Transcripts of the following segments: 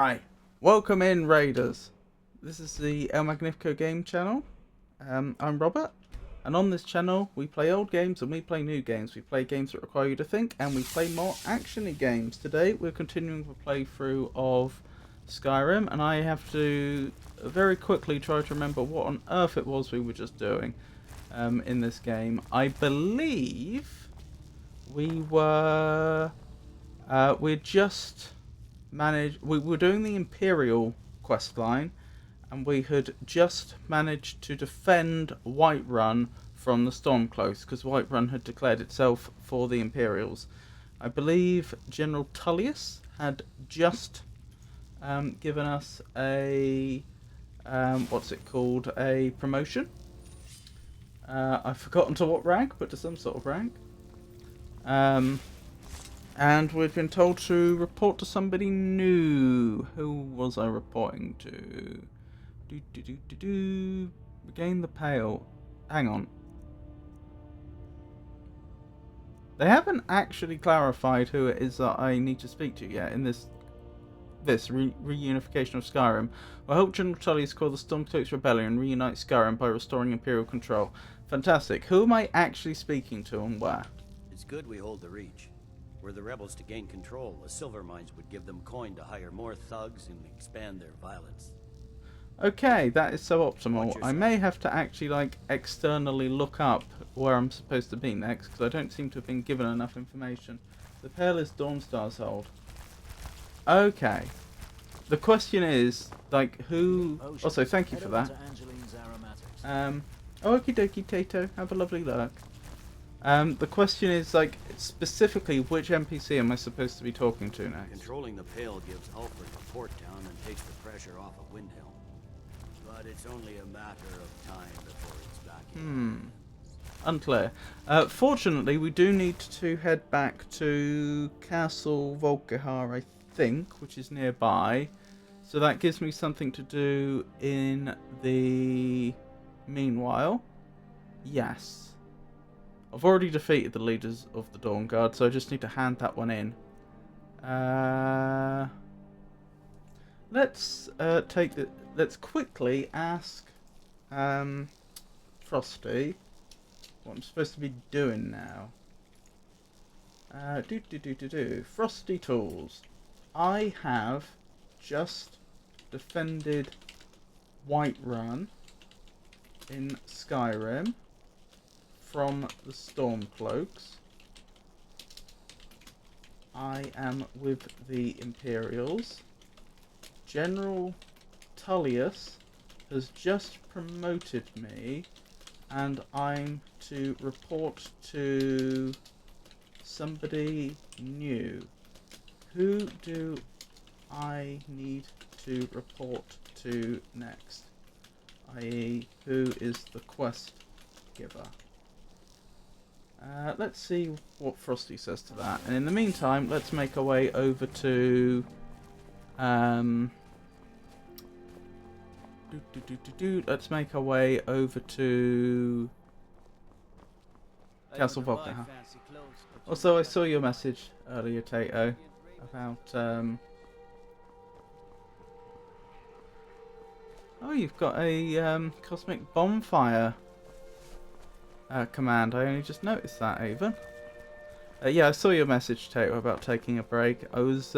Hi, welcome in Raiders. This is the El Magnifico game channel. I'm Robert, and on this channel we play old games and we play new games. We play games that require you to think, and we play more actiony games. Today we're continuing the playthrough of Skyrim, and I have to very quickly try to remember what on earth it was we were just doing in this game. I believe we were we were doing the Imperial quest line, and we had just managed to defend Whiterun from the Stormcloaks, because Whiterun had declared itself for the Imperials. I believe General Tullius had just given us a a promotion. I've forgotten to what rank, but to some sort of rank. And we've been told to report to somebody new. Who was I reporting to? Regain the Pale. Hang on. They haven't actually clarified who it is that I need to speak to yet in this reunification of Skyrim. I hope General Tullius call the Stormcloaks Rebellion and reunite Skyrim by restoring Imperial control. Fantastic. Who am I actually speaking to and where? It's good we hold the Reach. Were the rebels to gain control, the silver mines would give them coin to hire more thugs and expand their violence. Okay, that is so optimal. I may have to actually externally look up where I'm supposed to be next, because I don't seem to have been given enough information. The Pale is Dawnstar's hold. Okay. The question is, who... Also, thank you for that. Okie dokie, Tato. Have a lovely lurk. The question is, specifically, which NPC am I supposed to be talking to next? Controlling the Pale gives Alfred a port town and takes the pressure off of Windhelm. But it's only a matter of time before it's back in. Unclear. Fortunately, we do need to head back to Castle Volkihar, I think, which is nearby. So that gives me something to do in the meanwhile. Yes. I've already defeated the leaders of the Dawn Guard, so I just need to hand that one in. Let's quickly ask Frosty what I'm supposed to be doing now. Frosty Tools. I have just defended Whiterun in Skyrim from the Stormcloaks. I am with the Imperials. General Tullius has just promoted me, and I'm to report to somebody new. Who do I need to report to next? I.e., who is the quest giver? Let's see what Frosty says to that. And in the meantime, let's make our way over to... Let's make our way over to Castle Volkihar. Also, I saw your message earlier, Tato, about... Oh, you've got a cosmic bonfire command. I only just noticed that, even. Yeah, I saw your message, Tato, about taking a break. I was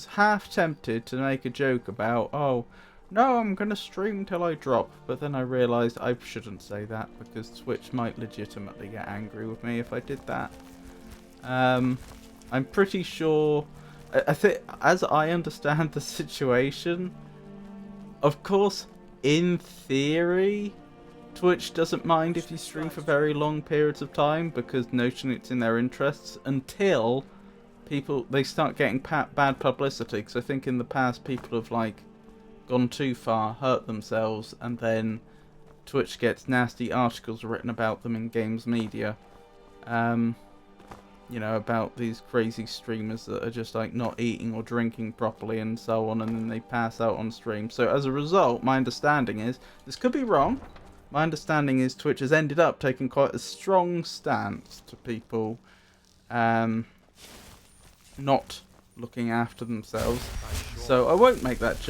half tempted to make a joke about, oh, no, I'm going to stream till I drop. But then I realised I shouldn't say that, because Twitch might legitimately get angry with me if I did that. I'm pretty sure... I think, as I understand the situation, of course, in theory, Twitch doesn't mind if you stream for very long periods of time, because notionally it's in their interests, until they start getting bad publicity. Because I think in the past people have gone too far, hurt themselves, and then Twitch gets nasty articles written about them in games media. You know, about these crazy streamers that are just not eating or drinking properly and so on, and then they pass out on stream. So as a result, my understanding is, this could be wrong, my understanding is Twitch has ended up taking quite a strong stance to people not looking after themselves. So I won't make that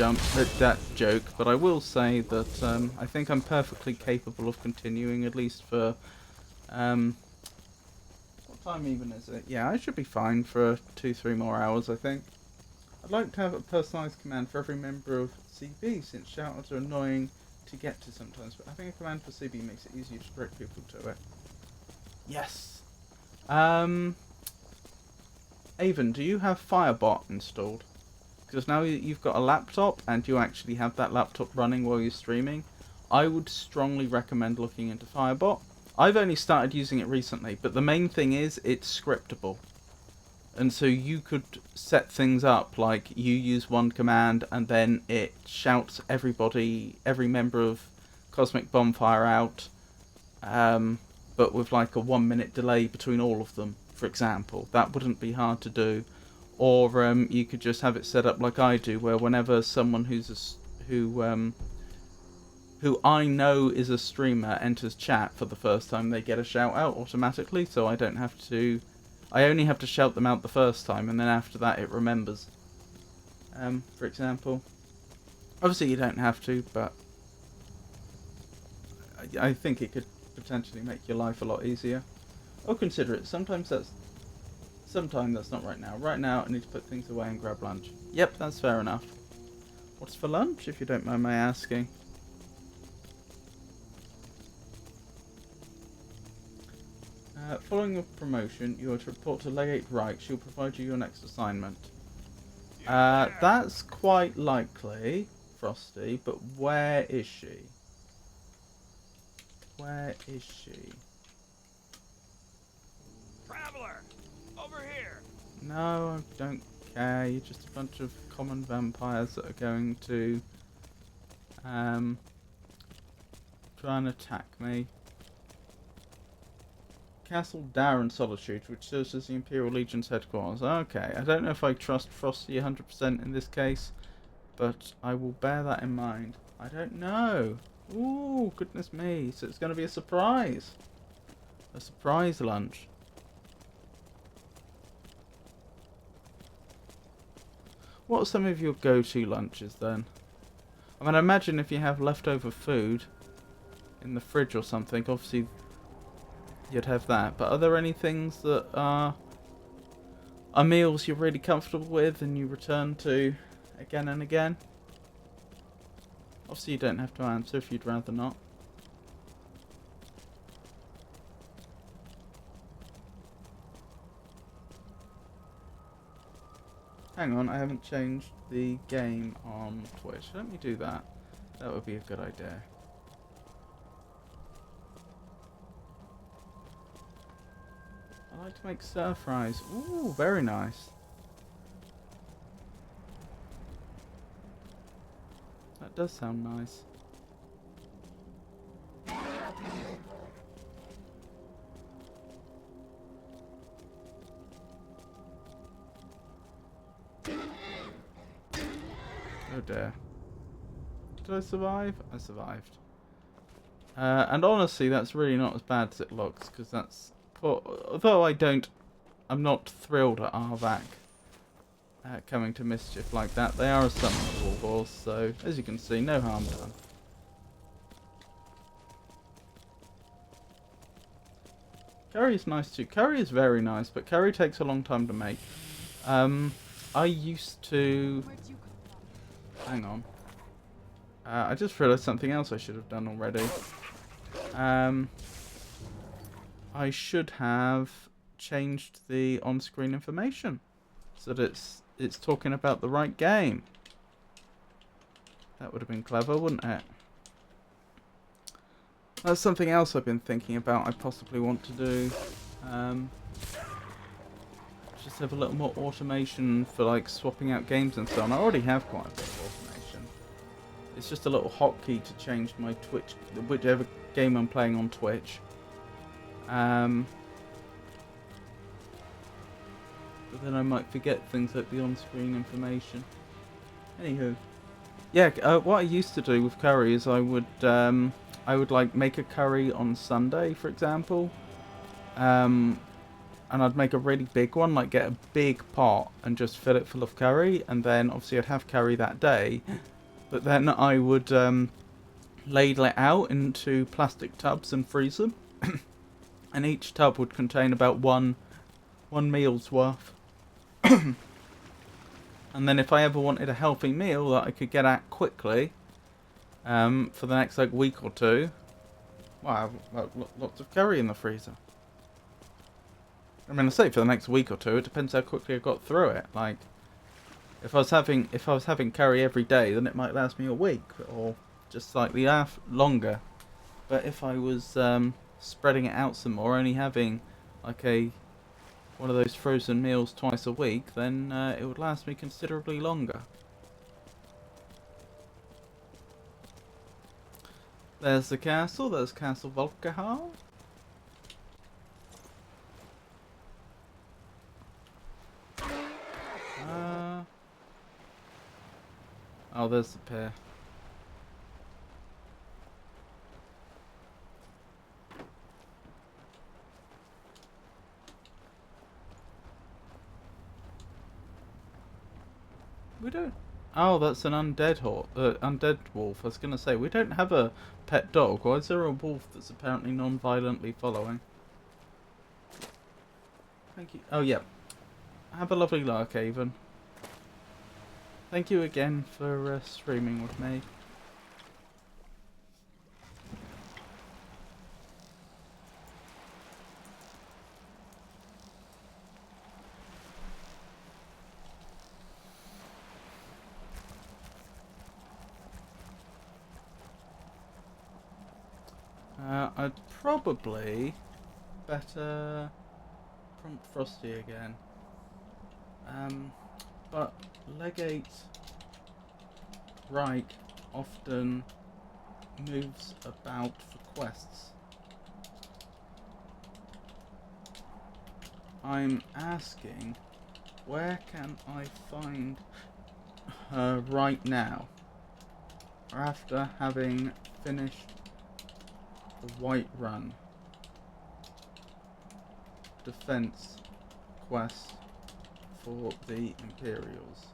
joke, but I will say that I think I'm perfectly capable of continuing, at least for what time even is it? Yeah, I should be fine for 2-3 more hours, I think. I'd like to have a personalised command for every member of CB, since shoutouts are annoying to get to sometimes, but having a command for CB makes it easier to direct people to it. Yes. Avon, do you have Firebot installed? Because now you've got a laptop and you actually have that laptop running while you're streaming, I would strongly recommend looking into Firebot. I've only started using it recently, but the main thing is it's scriptable. And so you could set things up like you use one command and then it shouts every member of Cosmic Bonfire out, but with like a 1 minute delay between all of them, for example. That wouldn't be hard to do. Or you could just have it set up like I do, where whenever someone who I know is a streamer enters chat for the first time, they get a shout out automatically, so I don't have to. I only have to shout them out the first time, and then after that it remembers. For example. Obviously you don't have to, but I think it could potentially make your life a lot easier. Or consider it. Sometimes that's not right now. Right now I need to put things away and grab lunch. Yep, that's fair enough. What's for lunch, if you don't mind my asking? Following a promotion, you are to report to Legate Reich. She'll provide you your next assignment. That's quite likely, Frosty, but where is she? Where is she? Traveler, over here. No, I don't care. You're just a bunch of common vampires that are going to try and attack me. Castle Darren Solitude, which serves as the Imperial Legion's headquarters. Okay, I don't know if I trust Frosty 100% in this case, but I will bear that in mind. I don't know. Ooh, goodness me. So it's going to be a surprise. A surprise lunch. What are some of your go-to lunches then? I mean, I imagine if you have leftover food in the fridge or something, obviously you'd have that. But are there any things that are meals you're really comfortable with and you return to again and again? Obviously you don't have to answer if you'd rather not. Hang on, I haven't changed the game on Twitch. Let me do that. That would be a good idea. I like to make stir fries. Ooh, very nice. That does sound nice. Oh dear. Did I survive? I survived. And honestly, that's really not as bad as it looks, because that's... Although I'm not thrilled at Arvac coming to mischief like that. They are a summonable boss, so as you can see, no harm done. Curry is nice too. Curry is very nice, but curry takes a long time to make. I used to... Hang on. I just realised something else I should have done already. I should have changed the on-screen information so that it's talking about the right game. That would have been clever, wouldn't it? That's something else I've been thinking about I possibly want to do. Just have a little more automation for like swapping out games and so on. I already have quite a bit of automation. It's just a little hotkey to change my Twitch, whichever game I'm playing on Twitch. But then I might forget things like the on-screen information. Anywho, yeah. What I used to do with curry is I would like make a curry on Sunday, for example, and I'd make a really big one, like get a big pot and just fill it full of curry, and then obviously I'd have curry that day, but then I would ladle it out into plastic tubs and freeze them, and each tub would contain about one meal's worth. And then if I ever wanted a healthy meal that I could get at quickly, for the next like week or two, well, I have lots of curry in the freezer. I mean, I say for the next week or two. It depends how quickly I got through it. Like, if I was having curry every day, then it might last me a week or just slightly longer. But if I was spreading it out some more, only having like one of those frozen meals twice a week, then it would last me considerably longer. There's the castle. There's Castle Walkabout. Oh, there's the pier. We don't. Oh, that's an undead undead wolf. I was gonna say we don't have a pet dog. Why is there a wolf that's apparently non-violently following? Thank you. Oh yeah. Have a lovely lark, Avon. Thank you again for streaming with me. I'd probably better prompt Frosty again. But Legate Reich often moves about for quests. I'm asking, where can I find her right now? After having finished the White Run defense quest for the Imperials.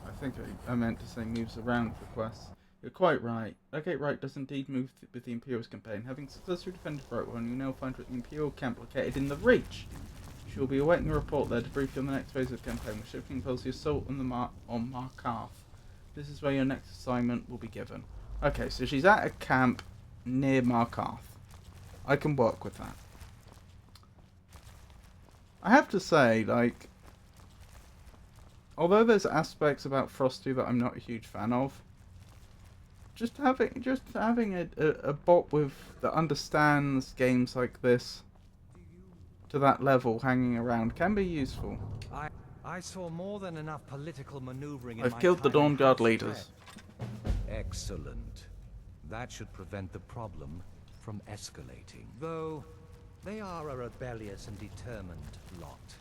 I think I meant to say moves around for quests. You're quite right. Legate Wright does indeed move with the Imperials campaign. Having successfully defended Brightwan, you now find the Imperial camp located in the Reach. She will be awaiting a report there to brief you on the next phase of the campaign, which shifting impels the assault on Markarth. This is where your next assignment will be given. Okay, so she's at a camp near Markarth. I can work with that. I have to say, like, although there's aspects about Frosty that I'm not a huge fan of, just having a bot that understands games like this to that level hanging around can be useful. I saw more than enough political maneuvering in I've my killed the time Dawn in Guard House leaders. Dread. Excellent. That should prevent the problem from escalating. Though, they are a rebellious and determined lot.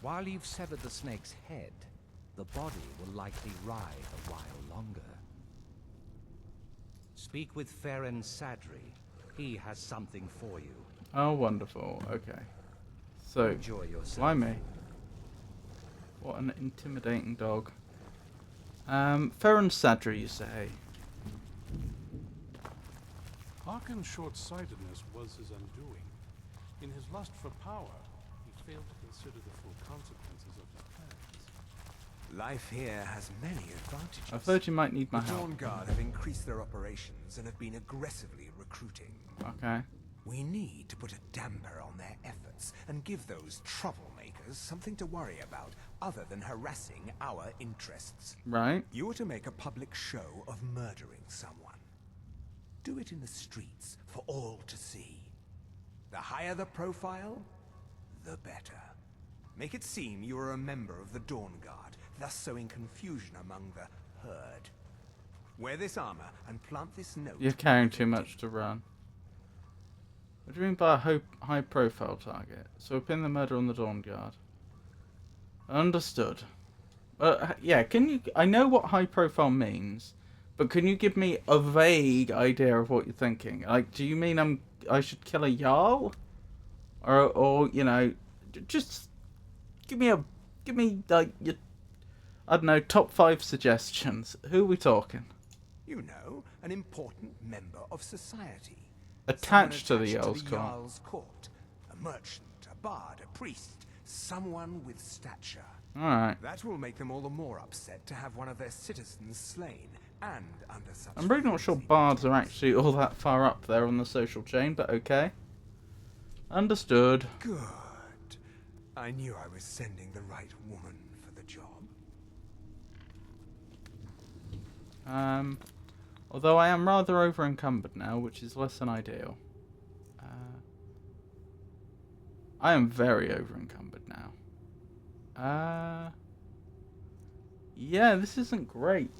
While you've severed the snake's head, the body will likely writhe a while longer. Speak with Farron Sadri. He has something for you. Oh, wonderful. Okay. So, Enjoy yourself. blimey. What an intimidating dog. Farron Sadri, you say? Harkin's short-sightedness was his undoing. In his lust for power, he failed to consider the full consequences of his plans. Life here has many advantages. I've heard you might need my The help. Dawn Guard have increased their operations and have been aggressively recruiting. Okay. We need to put a damper on their efforts and give those troublemakers something to worry about other than harassing our interests. Right. You are to make a public show of murdering someone. Do it in the streets for all to see. The higher the profile, the better. Make it seem you are a member of the Dawn Guard, thus sowing confusion among the herd. Wear this armor and plant this note. You're carrying too much to run. What do you mean by a high profile target? So we're pinning the murder on the Dawn Guard. Understood. Yeah, can you... I know what high profile means, but can you give me a vague idea of what you're thinking? Like, do you mean I should kill a Jarl? Or you know, just give me like, your, I don't know, top 5 suggestions. Who are we talking? You know, an important member of society. Attached to Someone the Jarl's Court. Jarl's court. A merchant, a bard, a priest. Someone with stature. Alright. That will make them all the more upset to have one of their citizens slain, and under such... I'm really not sure bards are actually all that far up there on the social chain, but okay. Understood. Good. I knew I was sending the right woman for the job. Although I am rather over encumbered now, which is less than ideal. I am very over encumbered now. Yeah, this isn't great.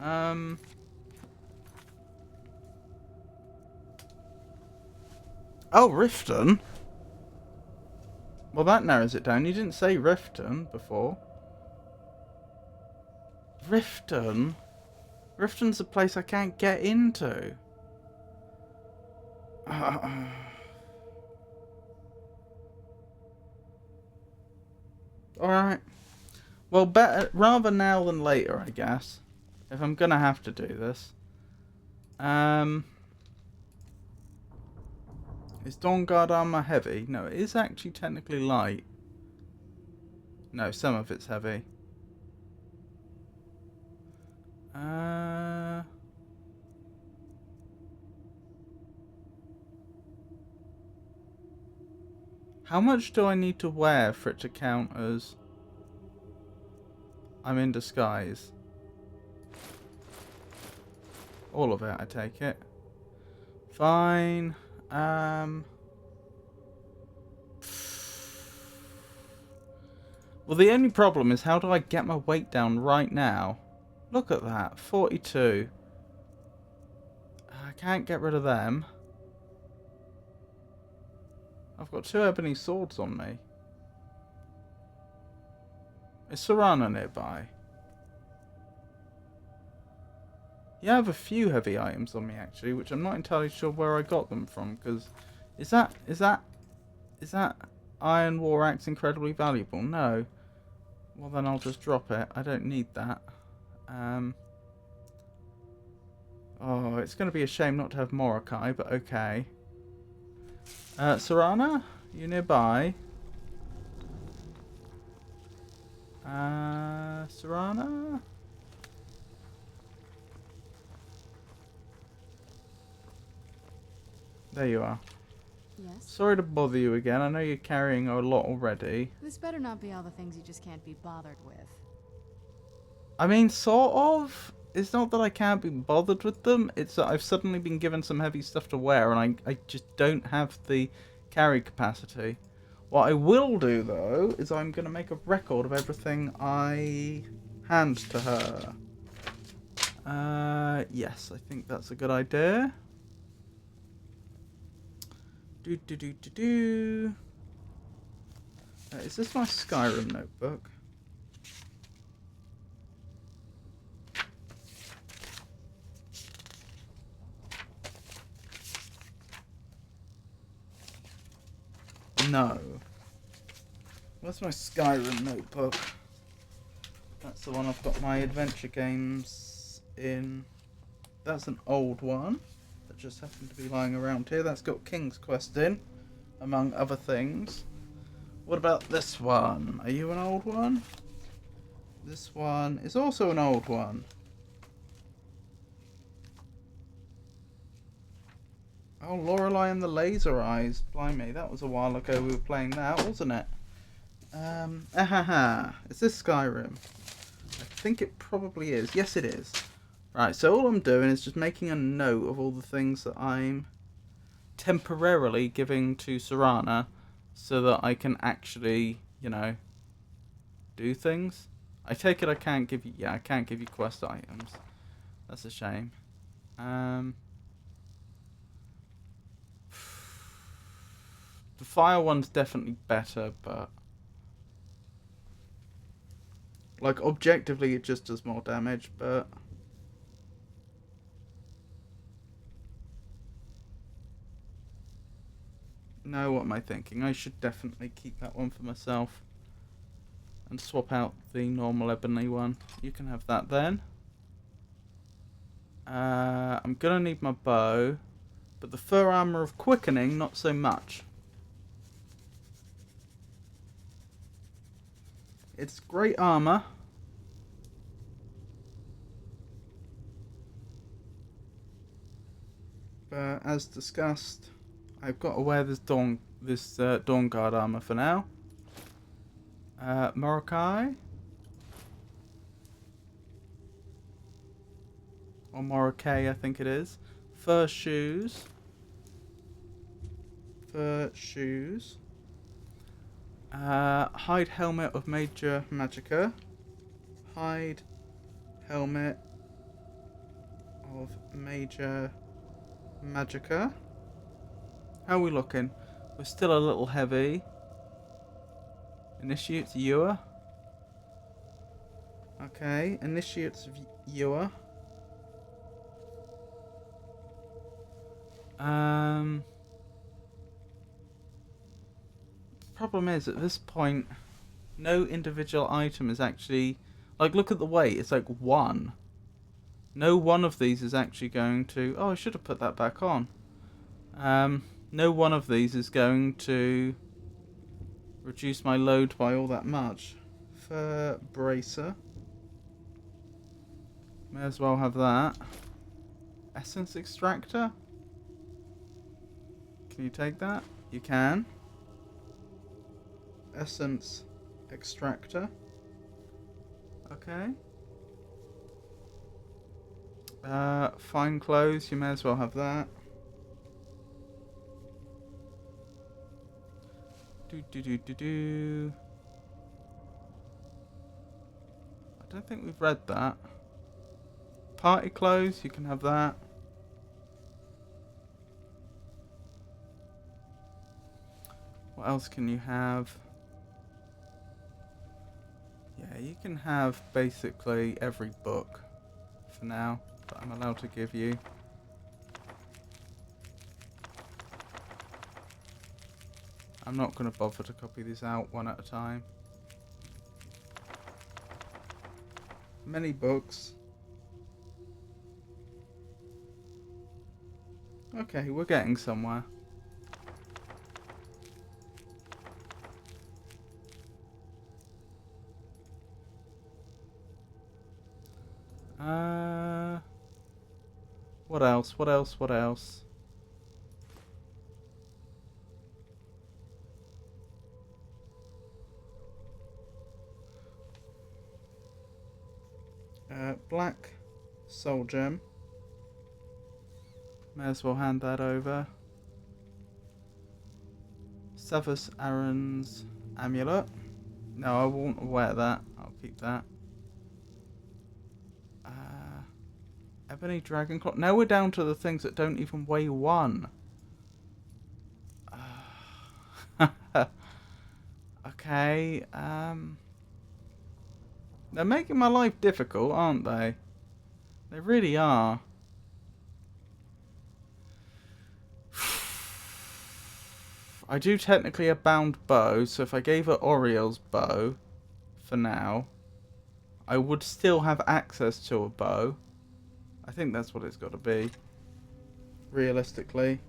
Oh, Riften? Well, that narrows it down. You didn't say Riften before. Riften? Riften's a place I can't get into. Alright. Well, better rather now than later, I guess. If I'm gonna have to do this. Is Dawnguard armor heavy? No, it is actually technically light. No, some of it's heavy. How much do I need to wear for it to count as I'm in disguise? All of it, I take it. Fine. Well, the only problem is, how do I get my weight down right now? Look at that, 42. I can't get rid of them. I've got 2 ebony swords on me. Is Serana nearby? Yeah, I have a few heavy items on me actually, which I'm not entirely sure where I got them from. Because is that Iron War Axe incredibly valuable? No. Well, then I'll just drop it. I don't need that. Oh, it's going to be a shame not to have Morokai, but okay. Serana, you nearby? Serana? There you are. Yes? Sorry to bother you again. I know you're carrying a lot already. This better not be all the things you just can't be bothered with. I mean, sort of. It's not that I can't be bothered with them. It's that I've suddenly been given some heavy stuff to wear, and I just don't have the carry capacity. What I will do, though, is I'm going to make a record of everything I hand to her. Yes, I think that's a good idea. Is this my Skyrim notebook? No. Where's my Skyrim notebook? That's the one I've got my adventure games in. That's an old one that just happened to be lying around here. That's got King's Quest in, among other things. What about this one? Are you an old one? This one is also an old one. Oh, Lorelei and the Laser Eyes. Blimey, that was a while ago we were playing that, wasn't it? Is this Skyrim? I think it probably is. Yes, it is. Right, so all I'm doing is just making a note of all the things that I'm temporarily giving to Serana so that I can actually, you know, do things. I take it I can't give you... Yeah, I can't give you quest items. That's a shame. The fire one's definitely better, but like objectively it just does more damage, but no, what am I thinking? I should definitely keep that one for myself and swap out the normal ebony one. You can have that then. I'm gonna need my bow, but the fur armor of quickening, not so much. It's great armor. But as discussed, I've got to wear this Dawn Guard armor for now. Morokai. Or Morokai, I think it is. Fur shoes. Fur shoes. Hide helmet of Major Magicka. Hide helmet of Major Magicka. How are we looking? We're still a little heavy. Initiates Ewer. Okay, Initiates of Ewer. Problem is, at this point, no individual item is actually... Like, look at the weight. It's like 1. No one of these is actually going to... Oh, I should have put that back on. No one of these is going to reduce my load by all that much. Fur bracer. May as well have that. Essence extractor. Can you take that? You can. Essence extractor. Okay. Fine clothes. You may as well have that. Do. I don't think we've read that. Party clothes, you can have that. What else can you have? Yeah, you can have basically every book for now that I'm allowed to give you. I'm not going to bother to copy these out one at a time. Many books. Okay, we're getting somewhere. What else? What else? What else? Black soul gem. May as well hand that over. Savus Aaron's amulet. No, I won't wear that. I'll keep that. Ebony dragon clock. Now we're down to the things that don't even weigh 1. Okay. They're making my life difficult, aren't they? They really are. I do technically a bound bow, so if I gave her Oriel's bow, for now, I would still have access to a bow. I think that's what it's got to be, realistically.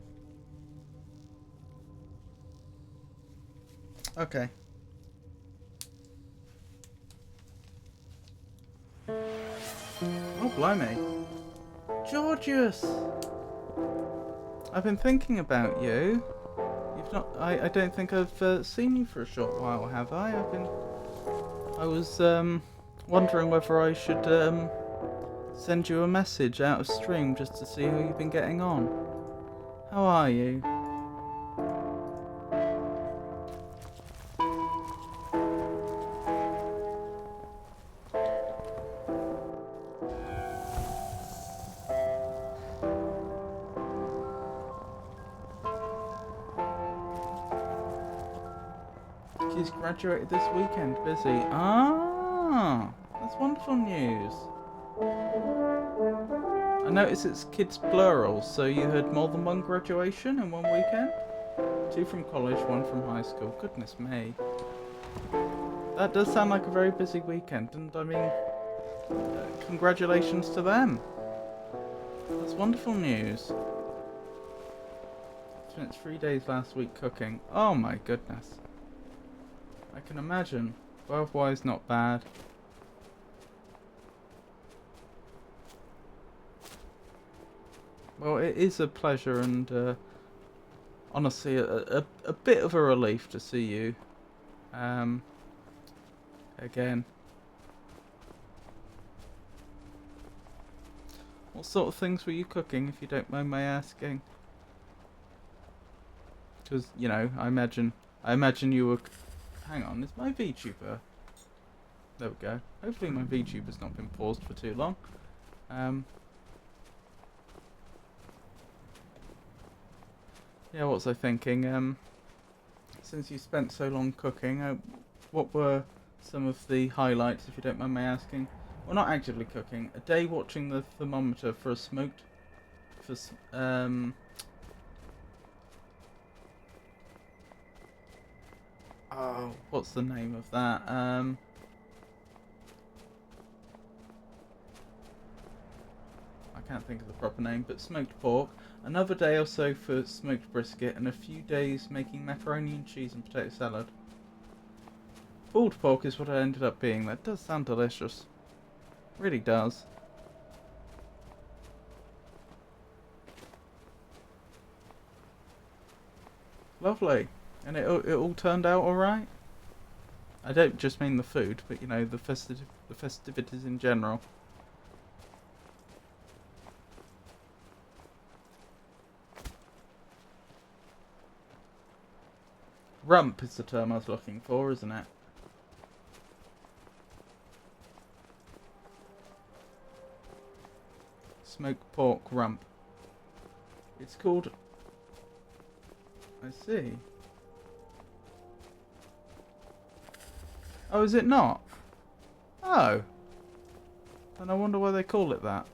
Okay. Oh, blimey. Georgius! I've been thinking about you. You've not... I don't think I've seen you for a short while, have I? I was wondering whether I should send you a message out of stream just to see how you've been getting on. How are you? He's graduated this weekend. Busy. Ah, that's wonderful news. I notice it's kids plural, so you had more than one graduation in one weekend? 2 from college, 1 from high school. Goodness me. That does sound like a very busy weekend, and I mean, congratulations to them. That's wonderful news. Spent 3 days last week cooking. Oh my goodness. I can imagine. 12 wise, not bad. Well, it is a pleasure and honestly a bit of a relief to see you again. What sort of things were you cooking, if you don't mind my asking? Because, you know, I imagine you were... Hang on, is my VTuber... There we go. Hopefully my VTuber's not been paused for too long. Yeah, what was I thinking? Since you spent so long cooking, what were some of the highlights, if you don't mind my asking? Well, not actively cooking. A day watching the thermometer for a smoked... Oh, what's the name of that? I can't think of the proper name, but smoked pork. Another day or so for smoked brisket, and a few days making macaroni and cheese and potato salad. Pulled pork is what I ended up being. That does sound delicious. Really does. Lovely. And it all turned out alright? I don't just mean the food, but you know, the festivities in general. Rump is the term I was looking for, isn't it? Smoked pork rump. It's called... I see. Oh, is it not? Oh. Then I wonder why they call it that.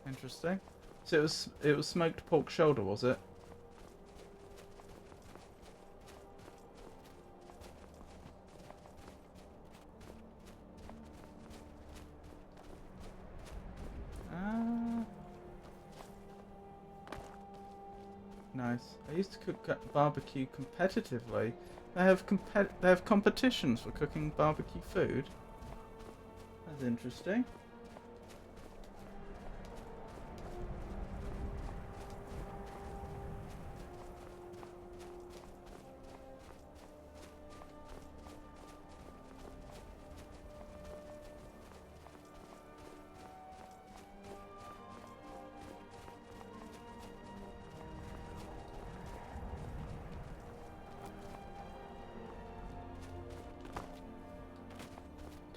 Interesting. So it was smoked pork shoulder, was it? Nice. I used to cook barbecue competitively. They have competitions for cooking barbecue food. That's interesting.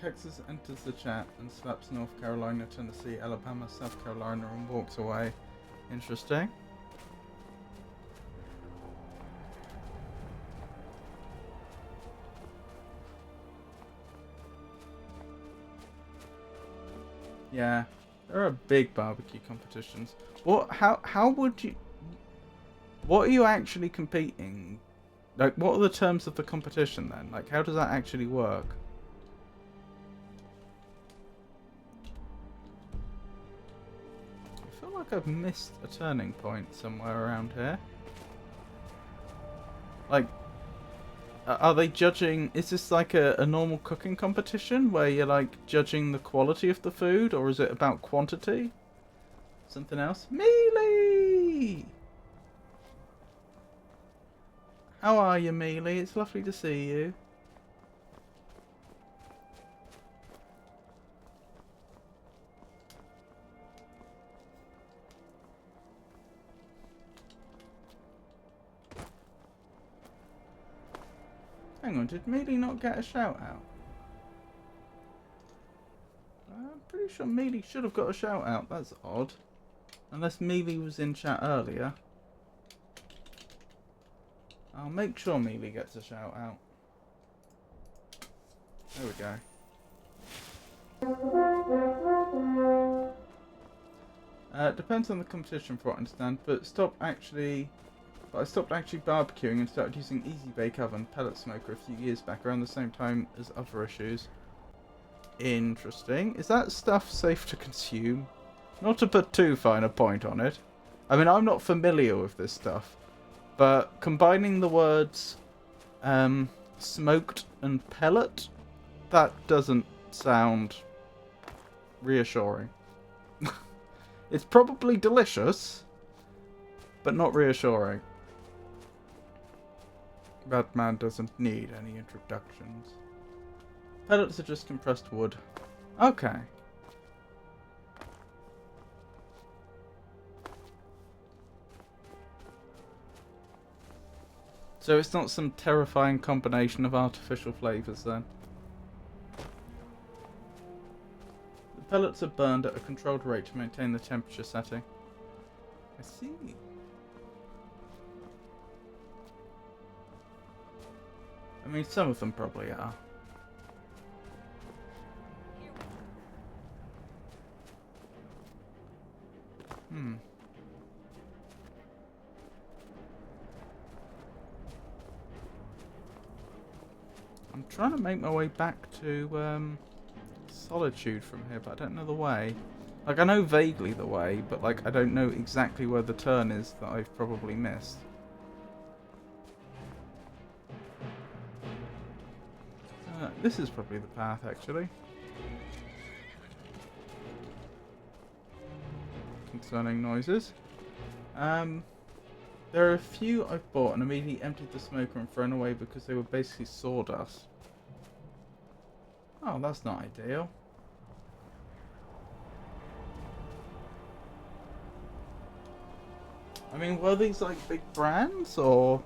Texas enters the chat and slaps North Carolina, Tennessee, Alabama, South Carolina and walks away. Interesting. Yeah, there are big barbecue competitions. How would you... What are you actually competing? Like, what are the terms of the competition then? Like, how does that actually work? I feel like I've missed a turning point somewhere around here. Like, are they judging... Is this like a normal cooking competition where you're like judging the quality of the food, or is it about quantity? Something else? Mealy! How are you, Mealy? It's lovely to see you. Hang on, did Mealy not get a shout out? I'm pretty sure Mealy should have got a shout out. That's odd. Unless Mealy was in chat earlier. I'll make sure Mealy gets a shout out. There we go. Depends on the competition, for what I understand, but I stopped actually barbecuing and started using Easy Bake Oven pellet smoker a few years back, around the same time as other issues. Interesting. Is that stuff safe to consume? Not to put too fine a point on it. I mean, I'm not familiar with this stuff, but combining the words smoked and pellet, that doesn't sound reassuring. It's probably delicious, but not reassuring. Batman doesn't need any introductions. Pellets are just compressed wood. Okay. So it's not some terrifying combination of artificial flavours then. The pellets are burned at a controlled rate to maintain the temperature setting. I see. I mean, some of them probably are. I'm trying to make my way back to Solitude from here, but I don't know the way. Like, I know vaguely the way, but like I don't know exactly where the turn is that I've probably missed. This is probably the path, actually. Concerning noises. There are a few I've bought and immediately emptied the smoker and thrown away because they were basically sawdust. Oh, that's not ideal. I mean, were these like big brands, or...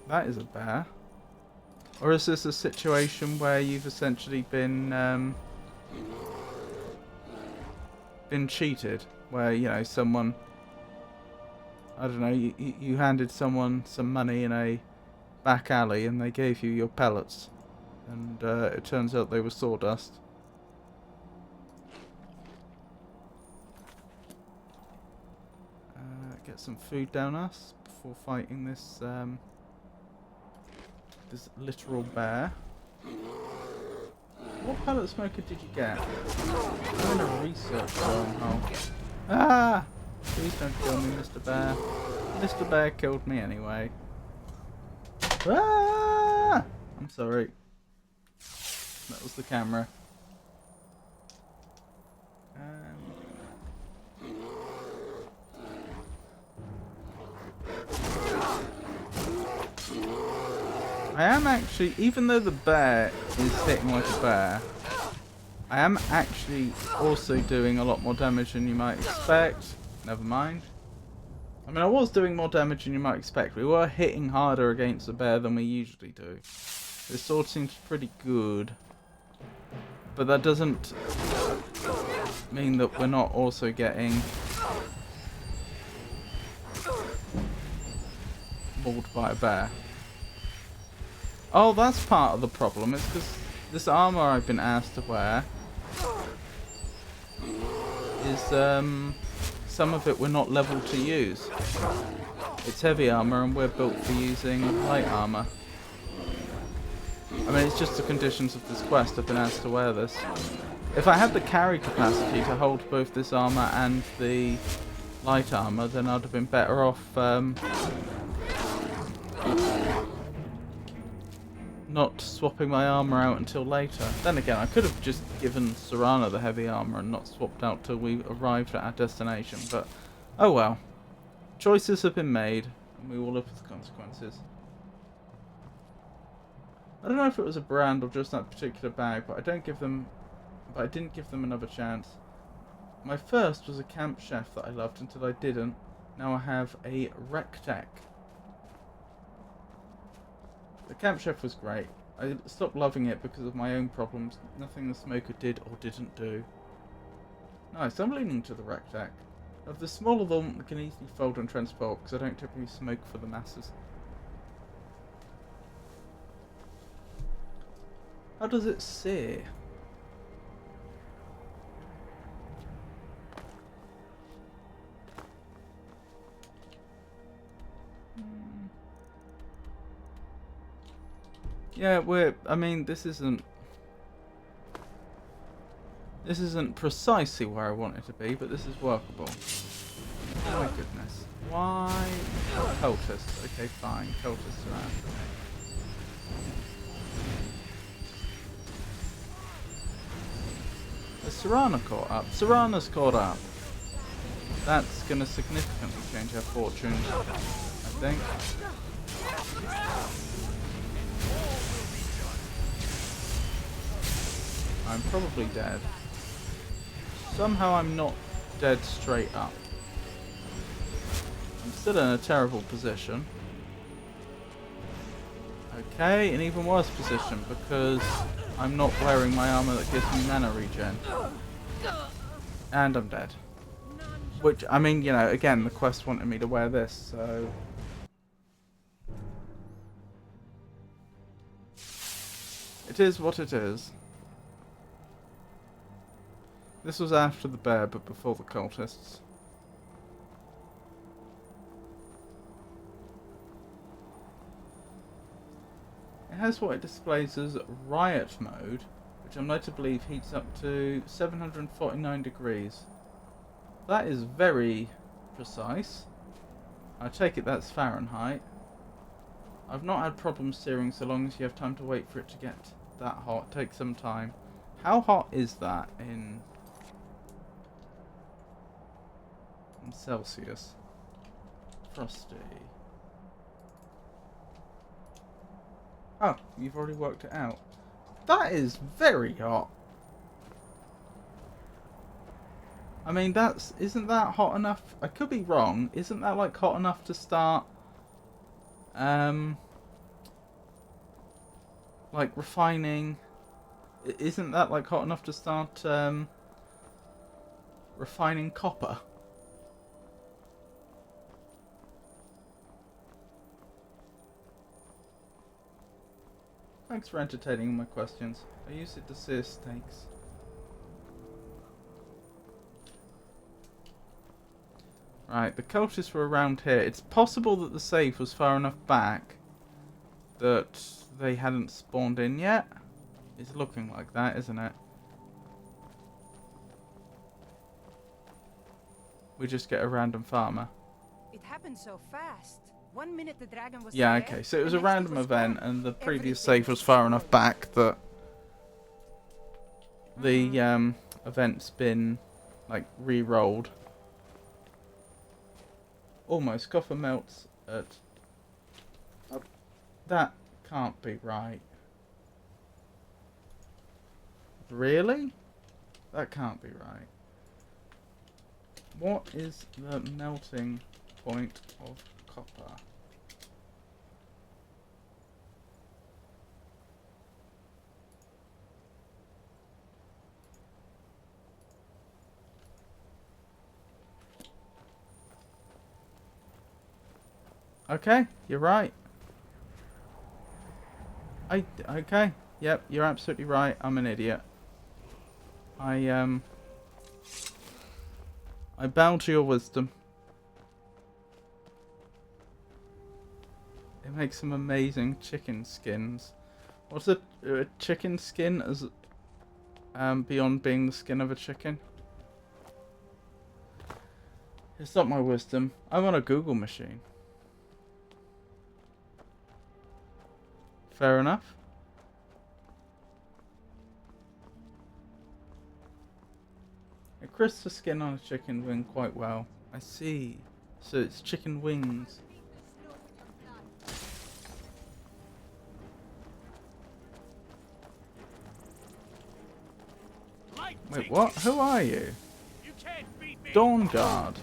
That is a bear. Or is this a situation where you've essentially been cheated? Where, you know, someone... I don't know, you handed someone some money in a back alley and they gave you your pellets. And it turns out they were sawdust. Get some food down us before fighting this this literal bear. What pellet smoker did you get? I'm in a research wormhole. Ah! Please don't kill me, Mr. Bear. Mr. Bear killed me anyway. Ah! I'm sorry. That was the camera. I am actually, even though the bear is hitting like a bear, I am actually also doing a lot more damage than you might expect. Never mind. I mean, I was doing more damage than you might expect. We were hitting harder against the bear than we usually do. This sword seems pretty good. But that doesn't mean that we're not also getting mauled by a bear. Oh, that's part of the problem. It's because this armor I've been asked to wear is, some of it we're not level to use. It's heavy armor and we're built for using light armor. I mean, it's just the conditions of this quest I've been asked to wear this. If I had the carry capacity to hold both this armor and the light armor, then I'd have been better off, not swapping my armor out until later. Then again, I could have just given Serana the heavy armor and not swapped out till we arrived at our destination, but oh well. Choices have been made, and we will live with the consequences. I don't know if it was a brand or just that particular bag, but I didn't give them another chance. My first was a camp chef that I loved until I didn't. Now I have a Rectech. The camp chef was great. I stopped loving it because of my own problems. Nothing the smoker did or didn't do. Nice, I'm leaning to the Rectech. Of the smaller one that can easily fold and transport, because I don't typically smoke for the masses. How does it sear? Yeah, I mean, this isn't precisely where I want it to be, but this is workable. Oh my goodness. Why? Oh, cultists. Okay, fine. Cultists are after me. Has Serana caught up? Serana's caught up. That's going to significantly change her fortune, I think. I'm probably dead. Somehow I'm not dead straight up. I'm still in a terrible position. Okay, an even worse position because I'm not wearing my armor that gives me mana regen. And I'm dead. Which, I mean, you know, again, the quest wanted me to wear this, so... It is what it is. This was after the bear, but before the cultists. It has what it displays as riot mode, which I'm led to believe heats up to 749 degrees. That is very precise. I take it that's Fahrenheit. I've not had problems searing so long as you have time to wait for it to get that hot. Take some time. How hot is that in Celsius? Frosty. Oh, you've already worked it out. That is very hot. I mean, isn't that hot enough? I could be wrong. Isn't that like hot enough to start like refining? Isn't that like hot enough to start refining copper? Thanks for entertaining my questions. I use it to sear steaks. Right, the cultists were around here. It's possible that the safe was far enough back that they hadn't spawned in yet. It's looking like that, isn't it? We just get a random farmer. It happened so fast. 1 minute the dragon was Yeah, there, okay, so it was the a next random was event gone. and the previous Everything safe was far enough back that the Mhm. event's been like re-rolled. Almost. Copper melts at... Oh, that can't be right. Really? That can't be right. What is the melting point of copper? Okay, you're right. Okay, yep, you're absolutely right. I'm an idiot. I bow to your wisdom. It makes some amazing chicken skins. What's a chicken skin as beyond being the skin of a chicken? It's not my wisdom. I'm on a Google machine. Fair enough. It crisps the skin on a chicken wing quite well. I see. So it's chicken wings. Wait, what? Who are you? You can't beat me. Dawn Guard.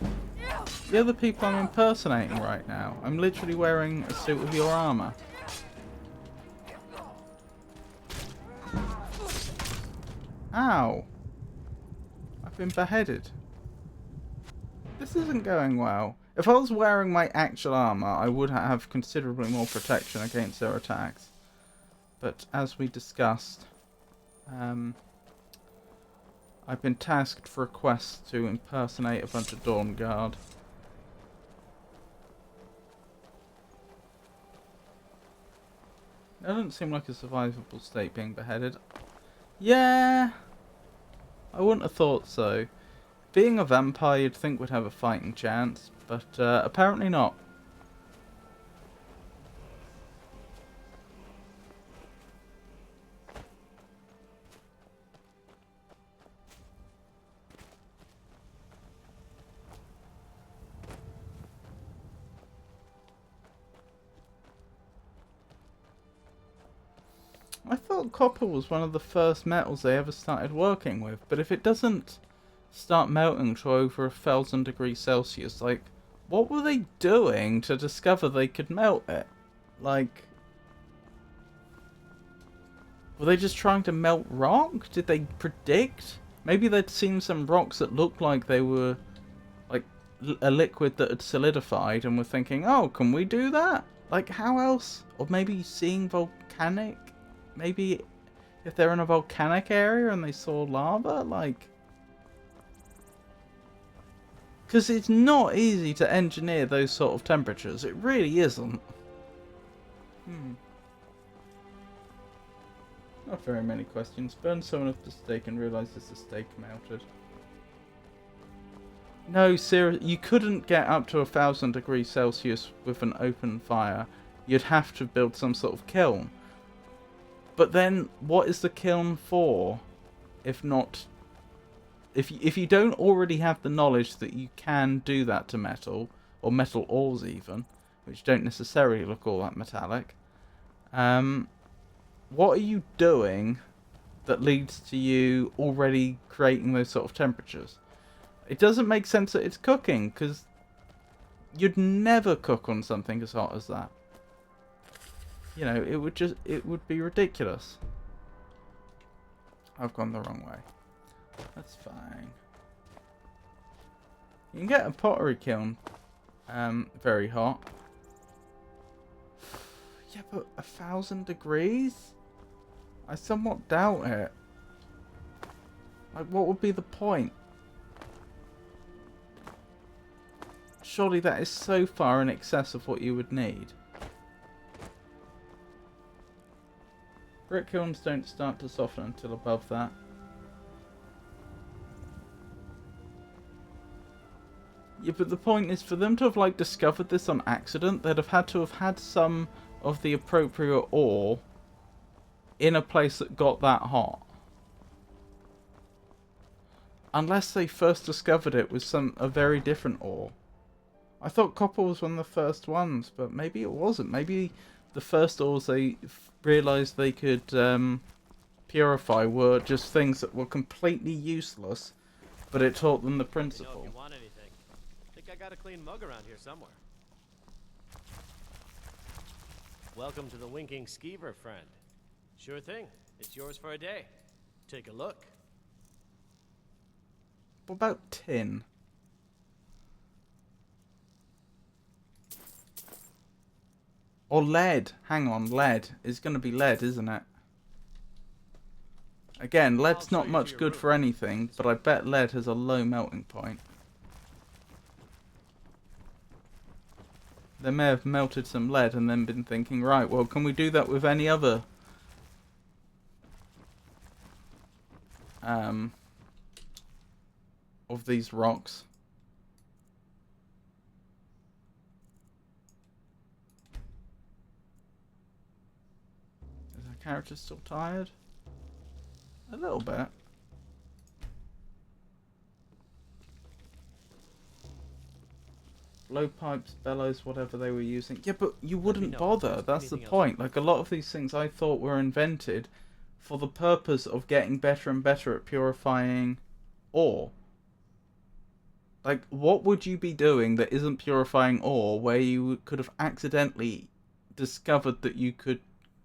You're the people I'm impersonating right now. I'm literally wearing a suit of your armor. Ow. I've been beheaded. This isn't going well. If I was wearing my actual armor, I would have considerably more protection against their attacks. But as we discussed, I've been tasked for a quest to impersonate a bunch of Dawn Guard. That doesn't seem like a survivable state, being beheaded. Yeah, I wouldn't have thought so. Being a vampire, you'd think would have a fighting chance, but apparently not. I thought copper was one of the first metals they ever started working with, but if it doesn't start melting to over 1,000 degrees Celsius, like, what were they doing to discover they could melt it? Like, were they just trying to melt rock? Did they predict? Maybe they'd seen some rocks that looked like they were, like, a liquid that had solidified and were thinking, oh, can we do that? Like, how else? Or maybe seeing volcanic? Maybe if they're in a volcanic area and they saw lava? Like, because it's not easy to engineer those sort of temperatures. It really isn't. Not very many questions. Burn someone at the stake and realise there's a stake melted. No, seriously, you couldn't get up to 1,000 degrees Celsius with an open fire. You'd have to build some sort of kiln. But then, what is the kiln for? If not... If you don't already have the knowledge that you can do that to metal, or metal ores even, which don't necessarily look all that metallic, what are you doing that leads to you already creating those sort of temperatures? It doesn't make sense that it's cooking, because you'd never cook on something as hot as that. You know, it would be ridiculous. I've gone the wrong way. That's fine. You can get a pottery kiln very hot. Yeah, but 1,000 degrees? I somewhat doubt it. Like, what would be the point? Surely that is so far in excess of what you would need. Brick kilns don't start to soften until above that. Yeah, but the point is, for them to have, like, discovered this on accident, they'd have had to have had some of the appropriate ore in a place that got that hot. Unless they first discovered it with a very different ore. I thought copper was one of the first ones, but maybe it wasn't. Maybe the first ores they realised they could purify were just things that were completely useless, but it taught them the principle. If you want anything. I got a clean mug around here somewhere. Welcome to the Winking Skeever, friend. Sure thing. It's yours for a day. Take a look. What about tin? Or lead. Hang on, lead. It's going to be lead, isn't it? Again, lead's not much good for anything, but I bet lead has a low melting point. They may have melted some lead and then been thinking, right, well, can we do that with any other of these rocks? Is our character still tired? A little bit. Blowpipes, bellows, whatever they were using. Yeah, but you wouldn't bother. That's the point. Like, a lot of these things I thought were invented for the purpose of getting better and better at purifying ore. Like, what would you be doing that isn't purifying ore where you could have accidentally discovered that you could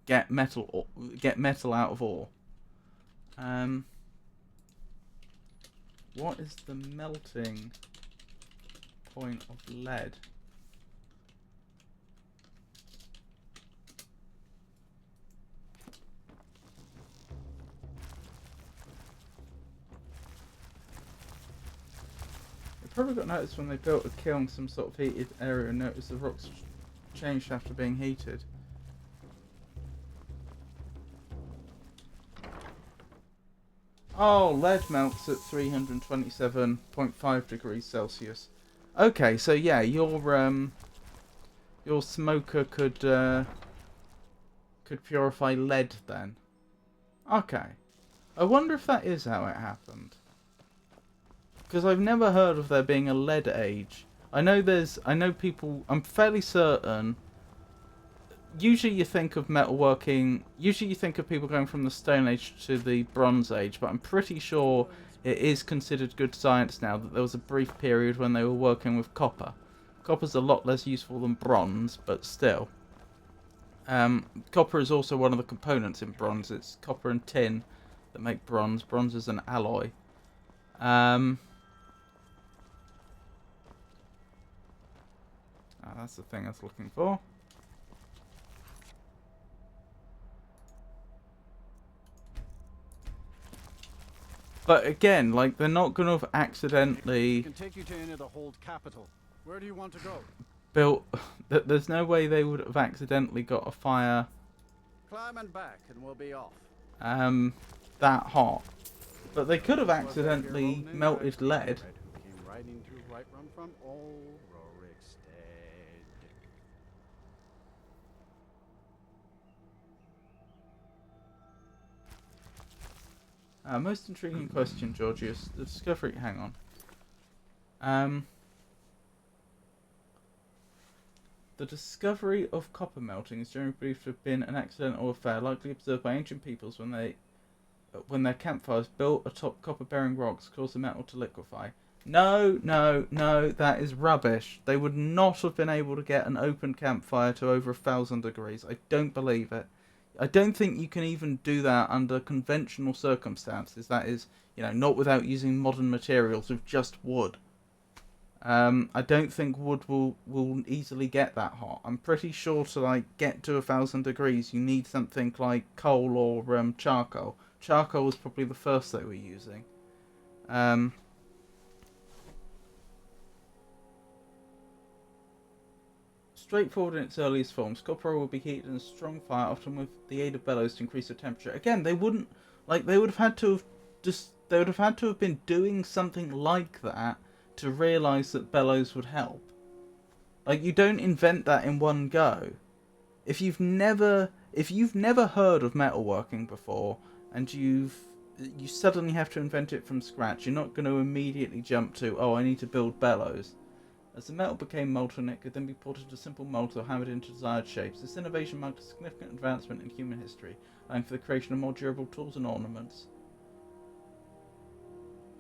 get metal out of ore? What is the melting point of lead? probably got noticed when they built a kiln, some sort of heated area, and noticed the rocks changed after being heated. Oh, lead melts at 327.5 degrees Celsius. Okay, so yeah, your smoker could purify lead then. Okay. I wonder if that is how it happened. Because I've never heard of there being a lead age. I know people, I'm fairly certain. Usually you think of metalworking, usually you think of people going from the Stone Age to the Bronze Age, but I'm pretty sure it is considered good science now that there was a brief period when they were working with copper. Copper's a lot less useful than bronze, but still. Copper is also one of the components in bronze. It's copper and tin that make bronze. Bronze is an alloy. That's the thing I was looking for. But again, like, they're not going to have accidentally Can take you to any of the hold capital. Where do you want to go? built... There's no way they would have accidentally got a fire Climb and back, and we'll be off. that hot. But they could have accidentally melted lead. Who came riding through Whiterun from old Rorikstead. Most intriguing question, Georgius. The discovery... Hang on. The discovery of copper melting is generally believed to have been an accidental affair, likely observed by ancient peoples when their campfires built atop copper-bearing rocks caused the metal to liquefy. No, that is rubbish. They would not have been able to get an open campfire to over 1,000 degrees. I don't believe it. I don't think you can even do that under conventional circumstances. That is, not without using modern materials with just wood. I don't think wood will easily get that hot. I'm pretty sure to get to 1,000 degrees you need something like coal or charcoal. Charcoal was probably the first they were using. Straightforward in its earliest forms, copper will be heated in a strong fire, often with the aid of bellows to increase the temperature. Again, they wouldn't they would have had to have been doing something like that to realise that bellows would help. You don't invent that in one go. If you've never heard of metalworking before and you suddenly have to invent it from scratch, you're not going to immediately jump to, oh, I need to build bellows. As the metal became molten, it could then be ported into simple molds or hammered into desired shapes. This innovation marked a significant advancement in human history, allowing for the creation of more durable tools and ornaments.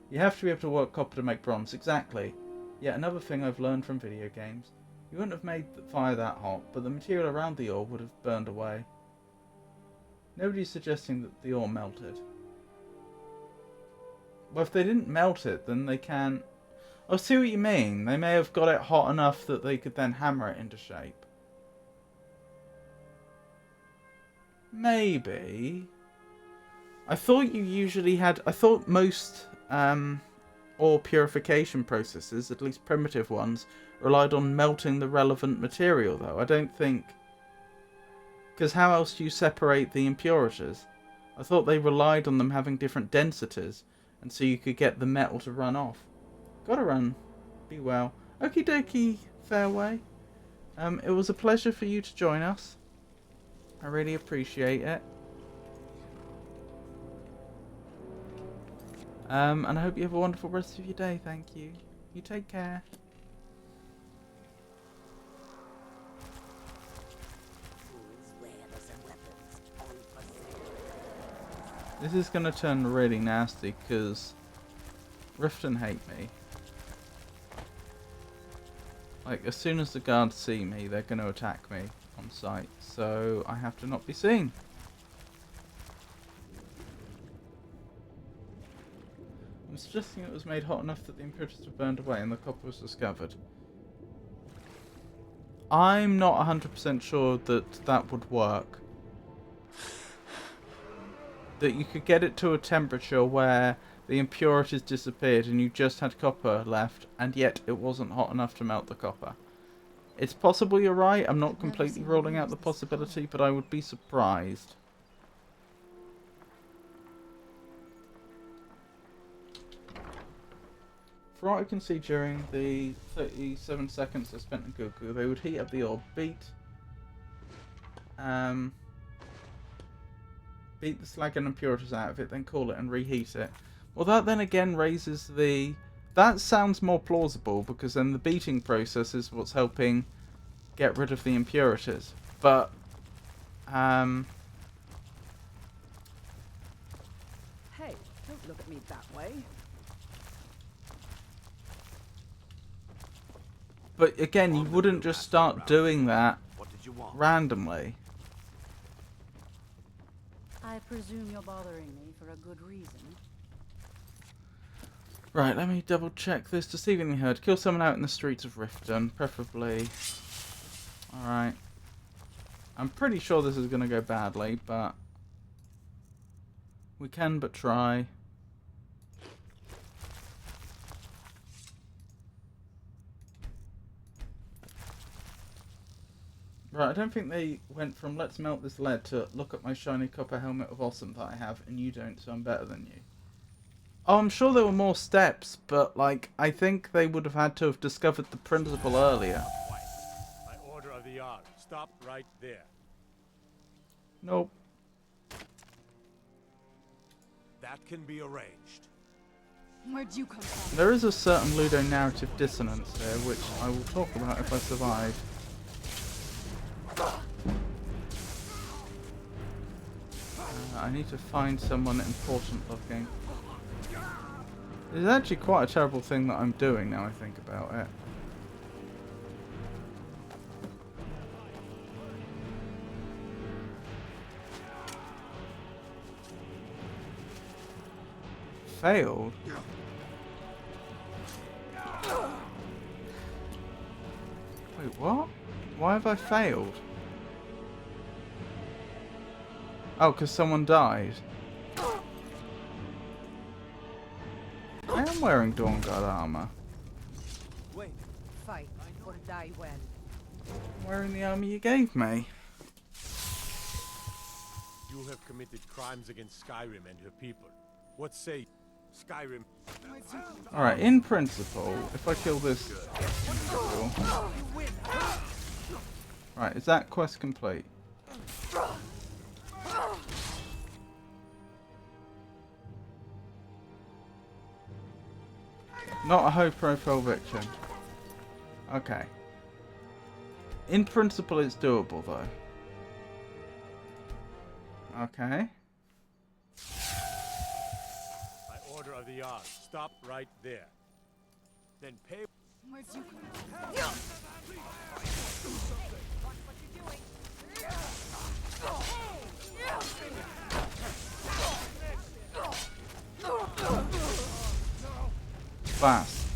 You have to be able to work copper to make bronze. Exactly. Yet another thing I've learned from video games. You wouldn't have made the fire that hot, but the material around the ore would have burned away. Nobody's suggesting that the ore melted. Well, if they didn't melt it, then they can't... I see what you mean. They may have got it hot enough that they could then hammer it into shape. Maybe. I thought most ore purification processes, at least primitive ones, relied on melting the relevant material, though. I don't think... Because how else do you separate the impurities? I thought they relied on them having different densities, and so you could get the metal to run off. Gotta run. Be well. Okie dokie, Fairway. It was a pleasure for you to join us. I really appreciate it. And I hope you have a wonderful rest of your day, thank you. You take care. This is going to turn really nasty because Riften hate me. As soon as the guards see me, they're going to attack me on sight, so I have to not be seen. I'm suggesting it was made hot enough that the impurities were burned away and the copper was discovered. I'm not 100% sure that that would work. That you could get it to a temperature where the impurities disappeared and you just had copper left, and yet it wasn't hot enough to melt the copper. It's possible you're right. I'm not completely ruling out the possibility, but I would be surprised. From what I can see, during the 37 seconds I spent in Google, they would heat up the ore, beat the slag and impurities out of it, then cool it and reheat it. Well, that then again raises the... That sounds more plausible, because then the beating process is what's helping get rid of the impurities. But, Hey, don't look at me that way. But again, you wouldn't just start doing that What did you want? randomly. I presume you're bothering me for a good reason. Right, let me double check this. Deceivingly heard. Kill someone out in the streets of Riften, preferably. Alright. I'm pretty sure this is going to go badly, but we can but try. Right, I don't think they went from let's melt this lead to look at my shiny copper helmet of awesome that I have and you don't, so I'm better than you. Oh, I'm sure there were more steps, but like, I think they would have had to have discovered the principle earlier. By order of the Jarl, stop right there. Nope. That can be arranged. Where'd you come from? There is a certain ludonarrative dissonance here, which I will talk about if I survive. I need to find someone important looking. It's actually quite a terrible thing that I'm doing now I think about it. Failed? Wait, what? Why have I failed? Oh, because someone died. I am wearing Dawnguard armor. Wait. Fight or die well. I'm wearing the armor you gave me. You have committed crimes against Skyrim and her people. What say Skyrim? Alright, in principle, if I kill this individual... Right, is that quest complete? Not a high-profile victim. Okay. In principle, it's doable, though. Okay. By order of the Jarl, stop right there. Then pay. Where'd you come from? Fast.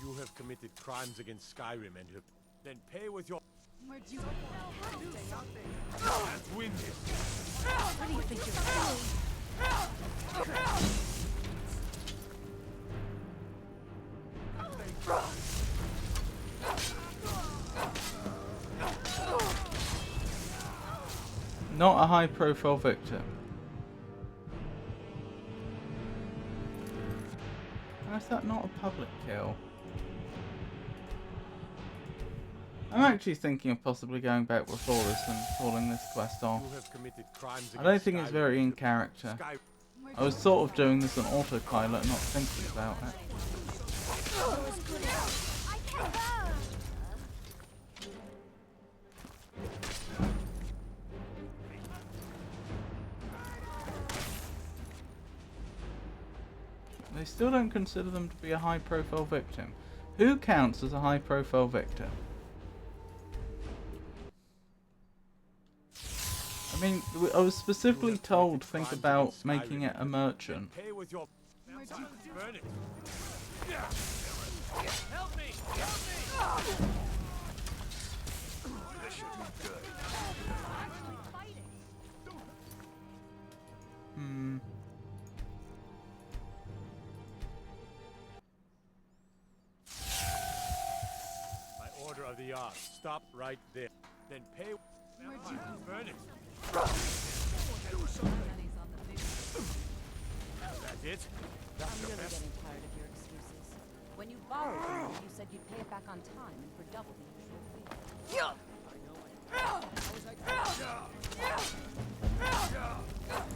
You have committed crimes against Skyrim and her. Then pay with your. Where'd you Let's win this. What do you think Not a high-profile victim. How is that not a public kill? I'm actually thinking of possibly going back before this and calling this quest off. You have committed crimes I don't against think it's Skyrim very in and her- character. Sky. I was sort of doing this on autopilot, not thinking about it. They still don't consider them to be a high-profile victim. Who counts as a high-profile victim? I mean, I was specifically told think about making it a merchant. Pay with your. Burn it. This should be good. of the ark. Stop right there. Then pay. Verdict. That's it? That's I'm the really best. getting tired of your excuses. When you borrowed from me, you said you'd pay it back on time and for double the usual fee.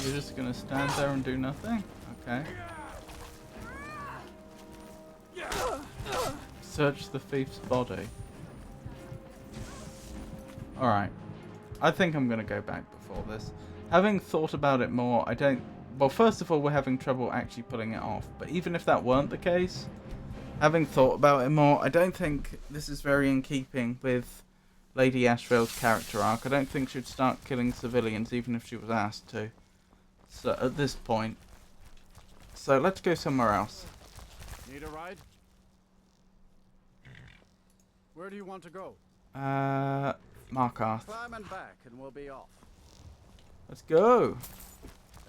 You're just gonna stand there and do nothing? Okay. Search the thief's body. Alright. I think I'm gonna go back before this. Having thought about it more, I don't... Well, first of all, we're having trouble actually pulling it off. But even if that weren't the case, having thought about it more, I don't think this is very in keeping with Lady Ashvale's character arc. I don't think she'd start killing civilians even if she was asked to. So, at this point. So, let's go somewhere else. Need a ride? Where do you want to go? Markarth. Climb and back and we'll be off. Let's go!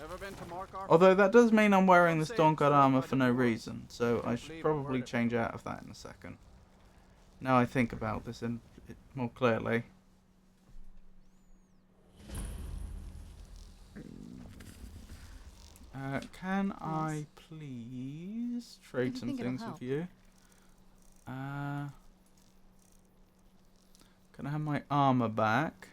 Ever been to Markarth? Although that does mean I'm wearing this Dawnguard armor for no reason, so I should probably change out of that in a second. Now I think about this more clearly. Can I please trade some things with you? Can I have my armor back?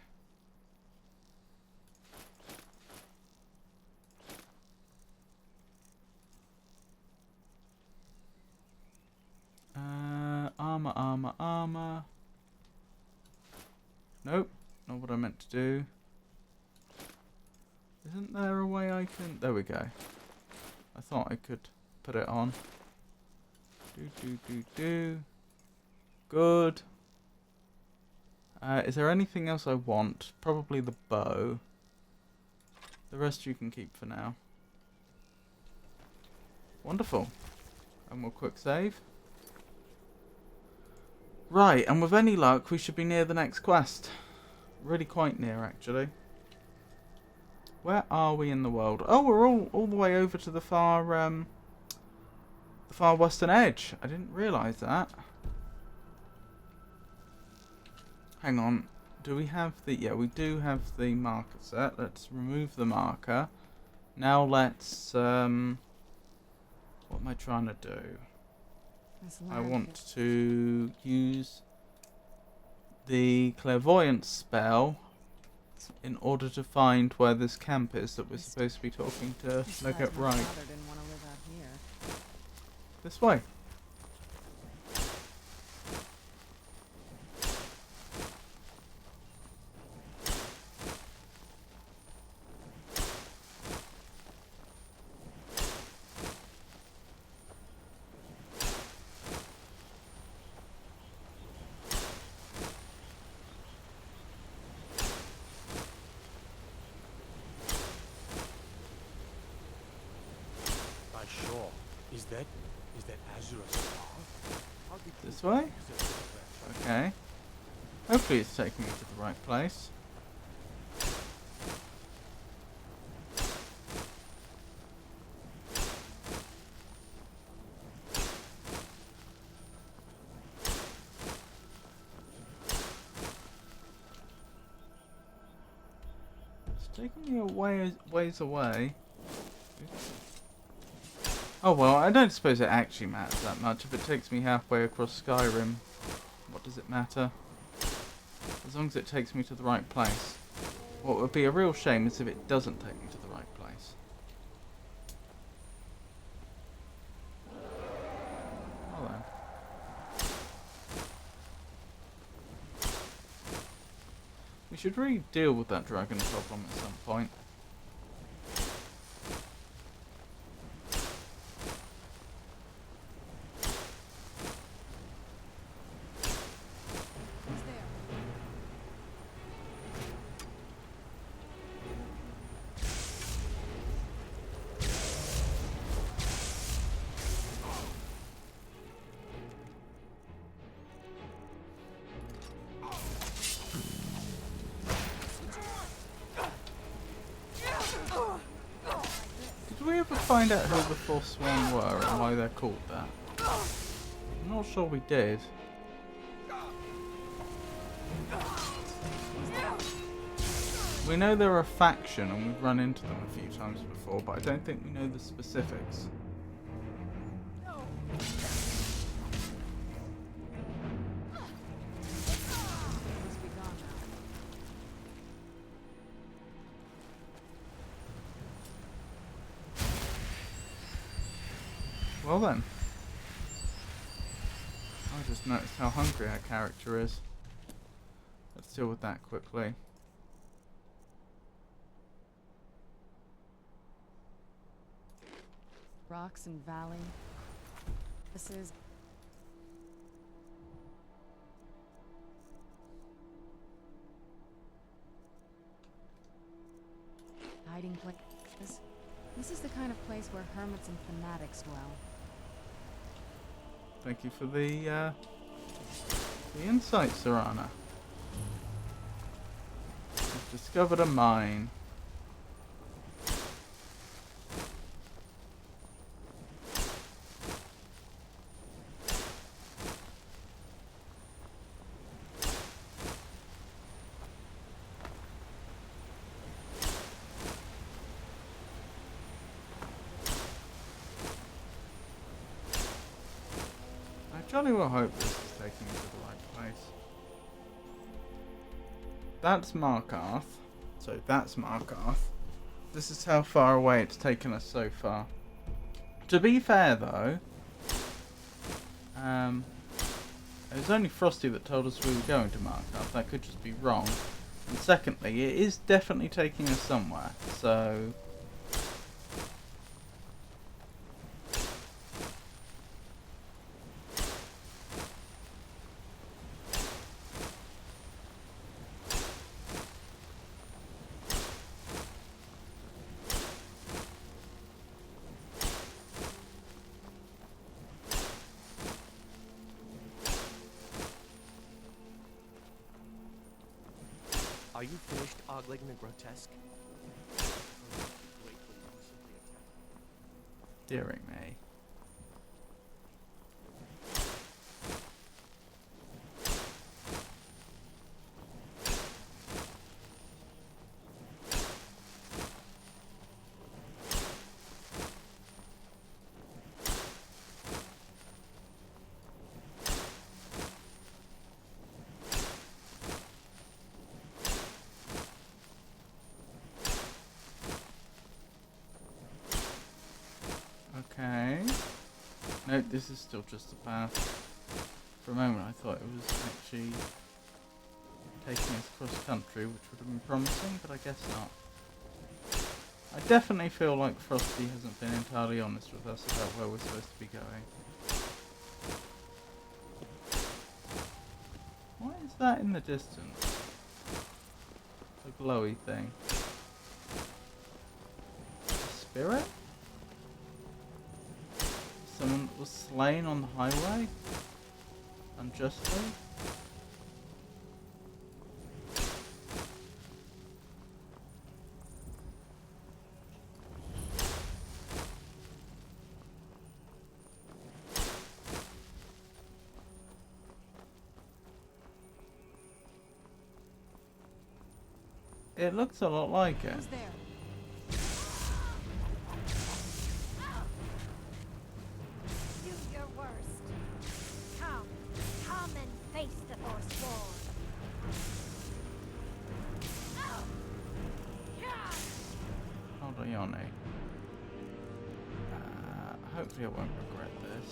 Armor. Nope, not what I meant to do. Isn't there a way I can... There we go. I thought I could put it on. Good. Is there anything else I want? Probably the bow. The rest you can keep for now. Wonderful. And we'll quick save. Right, and with any luck, we should be near the next quest. Really quite near, actually. Where are we in the world? Oh, we're all the way over to the far western edge. I didn't realise that. Hang on. Do we have the... Yeah, we do have the marker set. Let's remove the marker. Now let's... What am I trying to do? I want to use the clairvoyance spell in order to find where this camp is that we're supposed to be talking to look at right. This way. Is that Azura's star? This way? Okay. Hopefully it's taking me to the right place. It's taking me a ways away. Oh well, I don't suppose it actually matters that much. If it takes me halfway across Skyrim, what does it matter? As long as it takes me to the right place. What would be a real shame is if it doesn't take me to the right place. Well then. We should really deal with that dragon problem at some point. Did we ever find out who the Forsworn were and why they're called that? I'm not sure we did. We know they're a faction and we've run into them a few times before, but I don't think we know the specifics. Must be gone now. Well then. I just noticed how hungry our character is. Let's deal with that quickly. Rocks and valley. This is... hiding place. This is the kind of place where hermits and fanatics dwell. Thank you for the insight, Serana. We've discovered a mine. I jolly well hope this is taking me to the right place. That's Markarth. So that's Markarth. This is how far away it's taken us so far. To be fair though, it was only Frosty that told us we were going to Markarth. That could just be wrong. And secondly, it is definitely taking us somewhere. So... Are you finished ogling the grotesque? dearing me. Okay. No, this is still just a path. For a moment I thought it was actually taking us cross country, which would have been promising, but I guess not. I definitely feel like Frosty hasn't been entirely honest with us about where we're supposed to be going. What is that in the distance? The glowy thing. A spirit? Someone that was slain on the highway? Unjustly? It looks a lot like it. Who's there? Do your worst. Come and face the Forsworn. Hold on, Yoni. Hopefully I won't regret this.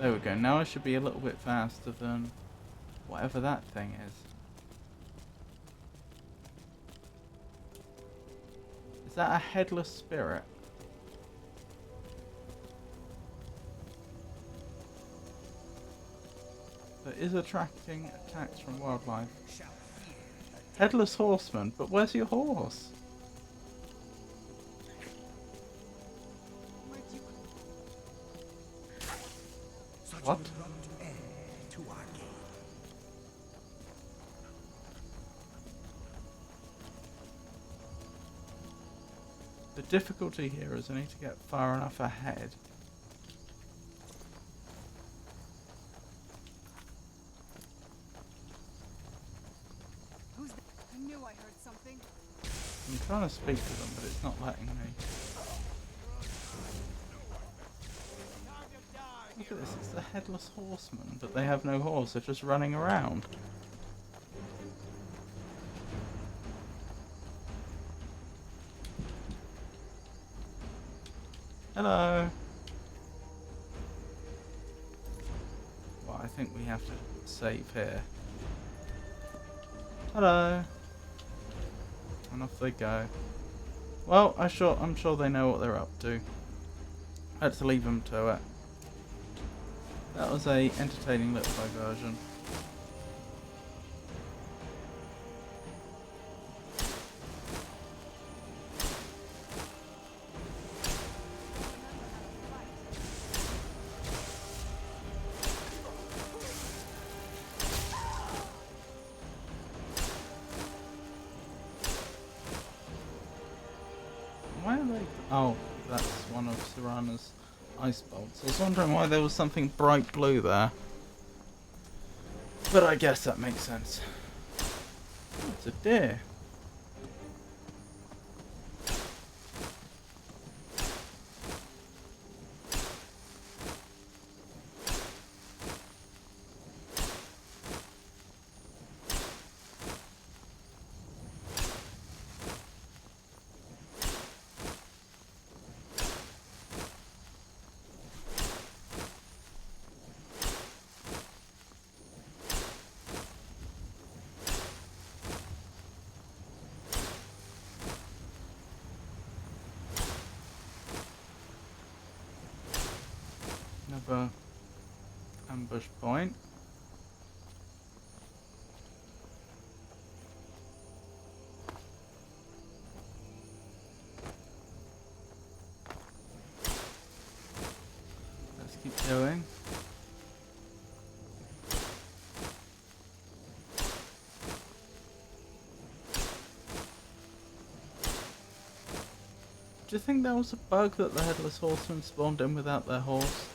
There we go. Now I should be a little bit faster than whatever that thing is. Is that a headless spirit? That is attracting attacks from wildlife. Headless horseman, but where's your horse? What? The difficulty here is I need to get far enough ahead. knew I heard something. I'm trying to speak to them, but it's not letting me. Look at this, it's the Headless Horseman, but they have no horse, they're just running around. Hello. Well, I think we have to save here. Hello. And off they go. Well, I'm sure they know what they're up to. I had to leave them to it. That was a entertaining little diversion. Why are they? Oh, that's one of Serana's ice bolts. I was wondering why there was something bright blue there. But I guess that makes sense. Oh, it's a deer. Another ambush point. Let's keep going. Do you think that was a bug that the Headless Horseman spawned in without their horse?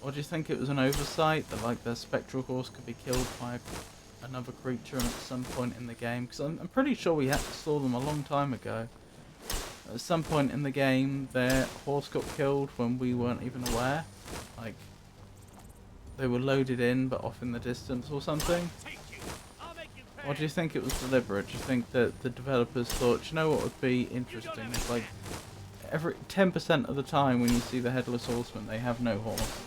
Or do you think it was an oversight that like their spectral horse could be killed by another creature at some point in the game? Because I'm pretty sure we saw them a long time ago. At some point in the game their horse got killed when we weren't even aware. Like they were loaded in but off in the distance or something. Or do you think it was deliberate? Do you think that the developers thought, you know what would be interesting? It's like every 10% of the time when you see the Headless Horseman they have no horse.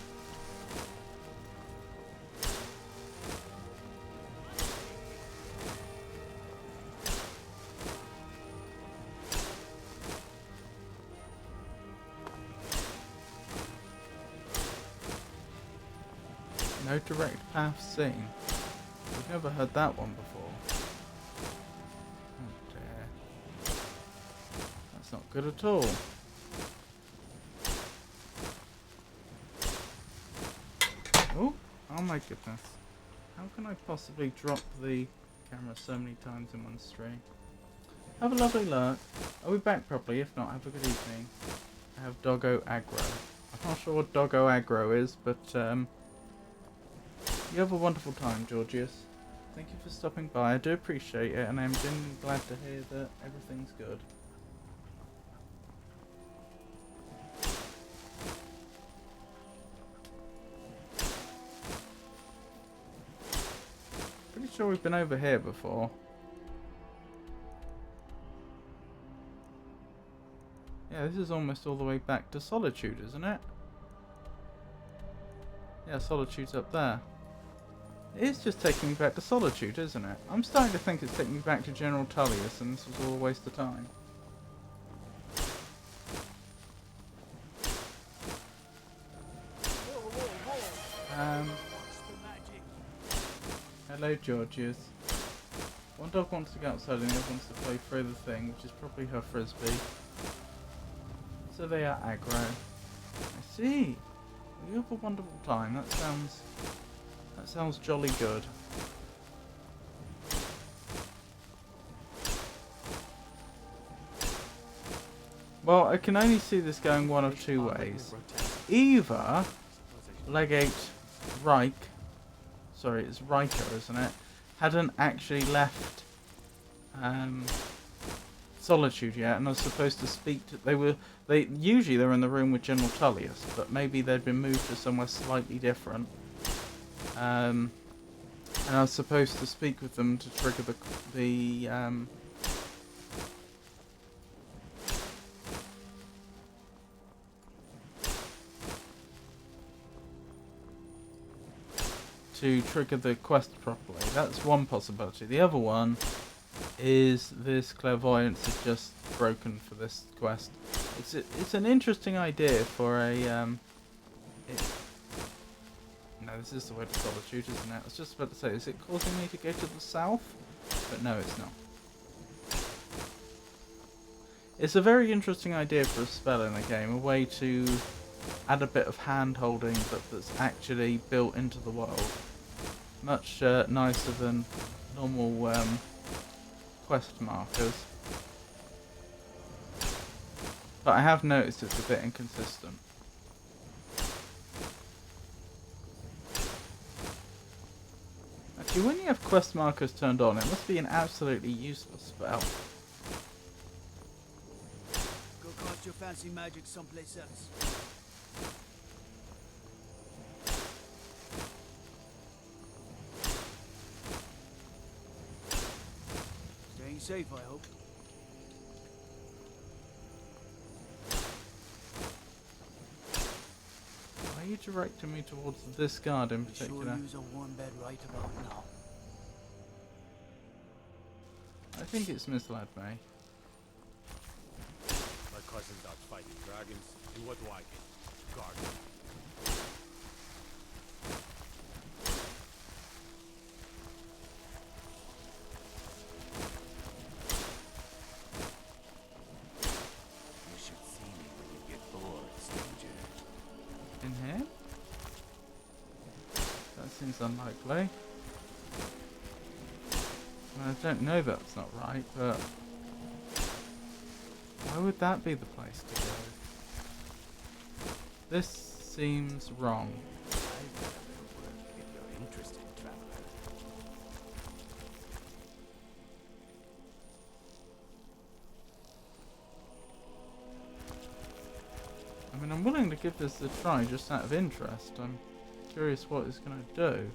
No direct path seen. We've never heard that one before. Oh dear. That's not good at all. Oh my goodness. How can I possibly drop the camera so many times in one stream? Have a lovely lurk. I'll be back properly. If not, have a good evening. I have Doggo Aggro. I'm not sure what Doggo Aggro is, but you have a wonderful time, Georgius. Thank you for stopping by. I do appreciate it, and I'm genuinely glad to hear that everything's good. Pretty sure we've been over here before. Yeah, this is almost all the way back to Solitude, isn't it? Yeah, Solitude's up there. It is just taking me back to Solitude, isn't it? I'm starting to think it's taking me back to General Tullius and this was all a waste of time. Hello, Georgius. One dog wants to go outside and the other wants to play through the thing, which is probably her frisbee. So they are aggro. I see. You have a wonderful time. That sounds jolly good. Well, I can only see this going one of two ways. Either Legate Reich, sorry, it's Riker, isn't it? Hadn't actually left Solitude yet, and I was supposed to speak to. They usually they're in the room with General Tullius, but maybe they'd been moved to somewhere slightly different. And I was supposed to speak with them to trigger the quest properly. That's one possibility. The other one is this clairvoyance is just broken for this quest. It's an interesting idea for a no, this is the way to Solitude, isn't it? I was just about to say, is it causing me to go to the south? But no, it's not. It's a very interesting idea for a spell in the game, a way to add a bit of hand-holding that's actually built into the world. Much nicer than normal quest markers. But I have noticed it's a bit inconsistent. Actually, when you have quest markers turned on, it must be an absolutely useless spell. Go cast your fancy magic someplace else. Staying safe, I hope. Why are you directing me towards this guard in particular? Sure use a warm bed right about now. I think it's misled me. My cousin's out fighting dragons, and what do I get? Garden. You should see me when you get bored, stranger. In here? That seems unlikely. I don't know that's not right, but why would that be the place to go? This seems wrong. I've got a little work if you're interested, traveler. I mean, I'm willing to give this a try just out of interest. I'm curious what it's going to do.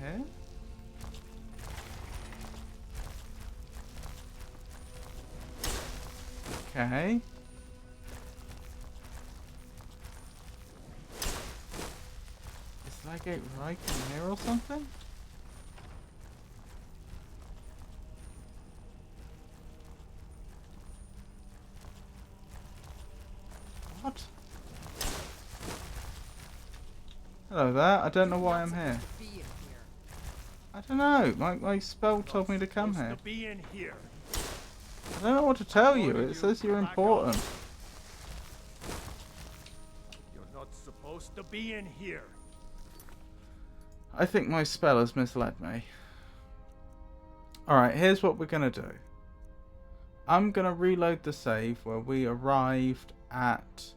Here? Okay. Is that gate right in here or something? What? Hello there, I don't know why I'm here. I don't know, my spell told me to come here. To be in here. I don't know what to tell you, it says you're important. You're not supposed to be in here. I think my spell has misled me. Alright, here's what we're gonna do. I'm gonna reload the save where we arrived at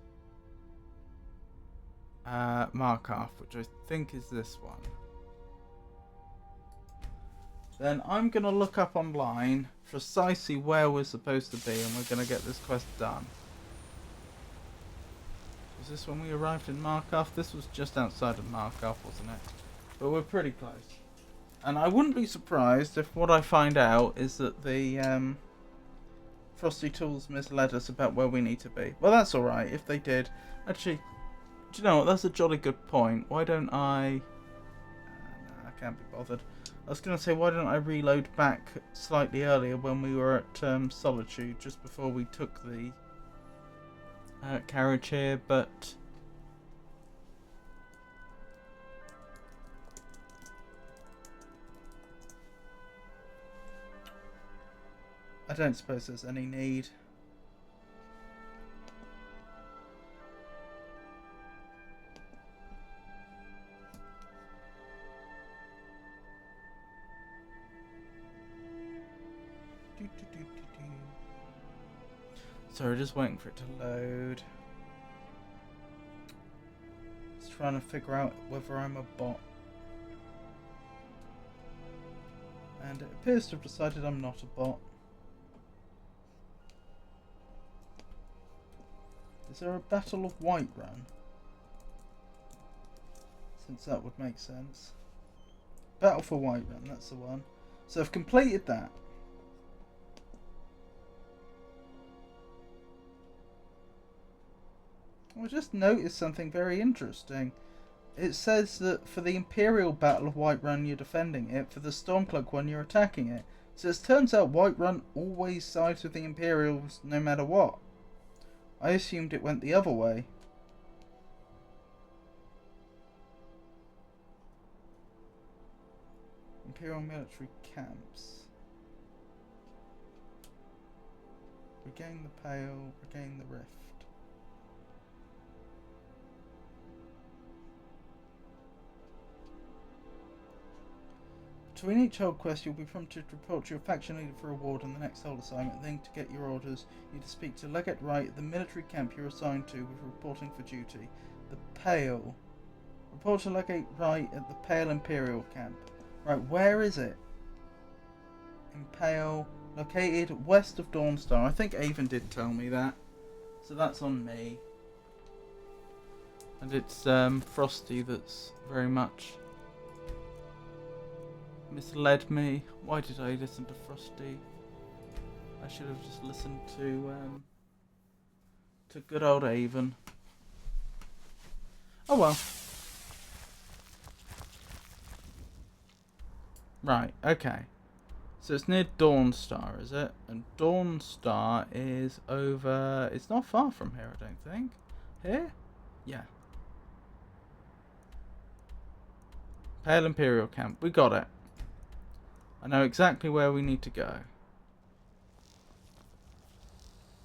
Markarth, which I think is this one. Then I'm going to look up online precisely where we're supposed to be, and we're going to get this quest done. Was this when we arrived in Markarth? This was just outside of Markarth, wasn't it? But we're pretty close. And I wouldn't be surprised if what I find out is that the Frosty Tools misled us about where we need to be. Well, that's alright, if they did. Actually, do you know what? That's a jolly good point. Why don't I... no, I can't be bothered. I was going to say, why don't I reload back slightly earlier when we were at Solitude, just before we took the carriage here, but I don't suppose there's any need. Sorry, just waiting for it to load. Just trying to figure out whether I'm a bot. And it appears to have decided I'm not a bot. Is there a Battle of Whiterun? Since that would make sense. Battle for Whiterun, that's the one. So I've completed that. I just noticed something very interesting. It says that for the Imperial Battle of Whiterun you're defending it, for the Stormcloak one you're attacking it. So it turns out Whiterun always sides with the Imperials no matter what. I assumed it went the other way. Imperial military camps. Regain the Pale, regain the Rift. Between each hold quest, you'll be prompted to report to your faction leader for reward on the next hold assignment. Then, to get your orders, you need to speak to Legate Wright at the military camp you're assigned to with reporting for duty. The Pale. Report to Legate Wright at the Pale Imperial camp. Right, where is it? Impale, located west of Dawnstar. I think Avon did tell me that. So that's on me. And it's Frosty that's very much misled me. Why did I listen to Frosty? I should have just listened to good old Avon. Oh well. Right, okay. So it's near Dawnstar, is it? And Dawnstar is over... It's not far from here, I don't think. Here? Yeah. Pale Imperial Camp. We got it. I know exactly where we need to go.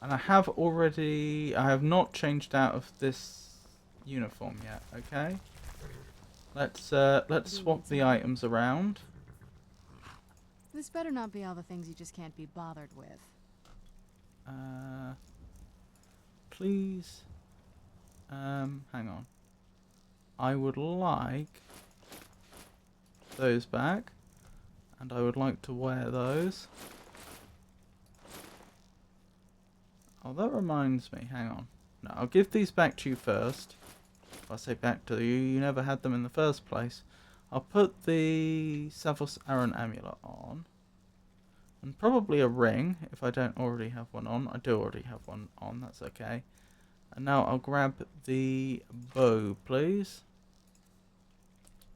And I have already... I have not changed out of this uniform yet, okay? Let's swap the items around. This better not be all the things you just can't be bothered with. Please. Hang on. I would like those back. And I would like to wear those. Oh, that reminds me. Hang on. No, I'll give these back to you first. If I say back to you, you never had them in the first place. I'll put the Savos Aran amulet on. And probably a ring, if I don't already have one on. I do already have one on, that's okay. And now I'll grab the bow, please.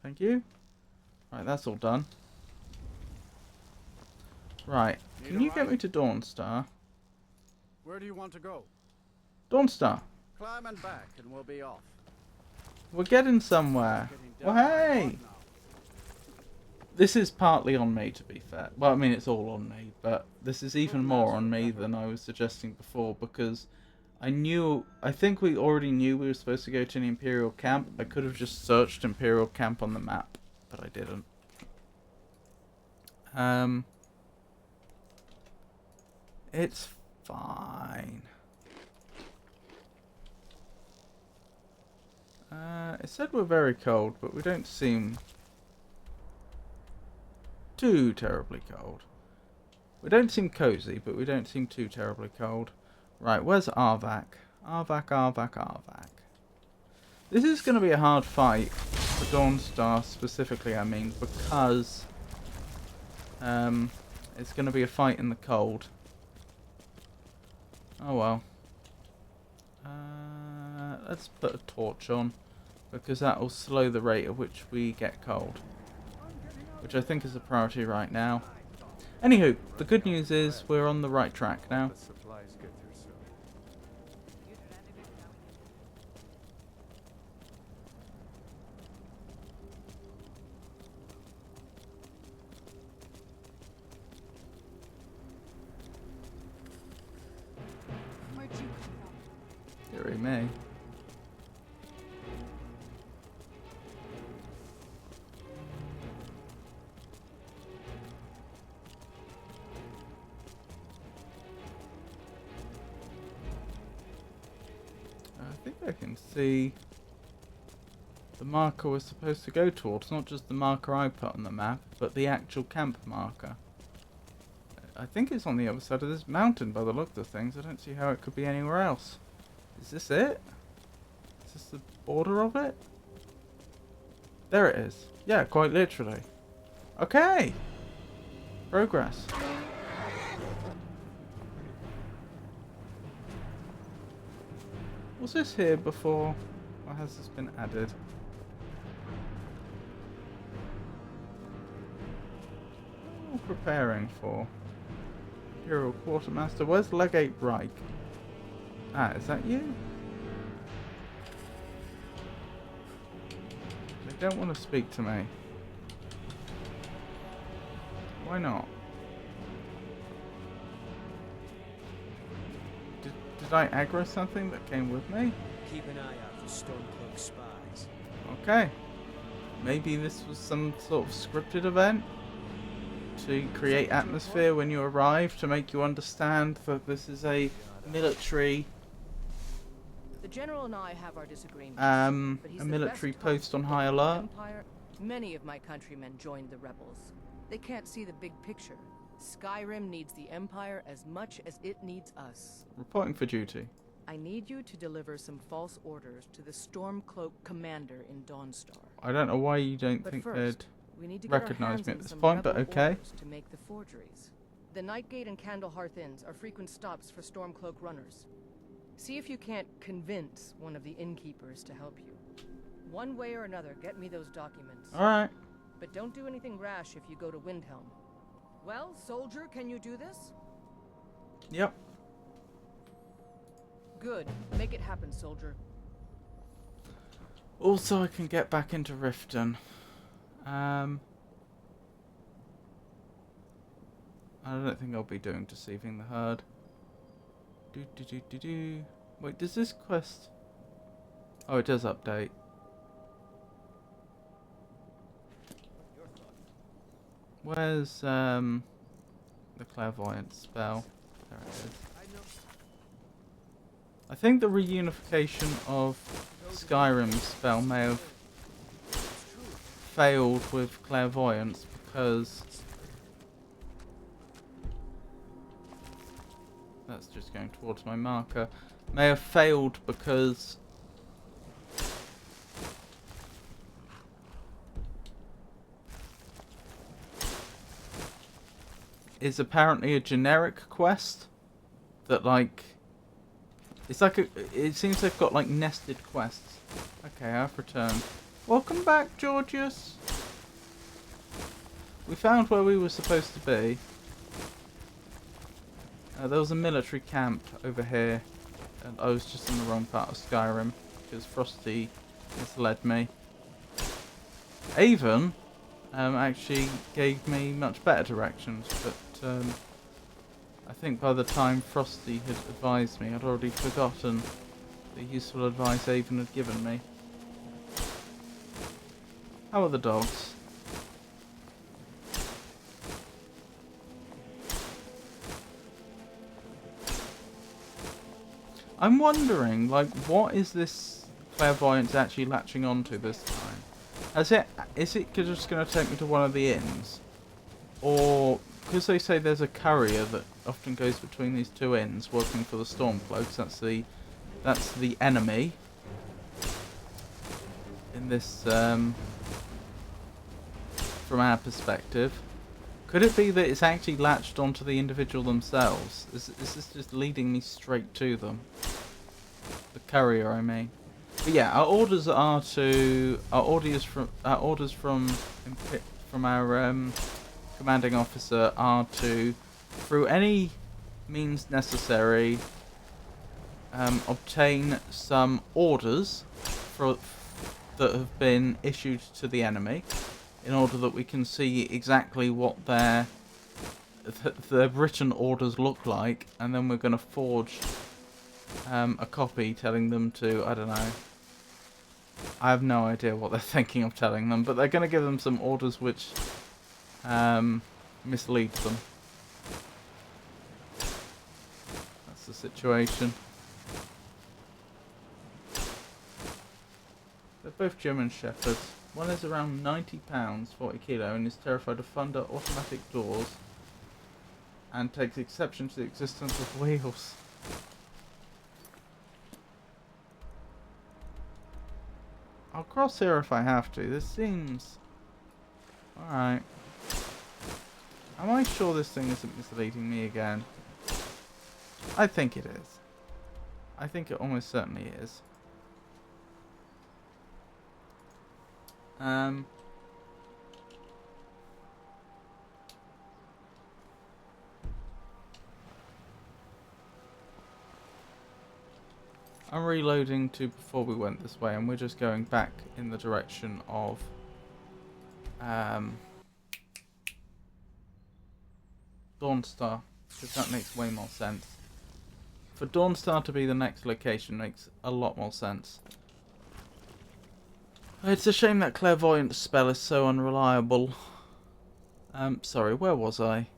Thank you. Right, that's all done. Right, can you get me to Dawnstar? Where do you want to go? Dawnstar. Climb and back and we'll be off. We're getting somewhere. Well, hey! This is partly on me, to be fair. Well, I mean, it's all on me, but this is even more on me than I was suggesting before, because I think we already knew we were supposed to go to an Imperial camp. I could have just searched Imperial camp on the map, but I didn't. It's fine. It said we're very cold, but we don't seem too terribly cold. We don't seem cozy, but we don't seem too terribly cold. Right, where's Arvak? Arvak. This is going to be a hard fight for Dawnstar specifically, I mean, because it's going to be a fight in the cold. Oh well. Let's put a torch on, because that will slow the rate at which we get cold, which I think is a priority right now. Anywho, the good news is we're on the right track now. worry me. I think I can see the marker we're supposed to go towards, not just the marker I put on the map, but the actual camp marker. I think it's on the other side of this mountain by the look of things. I don't see how it could be anywhere else. Is this it? Is this the border of it? There it is. Yeah, quite literally. Okay! Progress. Was this here before, or has this been added? What are we preparing for? Imperial Quartermaster. Where's Legate Reich? Ah, is that you? They don't want to speak to me. Why not? Did I aggro something that came with me? Keep an eye out for Stormcloak spies. Okay. Maybe this was some sort of scripted event to create atmosphere when you arrive, to make you understand that this is a military The general and I have our disagreements. but he's a the military best post on hope high for the alert. Empire. Many of my countrymen joined the rebels. They can't see the big picture. Skyrim needs the Empire as much as it needs us. Reporting for duty. I need you to deliver some false orders to the Stormcloak commander in Dawnstar. I don't know why you don't But think first, they'd we need to get our recognize hands me on at this some point, but rebel okay. orders to make the forgeries. The Nightgate and Candlehearth Inns are frequent stops for Stormcloak runners. See if you can't convince one of the innkeepers to help you. One way or another, get me those documents. Alright. But don't do anything rash if you go to Windhelm. Well, soldier, can you do this? Yep. Good. Make it happen, soldier. Also, I can get back into Riften. I don't think I'll be doing Deceiving the Herd. Wait, does this quest... Oh, it does update. Where's the clairvoyant spell? There it is. I think the reunification of Skyrim's spell may have failed with clairvoyance because that's just going towards my marker. May have failed because is apparently a generic quest that, like, it's like it seems they've got like nested quests. Okay, I've returned. Welcome back, Georgius. We found where we were supposed to be. There was a military camp over here, and I was just in the wrong part of Skyrim because Frosty misled me. Avon actually gave me much better directions, but I think by the time Frosty had advised me, I'd already forgotten the useful advice Avon had given me. How are the dogs? I'm wondering, like, what is this clairvoyance actually latching onto this time? Is it just going to take me to one of the inns? Or, because they say there's a courier that often goes between these two inns working for the Stormcloaks, that's the enemy in this, from our perspective. Could it be that it's actually latched onto the individual themselves? Is this just leading me straight to them? The courier, I mean. But yeah, our orders from our commanding officer are to, through any means necessary, obtain some orders that have been issued to the enemy, in order that we can see exactly what their written orders look like, and then we're going to forge a copy telling them to, I don't know. I have no idea what they're thinking of telling them, but they're going to give them some orders which misleads them. That's the situation. They're both German Shepherds. One is around 90 pounds, 40 kilo, and is terrified of thunder, automatic doors, and takes exception to the existence of wheels. I'll cross here if I have to. This seems... Alright. Am I sure this thing isn't misleading me again? I think it is. I think it almost certainly is. I'm reloading to before we went this way, and we're just going back in the direction of Dawnstar, because that makes way more sense. For Dawnstar to be the next location makes a lot more sense. It's a shame that clairvoyant spell is so unreliable. Sorry, where was I?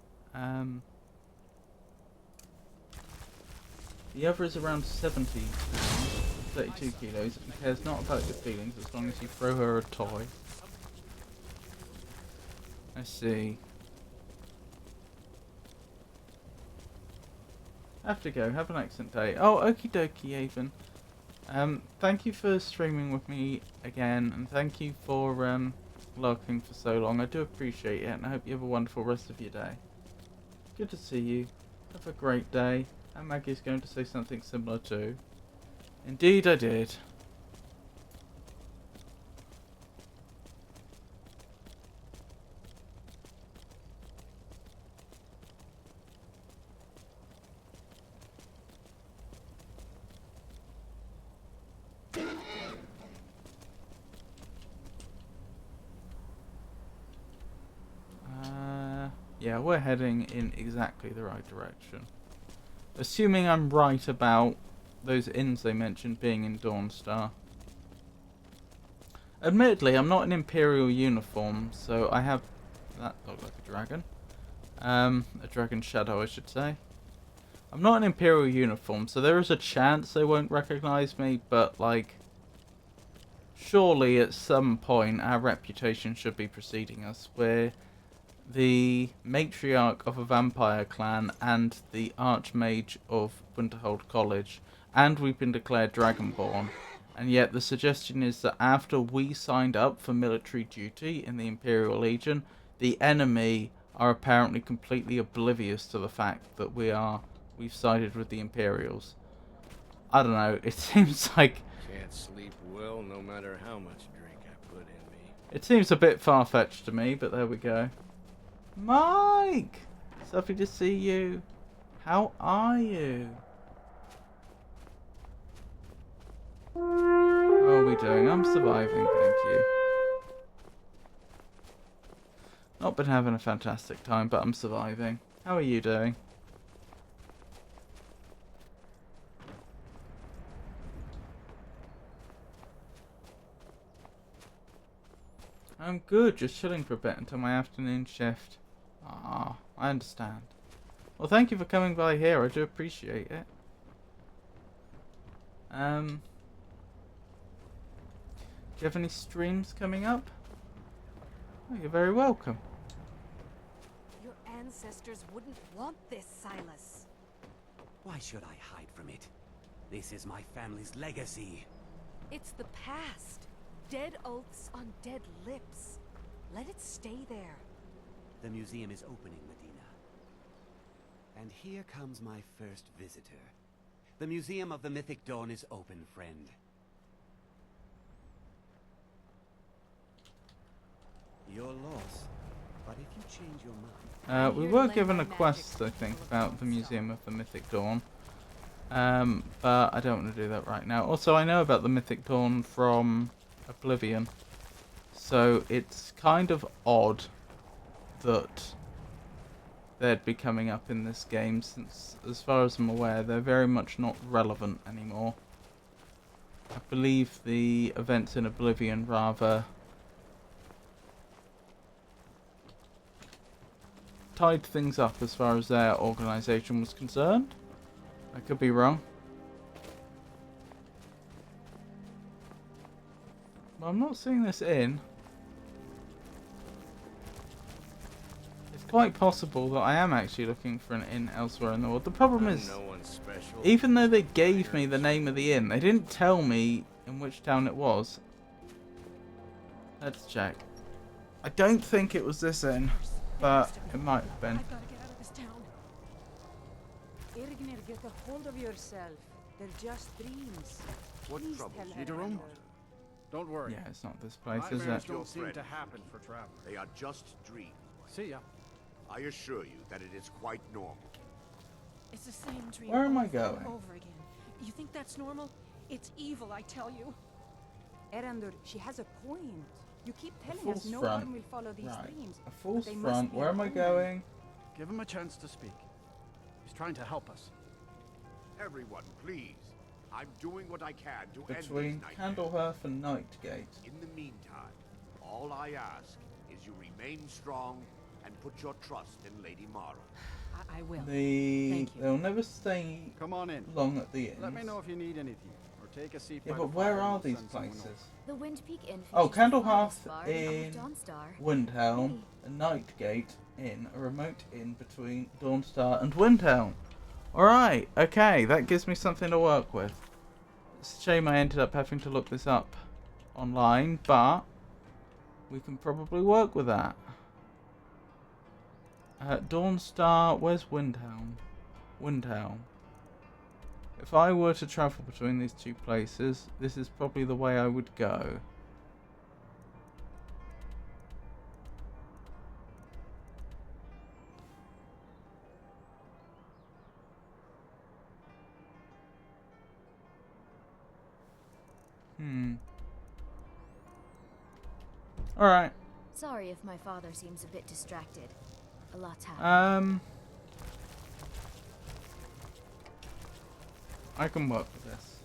The other is around 70 pounds, 32 kilos, and cares not about your feelings as long as you throw her a toy. I see. Have to go. Have an excellent day. Oh, okie dokie, Avon. Thank you for streaming with me again, and thank you for lurking for so long. I do appreciate it, and I hope you have a wonderful rest of your day. Good to see you. Have a great day. And Maggie's going to say something similar too. Indeed I did. Yeah, we're heading in exactly the right direction. Assuming I'm right about those inns they mentioned being in Dawnstar. Admittedly, I'm not in Imperial uniform, so I have... That looked like a dragon. A dragon shadow, I should say. I'm not in Imperial uniform, so there is a chance they won't recognise me, but, like... Surely, at some point, our reputation should be preceding us. We're the matriarch of a vampire clan and the archmage of Winterhold College, and we've been declared Dragonborn. And yet the suggestion is that after we signed up for military duty in the Imperial Legion, the enemy are apparently completely oblivious to the fact that we've sided with the Imperials. I don't know, it seems like... Can't sleep well no matter how much drink I put in me. It seems a bit far-fetched to me, but there we go. Mike! It's lovely to see you. How are you? How are we doing? I'm surviving, thank you. Not been having a fantastic time, but I'm surviving. How are you doing? I'm good, just chilling for a bit until my afternoon shift. Ah, I understand. Well, thank you for coming by here, I do appreciate it. Do you have any streams coming up? Oh, you're very welcome. Your ancestors wouldn't want this, Silas. Why should I hide from it? This is my family's legacy. It's the past. Dead oaths on dead lips. Let it stay there. The museum is opening, Medina. And here comes my first visitor. The Museum of the Mythic Dawn is open, friend. Your loss. But if you change your mind... we were given a quest, I think, about the Museum of the Mythic Dawn. But I don't want to do that right now. Also, I know about the Mythic Dawn from Oblivion. So it's kind of odd that they'd be coming up in this game, since, as far as I'm aware, they're very much not relevant anymore. I believe the events in Oblivion rather tied things up as far as their organisation was concerned. I could be wrong. Well, I'm not seeing this inn. It's quite possible that I am actually looking for an inn elsewhere in the world. The problem is, no one special. even though they gave me the name of the inn, they didn't tell me in which town it was. Let's check. I don't think it was this inn, but it might have been. I've got to get out of this town. Irgnir, get a hold of yourself. They're just dreams. What Please trouble? tell her Need a I room? know. Don't worry. Yeah, it's not this place, is Nightmares it? don't seem to happen for travelers. They are just dreams. See ya. I assure you that it is quite normal. It's the same dream Where am I over and going? over again. You think that's normal? It's evil, I tell you. Erandur, she has a point. You keep telling us false no front. one will follow these Right. dreams. A false they must front. be Where a am I omen. going? Give him a chance to speak. He's trying to help us. Everyone, please. I'm doing what I can to end Between these nightmares. Candlehearth and Nightgate. In the meantime, all I ask is you remain strong and put your trust in Lady Mara. I will. They'll never stay Come on in. long at the inn. Let me know if you need anything, or take a seat Yeah, by but the where fire are and these send someone places? over. The Wind Peak Inn. Oh, features the Candlehearth finest bar in in Dawnstar. Windhelm, Really? and Nightgate Inn, a remote inn between Dawnstar and Windhelm. Alright, okay, that gives me something to work with. It's a shame I ended up having to look this up online, but we can probably work with that. Dawnstar, where's Windhelm? Windhelm. If I were to travel between these two places, this is probably the way I would go. Alright. Sorry if my father seems a bit distracted. A lot's happened. I can work with this.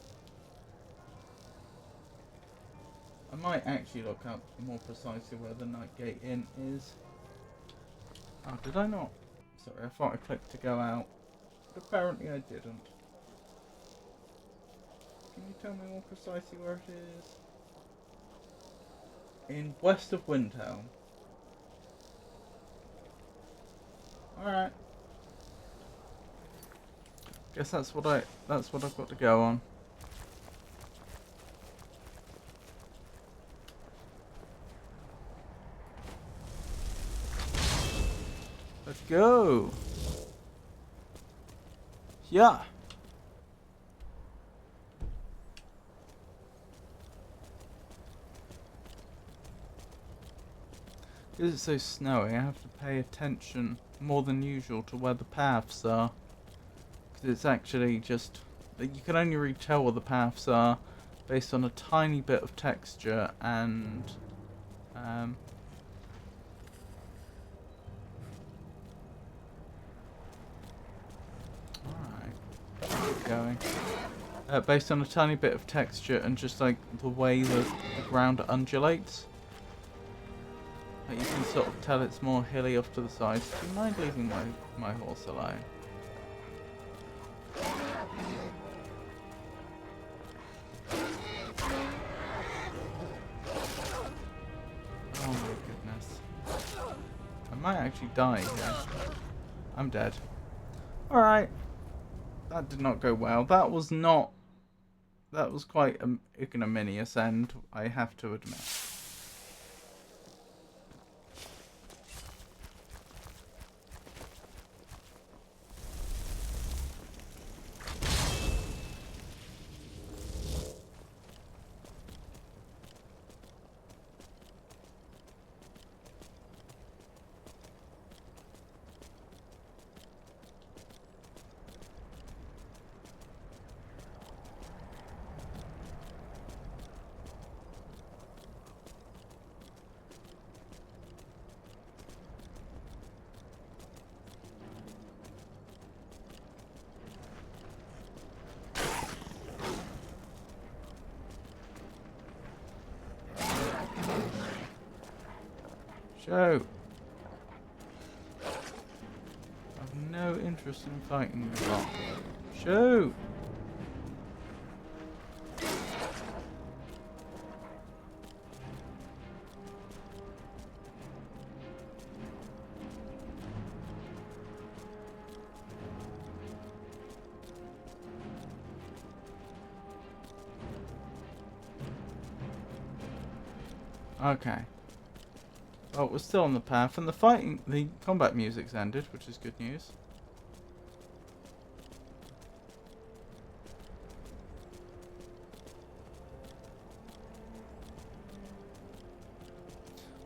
I might actually look up more precisely where the Nightgate Inn is. Oh, did I not? Sorry, I thought I clicked to go out. But apparently I didn't. Can you tell me more precisely where it is? In west of Windhelm. Alright. Guess that's what I've got to go on. Let's go. Yeah. Because it's so snowy, I have to pay attention more than usual to where the paths are. Because it's actually just... you can only really tell where the paths are based on a tiny bit of texture and... Alright. Keep going. Based on a tiny bit of texture and just like the way the ground undulates. Like you can sort of tell it's more hilly off to the side. Do you mind leaving my horse alone? Oh my goodness. I might actually die here. I'm dead. Alright. That did not go well. That was not... That was quite an ignominious end, I have to admit. Shoot! I've no interest in fighting the lot. Shoot! Okay. Well, we're still on the path, and the combat music's ended, which is good news.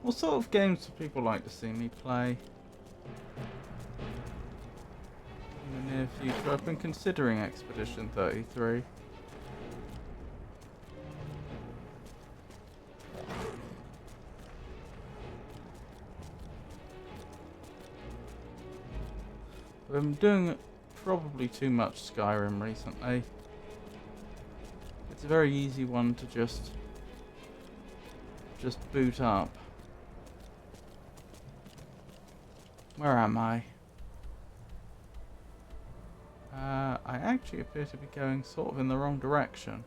What sort of games do people like to see me play in the near future? I've been considering Expedition 33. I've been doing probably too much Skyrim recently. It's a very easy one to just boot up. Where am I? I actually appear to be going sort of in the wrong direction.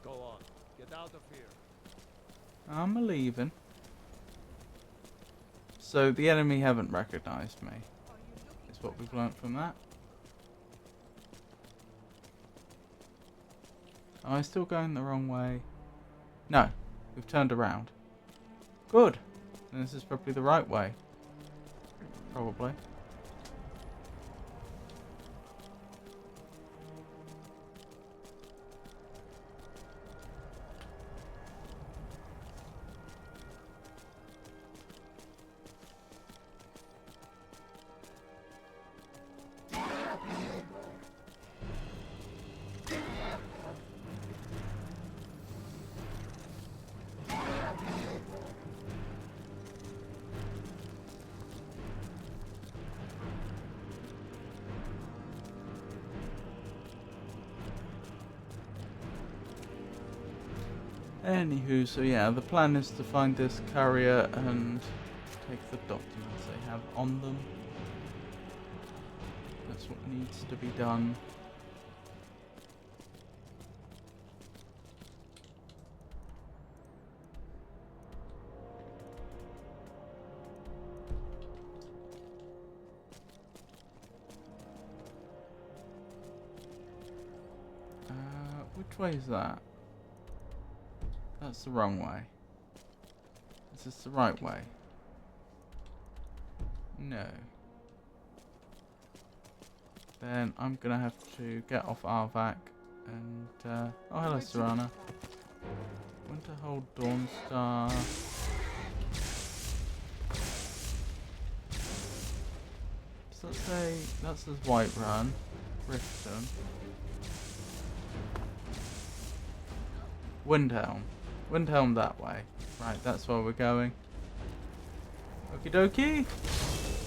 Go on. Get out of here. I'm a-leaving. So the enemy haven't recognized me. Is what we've learnt from that. Am I still going the wrong way? No, we've turned around. Good. And this is probably the right way. Probably. Anywho, so yeah, the plan is to find this carrier and take the documents they have on them. That's what needs to be done. Which way is that? That's the wrong way. Is this the right way? No. Then I'm gonna have to get off Arvac and oh hello Serana. Winterhold Dawnstar. So let's say that's his Whiterun. Riften. Windhelm. Windhelm that way. Right, that's where we're going. Okie dokie.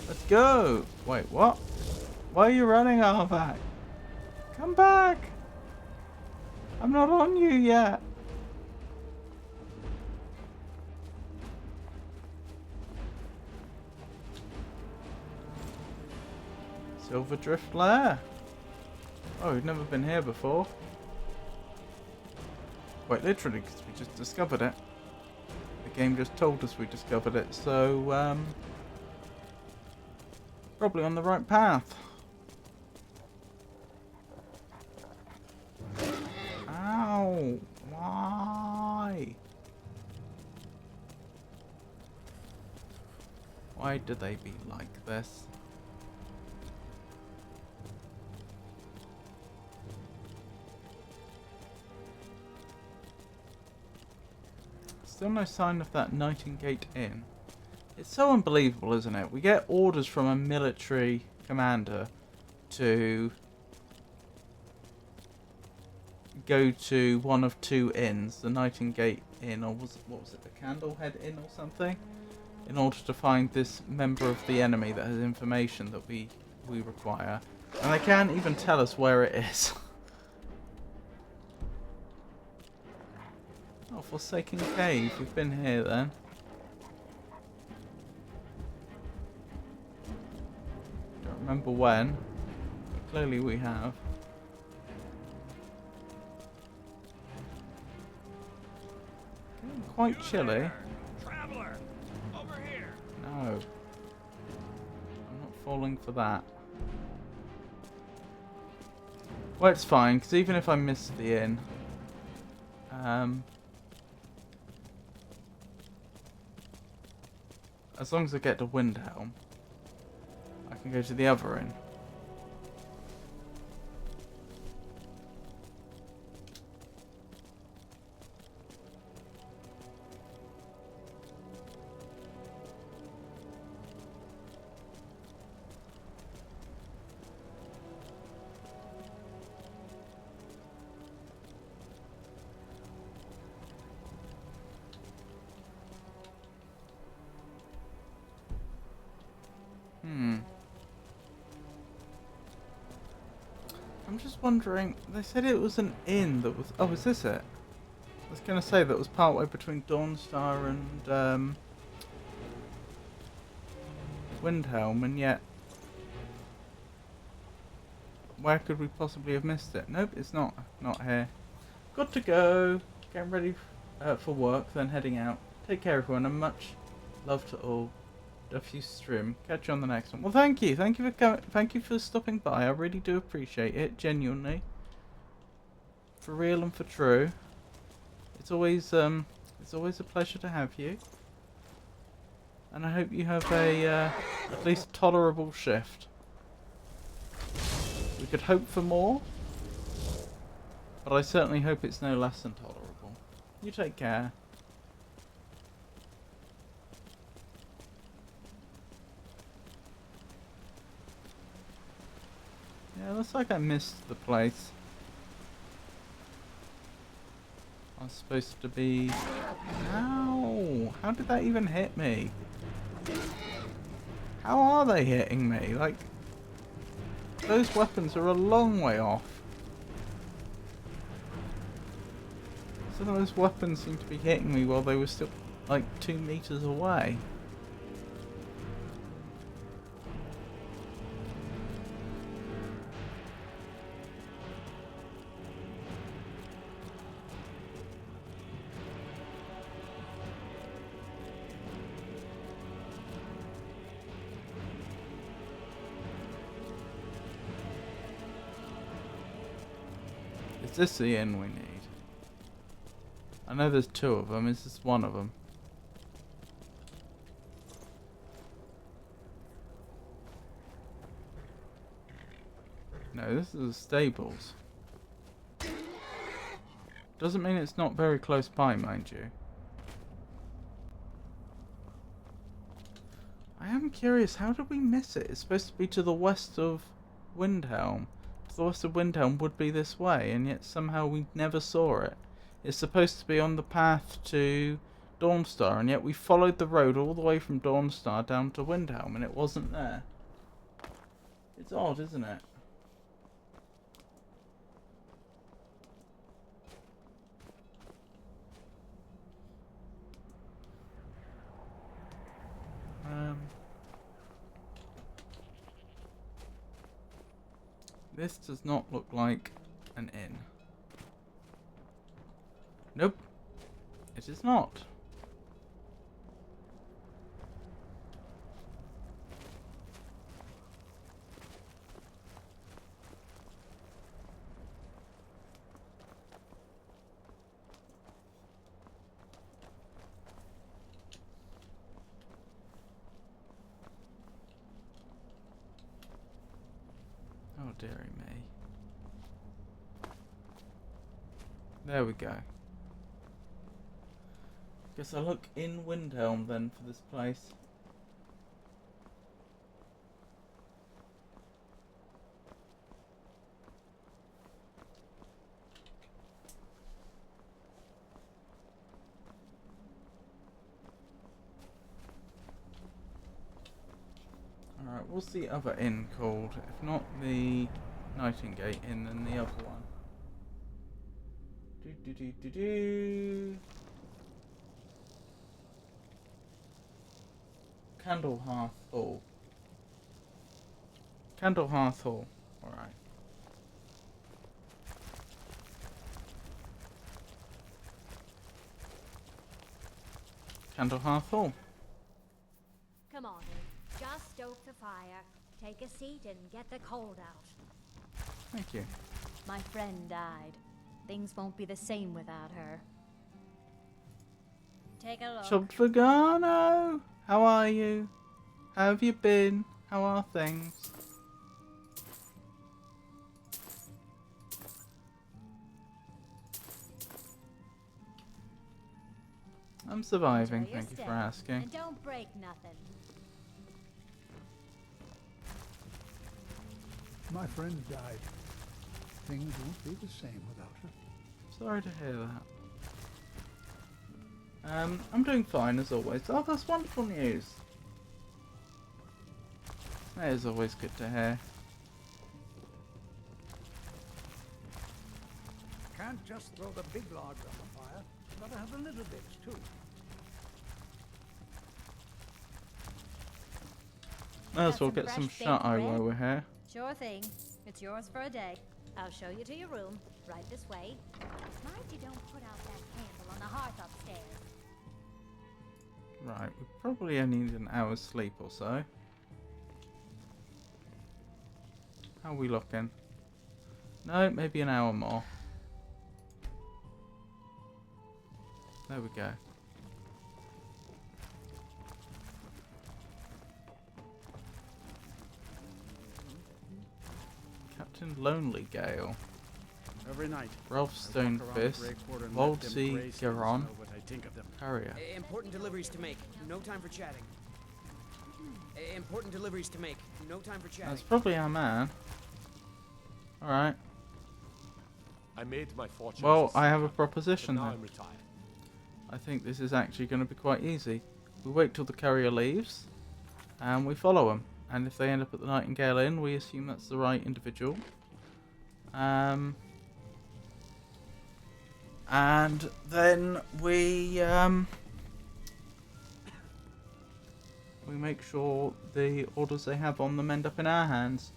Let's go. Wait, what? Why are you running, Arvac? Come back. I'm not on you yet. Silverdrift Lair. Oh, we've never been here before. Quite literally, because we just discovered it. The game just told us we discovered it, so probably on the right path. Ow! Why? Why do they be like this? Still no sign of that Nightingale Inn. It's so unbelievable, isn't it? We get orders from a military commander to go to one of two inns, the Nightingale Inn, or what was it, the Candlehead Inn or something, in order to find this member of the enemy that has information that we we require. And they can't even tell us where it is. Oh, Forsaken Cave. We've been here then. Don't remember when. But clearly we have. Getting quite chilly. Traveler, over here. No. I'm not falling for that. Well, it's fine, because even if I miss the inn, as long as I get to Windhelm, I can go to the other inn. I'm just wondering, they said it was an inn that was... Oh, is this it? I was going to say that was partway between Dawnstar and Windhelm, and yet... Where could we possibly have missed it? Nope, it's not. Not here. Good to go. Getting ready for work, then heading out. Take care, everyone, and much love to all. Duffy Stream. Catch you on the next one. Well, thank you. Thank you for coming. Thank you for stopping by. I really do appreciate it. Genuinely. For real and for true. It's always a pleasure to have you. And I hope you have a at least tolerable shift. We could hope for more, but I certainly hope it's no less than tolerable. You take care. Yeah, looks like I missed the place. I was supposed to be... Ow! How did that even hit me? How are they hitting me? Like, those weapons are a long way off. Some of those weapons seem to be hitting me while they were still, like, 2 meters away. Is this the inn we need? I know there's 2 of them. Is this one of them? No, this is the stables. Doesn't mean it's not very close by, mind you. I am curious, how did we miss it? It's supposed to be to the west of Windhelm. The west of Windhelm would be this way, and yet somehow we never saw it. It's supposed to be on the path to Dawnstar, and yet we followed the road all the way from Dawnstar down to Windhelm, and it wasn't there. It's odd, isn't it? This does not look like an inn. Nope. It is not. Oh, dearie me. There we go. Guess I'll look in Windhelm then for this place. Alright, was the other inn called? If not the Nightingale Inn, then the other one. Candlehearth Hall. Candlehearth Hall. Alright. Candlehearth Hall. Come on in. Just stoke the fire. Take a seat and get the cold out. Thank you. My friend died. Things won't be the same without her. Take a look. Chobvagano! How are you? How have you been? How are things? I'm surviving, Enjoy your thank you stay, for asking. And don't break nothing. My friend died. Things won't be the same without her. Sorry to hear that. I'm doing fine as always. Oh, that's wonderful news. That is always good to hear. Can't just throw the big logs on the fire. Gotta have the little bits too. Might as well get some shut-eye while we're here. Sure thing. It's yours for a day. I'll show you to your room. Right this way. Mind you don't put out that candle on the hearth upstairs. Right, we probably only need an hour's sleep or so. How are we looking? No, maybe an hour more. There we go. Captain Lonely Gale. Every night. Ralph Stonefist. Waldsea Garon. Carrier. Important deliveries to make. No time for chatting. Important deliveries to make. No time for chatting. That's probably our man. Alright. I made my fortune. Well, I have a proposition now then. I'm retired. I think this is actually going to be quite easy. We wait till the carrier leaves, and we follow him. And if they end up at the Nightingale Inn, we assume that's the right individual. And then we make sure the orders they have on them end up in our hands.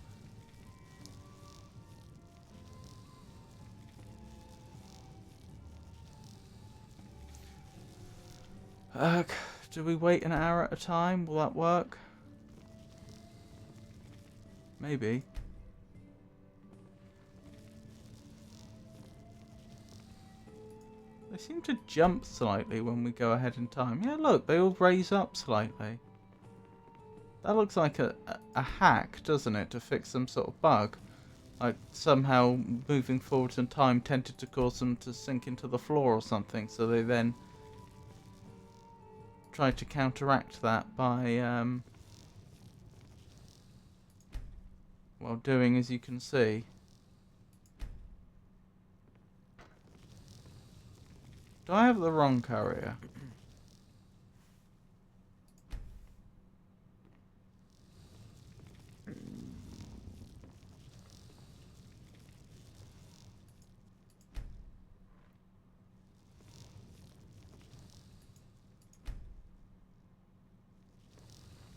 Do we wait an hour at a time? Will that work? Maybe. They seem to jump slightly when we go ahead in time. Yeah, look, they all raise up slightly. That looks like a hack, doesn't it, to fix some sort of bug? Like somehow moving forward in time tended to cause them to sink into the floor or something, so they then tried to counteract that by, well, doing as you can see. Do I have the wrong carrier?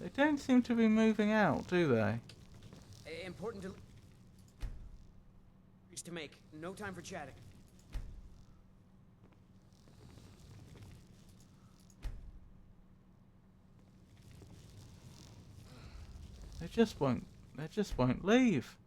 They don't seem to be moving out, do they? Important deliveries to make. No time for chatting. They just won't leave.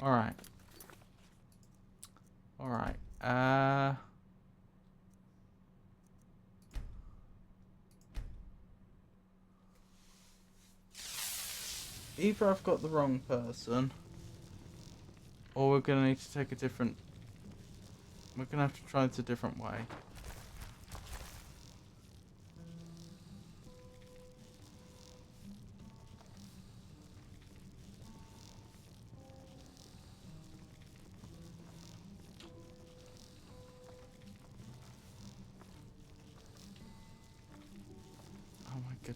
Alright. Alright. Either I've got the wrong person, or we're going to need to take a different... We're going to have to try this a different way.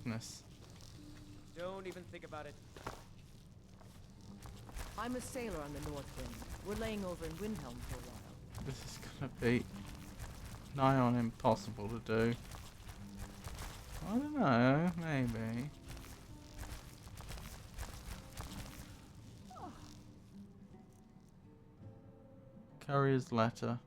goodness. Don't even think about it. I'm a sailor on the North Wind. We're laying over in Windhelm for a while. This is gonna be nigh on impossible to do. I don't know, maybe. Carrier's letter.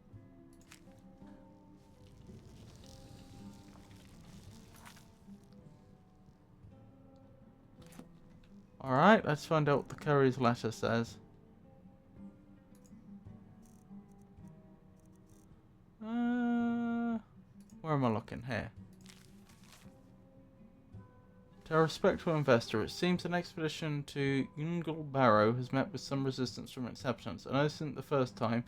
Alright, let's find out what the carrier's letter says. Where am I looking? Here. To a respectful investor, it seems an expedition to Yungle Barrow has met with some resistance from its inhabitants. I know this isn't the first time,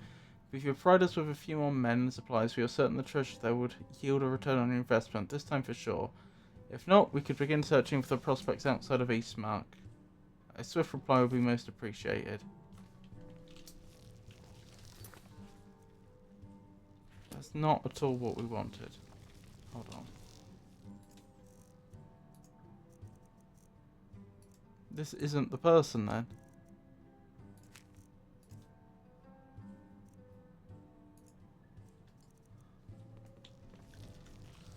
but if you provide us with a few more men and supplies, we are certain the treasure there would yield a return on your investment, this time for sure. If not, we could begin searching for the prospects outside of Eastmark. A swift reply would be most appreciated. That's not at all what we wanted. Hold on. This isn't the person then.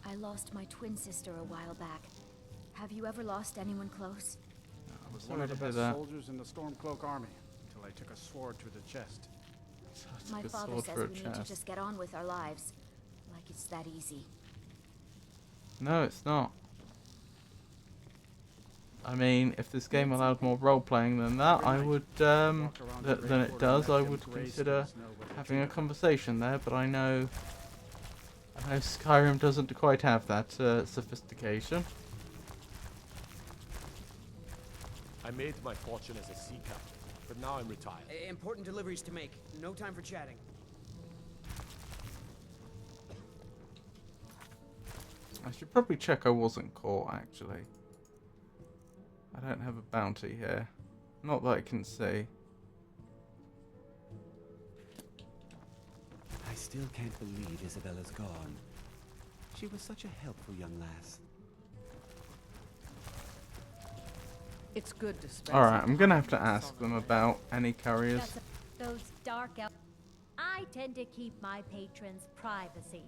I lost my twin sister a while back. Have you ever lost anyone close? I was sorry one of to the hear best that. soldiers in the Stormcloak army until I took a sword to the chest. My Took a father sword says for a we need to chest. just get on with our lives. Like it's that easy. No, it's not. I mean, if this game allowed more role-playing than that, I would, than it does, I would consider having a conversation there, but I know Skyrim doesn't quite have that sophistication. I made my fortune as a sea captain, but now I'm retired. Important deliveries to make. No time for chatting. I should probably check I wasn't caught, actually. I don't have a bounty here. Not that I can see. I still can't believe Isabella's gone. She was such a helpful young lass. It's good to spend. Alright, I'm gonna have to ask them about any carriers. Those dark elves. I tend to keep my patrons' privacy.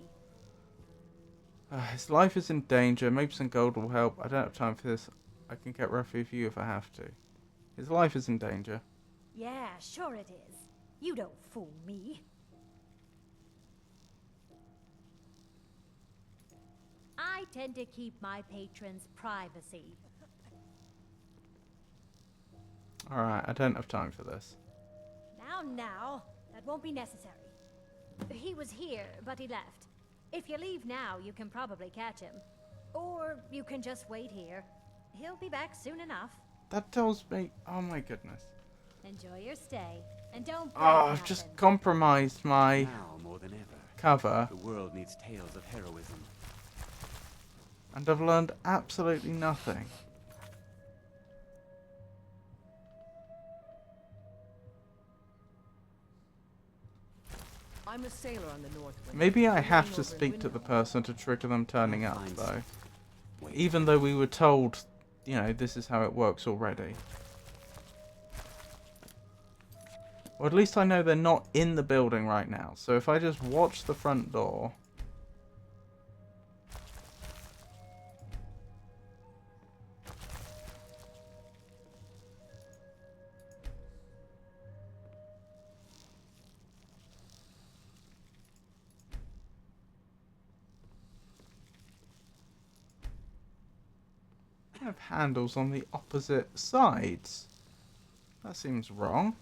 His life is in danger. Maybe some gold will help. I don't have time for this. I can get rough with you if I have to. His life is in danger. Yeah, sure it is. You don't fool me. I tend to keep my patrons' privacy. Alright, I don't have time for this. Now, that won't be necessary. He was here, but he left. If you leave now, you can probably catch him. Or you can just wait here. He'll be back soon enough. That tells me... Oh my goodness. Enjoy your stay, and don't break Oh, I've nothing. just compromised my Now more than ever, cover. the world needs tales of heroism. And I've learned absolutely nothing. I'm a sailor on the North Wind. Maybe I We're have laying to over in speak to the Windhelm. person to trigger them turning I'll up, find though. Wait. Even though we were told, you know, this is how it works already. Or at least I know they're not in the building right now. So if I just watch the front door... have handles on the opposite sides. That seems wrong,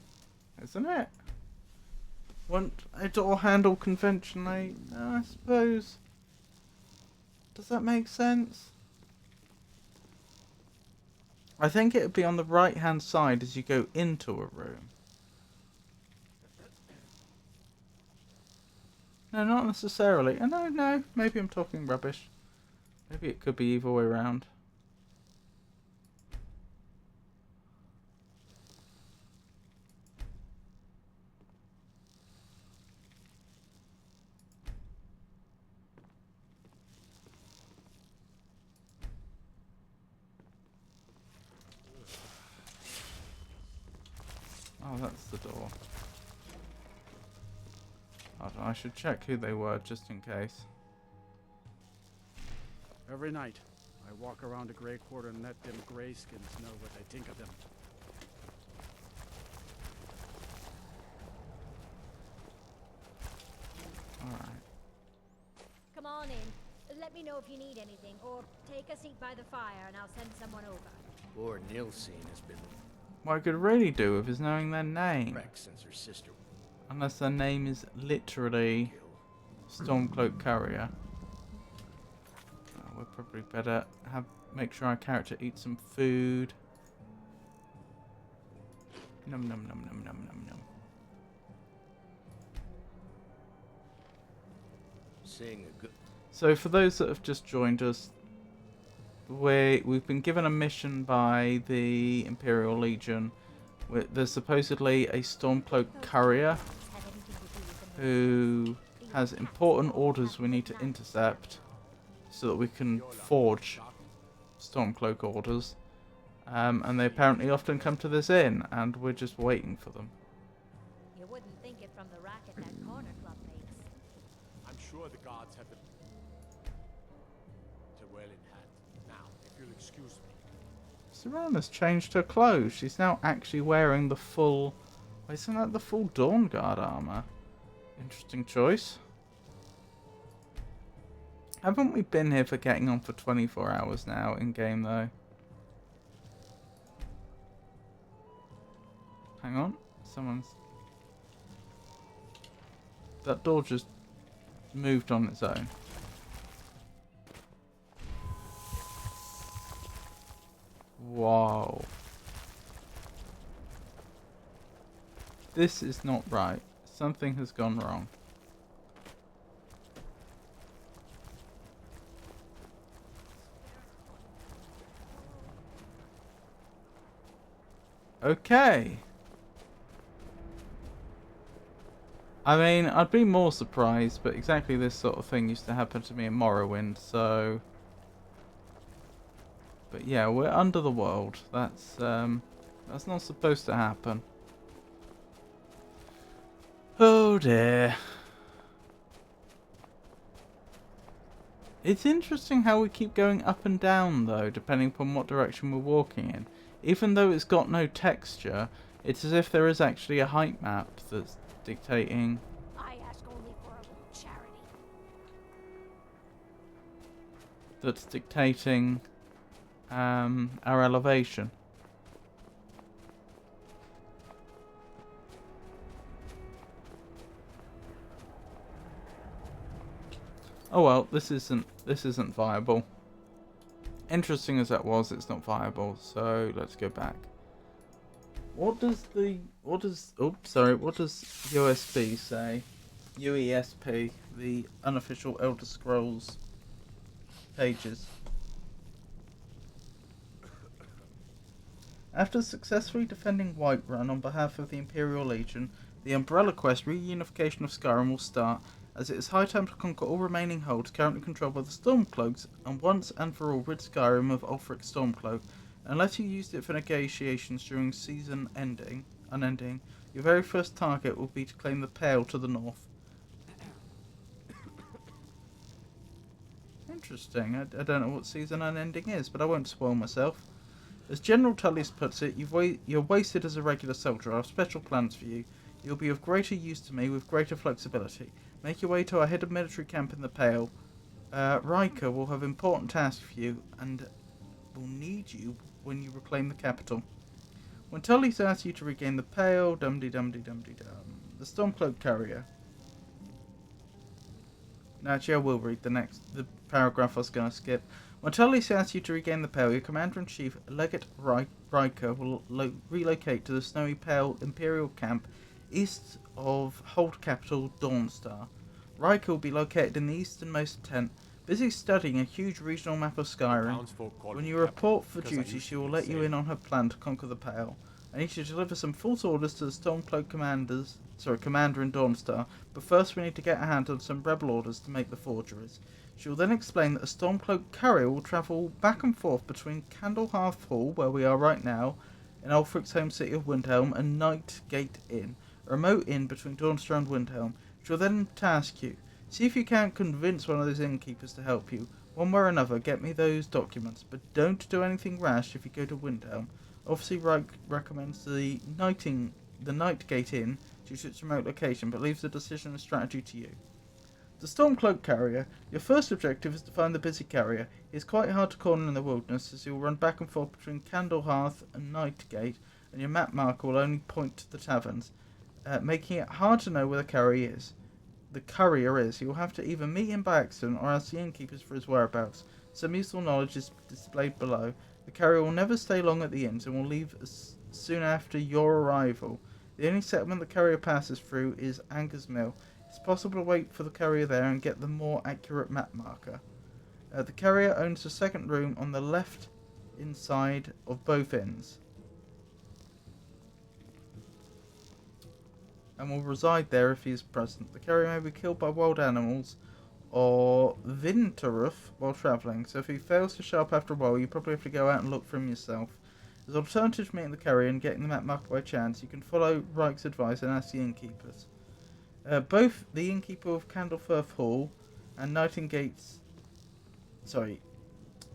isn't it? Wouldn't a door handle conventionally? I suppose. Does that make sense? I think it would be on the right hand side as you go into a room. No, not necessarily. No, maybe I'm talking rubbish. Maybe it could be either way around. Oh, that's the door. I should check who they were, just in case. Every night, I walk around the Grey Quarter and let them grayskins know what I think of them. Alright. Come on in. Let me know if you need anything, or take a seat by the fire and I'll send someone over. Poor Nilsine has been What I could really do with is knowing their name. wrecked since her sister. Unless their name is literally Stormcloak Courier. We'll probably better make sure our character eats some food. Num num num num num num num. Seeing a good. So for those that have just joined us, we've been given a mission by the Imperial Legion. There's supposedly a Stormcloak Courier who has important orders we need to intercept so that we can forge Stormcloak orders. And they apparently often come to this inn, and we're just waiting for them. You wouldn't think it from the racket that corner club makes. I'm sure the guards have the to well in hand. Now, if you'll excuse me. Serana's changed her clothes. She's now actually wearing the full... Isn't that the full Dawn Guard armor? Interesting choice. Haven't we been here for getting on for 24 hours now in game though? Hang on, someone's... That door just moved on its own. Whoa. This is not right. Something has gone wrong. Okay. I mean, I'd be more surprised, but exactly this sort of thing used to happen to me in Morrowind, so... But yeah, we're under the world. That's not supposed to happen. Oh dear. It's interesting how we keep going up and down, though, depending upon what direction we're walking in. Even though it's got no texture, it's as if there is actually a height map that's dictating... I ask only for a little charity. That's dictating our elevation. Oh well, this isn't viable. Interesting as that was, it's not viable, so let's go back. What does USB say? UESP, the unofficial Elder Scrolls pages. After successfully defending Whiterun on behalf of the Imperial Legion, the Umbrella Quest reunification of Skyrim will start, as it is high time to conquer all remaining holds currently controlled by the Stormcloaks, and once and for all rid Skyrim of Ulfric's Stormcloak. Unless you used it for negotiations during season unending, your very first target will be to claim the Pale to the north. Interesting. I don't know what season unending is, but I won't spoil myself. As General Tullius puts it, you're wasted as a regular soldier. I have special plans for you. You'll be of greater use to me with greater flexibility. Make your way to our hidden military camp in the Pale. Riker will have important tasks for you and will need you when you reclaim the capital. When Tullius asks you to regain the Pale, dum-de-dum-de-dum-de-dum. The Stormcloak Courier. Actually, I will read the paragraph I was going to skip. When Tullius asks you to regain the Pale, your Commander-in-Chief, Legate Riker, will relocate to the Snowy Pale Imperial Camp east of Hold Capital Dawnstar. Riker will be located in the easternmost tent, busy studying a huge regional map of Skyrim. When you report for duty, she will let you in on her plan to conquer the Pale. I need you to deliver some false orders to the Stormcloak commander in Dawnstar, but first we need to get a hand on some rebel orders to make the forgeries. She will then explain that a Stormcloak courier will travel back and forth between Candlehearth Hall, where we are right now, in Ulfric's home city of Windhelm and Nightgate Inn, a remote inn between Dawnstraw and Windhelm, which will then task you. See if you can't convince one of those innkeepers to help you. One way or another, get me those documents, but don't do anything rash if you go to Windhelm. Obviously, recommends the Nightgate Inn due to its remote location, but leaves the decision and strategy to you. The Stormcloak Carrier. Your first objective is to find the busy carrier. He is quite hard to corner in the wilderness, as he will run back and forth between Candlehearth and Nightgate, and your map marker will only point to the taverns, making it hard to know where the courier is. You will have to either meet him by accident or ask the innkeepers for his whereabouts. Some useful knowledge is displayed below. The carrier will never stay long at the inns and will leave soon after your arrival. The only settlement the carrier passes through is Anger's Mill. It's possible to wait for the carrier there and get the more accurate map marker. The carrier owns a second room on the left inside of both inns, and will reside there if he is present. The carrier may be killed by wild animals or Vinteroof while travelling, so if he fails to show up after a while, you probably have to go out and look for him yourself. As an alternative to meeting the carrier and getting the map marker by chance, you can follow Reich's advice and ask the innkeepers. Both the innkeeper of Candleforth Hall and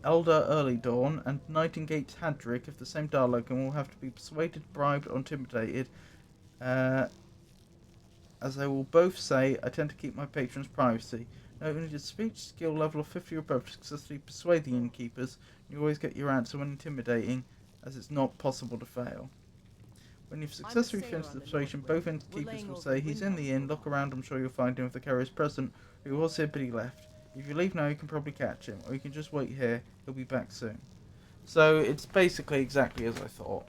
Elder Early Dawn and Nightingate's Hadrick have the same dialogue and will have to be persuaded, bribed, or intimidated, as they will both say, I tend to keep my patrons' privacy. Note you need a speech skill level of 50 or above to successfully persuade the innkeepers. You always get your answer when intimidating, as it's not possible to fail. When you've successfully finished the persuasion, both innkeepers will say, he's in the inn, look around, I'm sure you'll find him if the carrier is present. He was here but he left. If you leave now, you can probably catch him, or you can just wait here, he'll be back soon. So, it's basically exactly as I thought.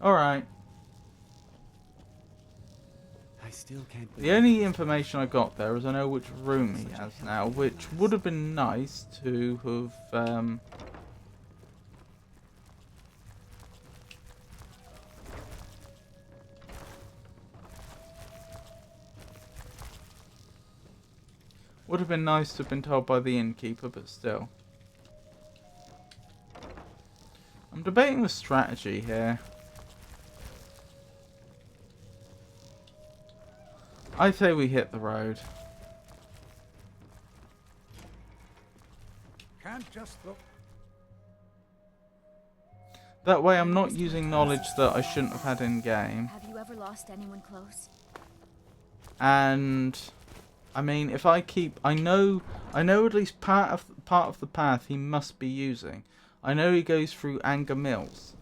Alright. I still can't. The only information I got there is I know which room he has now, which would have been nice to have, would have been nice to have been told by the innkeeper, but still. I'm debating the strategy here. I say we hit the road. Can't just look. That way I'm not using knowledge that I shouldn't have had in game. Have you ever lost anyone close? And I mean, if I keep, I know at least part of the path he must be using. I know he goes through Anger Mills.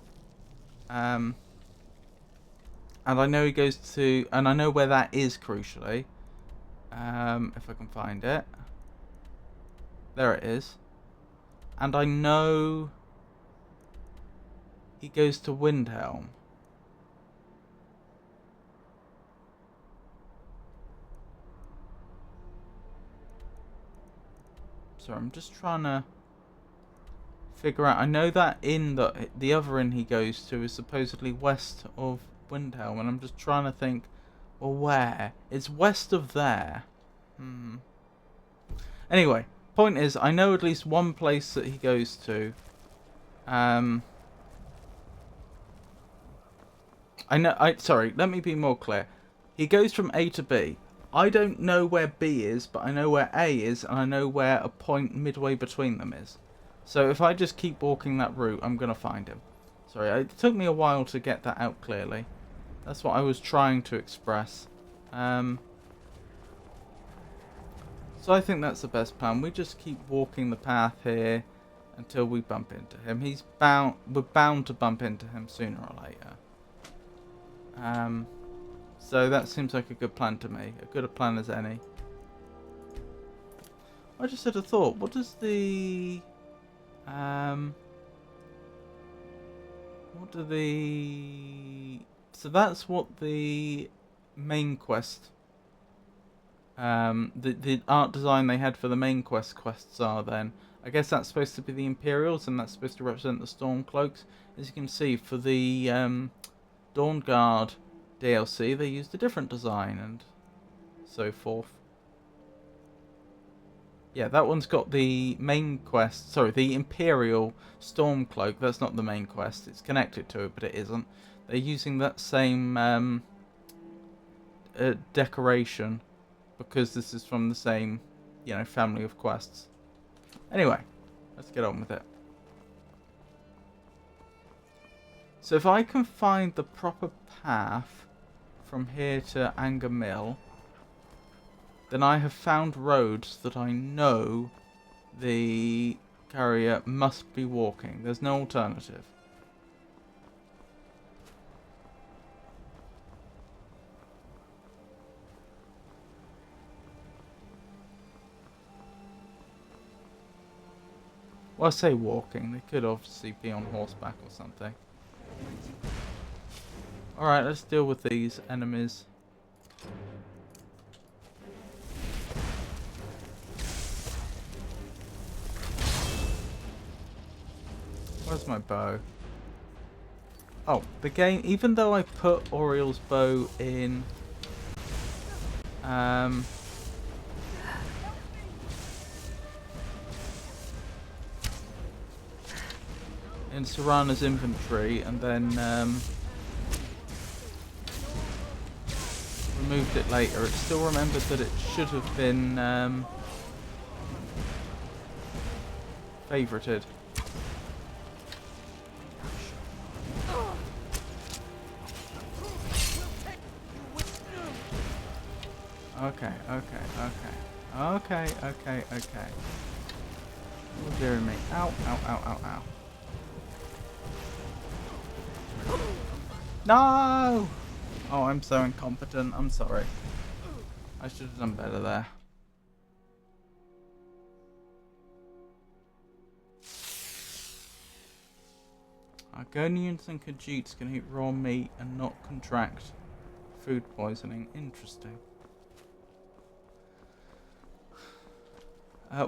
And I know he goes to, and I know where that is crucially. If I can find it. There it is. And I know he goes to Windhelm. Sorry, I'm just trying to figure out. I know that inn, the other inn he goes to is supposedly west of Windhelm, and I'm just trying to think, well, where? It's west of there. Anyway, point is, I know at least one place that he goes to. Sorry, let me be more clear. He goes from A to B. I don't know where B is, but I know where A is, and I know where a point midway between them is. So if I just keep walking that route, I'm going to find him. Sorry, it took me a while to get that out clearly. That's what I was trying to express. So I think that's the best plan. We just keep walking the path here until we bump into him. We're bound to bump into him sooner or later. So that seems like a good plan to me. A good a plan as any. I just had a thought. What does the... So that's what the main quest... the art design they had for the main quests are then. I guess that's supposed to be the Imperials, and that's supposed to represent the Stormcloaks. As you can see, for the Dawnguard DLC, they used a different design and so forth. Yeah, that one's got the main quest. Sorry, the Imperial Stormcloak. That's not the main quest. It's connected to it, but it isn't. They're using that same decoration because this is from the same, you know, family of quests. Anyway, let's get on with it. So if I can find the proper path from here to Anger Mill, then I have found roads that I know the carrier must be walking. There's no alternative. Well, I say walking. They could obviously be on horseback or something. Alright, let's deal with these enemies. Where's my bow? Oh, the game, even though I put Oriel's bow in Serana's inventory and then removed it later, it still remembered that it should have been favorited. Okay. Oh dear me. Ow. No! Oh, I'm so incompetent. I'm sorry. I should have done better there. Argonians and Khajiits can eat raw meat and not contract food poisoning. Interesting.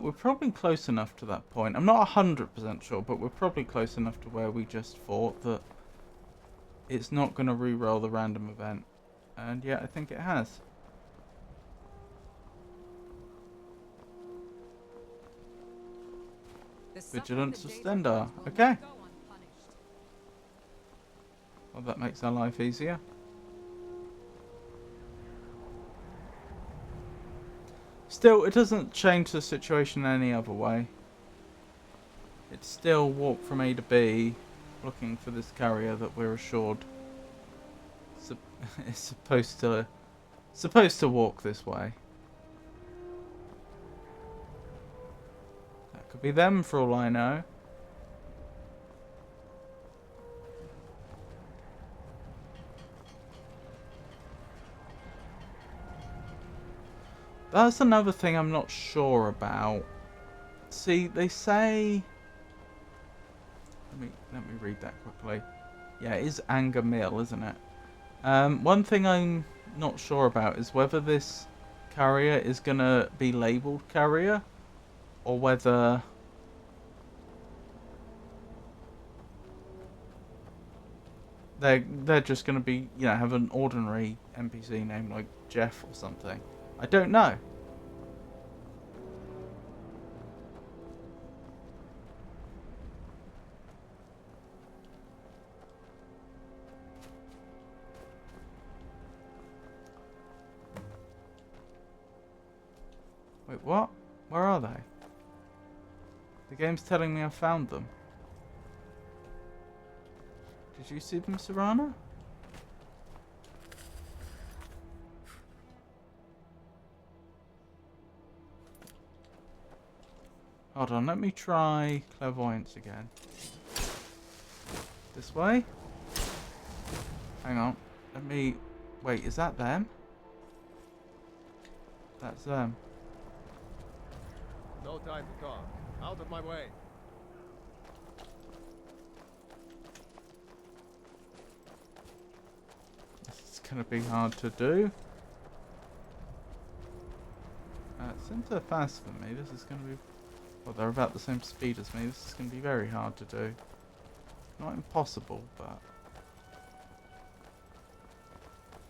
We're probably close enough to that point. I'm not 100% sure, but we're probably close enough to where we just fought that it's not going to re-roll the random event. And yeah, I think it has. Vigilance of Stendar. Okay. Well, that makes our life easier. Still, it doesn't change the situation any other way. It's still walk from A to B, looking for this carrier that we're assured is supposed to walk this way. That could be them for all I know. That's another thing I'm not sure about. See, they say... Let me read that quickly. Yeah, it is Anger Mill, isn't it? One thing I'm not sure about is whether this carrier is going to be labelled carrier, or whether... They're just going to be, you know, have an ordinary NPC name like Jeff or something. I don't know. Wait, what? Where are they? The game's telling me I found them. Did you see them, Serana? Hold on, let me try clairvoyance again. This way? Hang on. Let me... Wait, is that them? That's them. No time to talk. Out of my way. This is going to be hard to do. Since they're faster than me, this is going to be... Well, they're about the same speed as me. This is going to be very hard to do. Not impossible, but...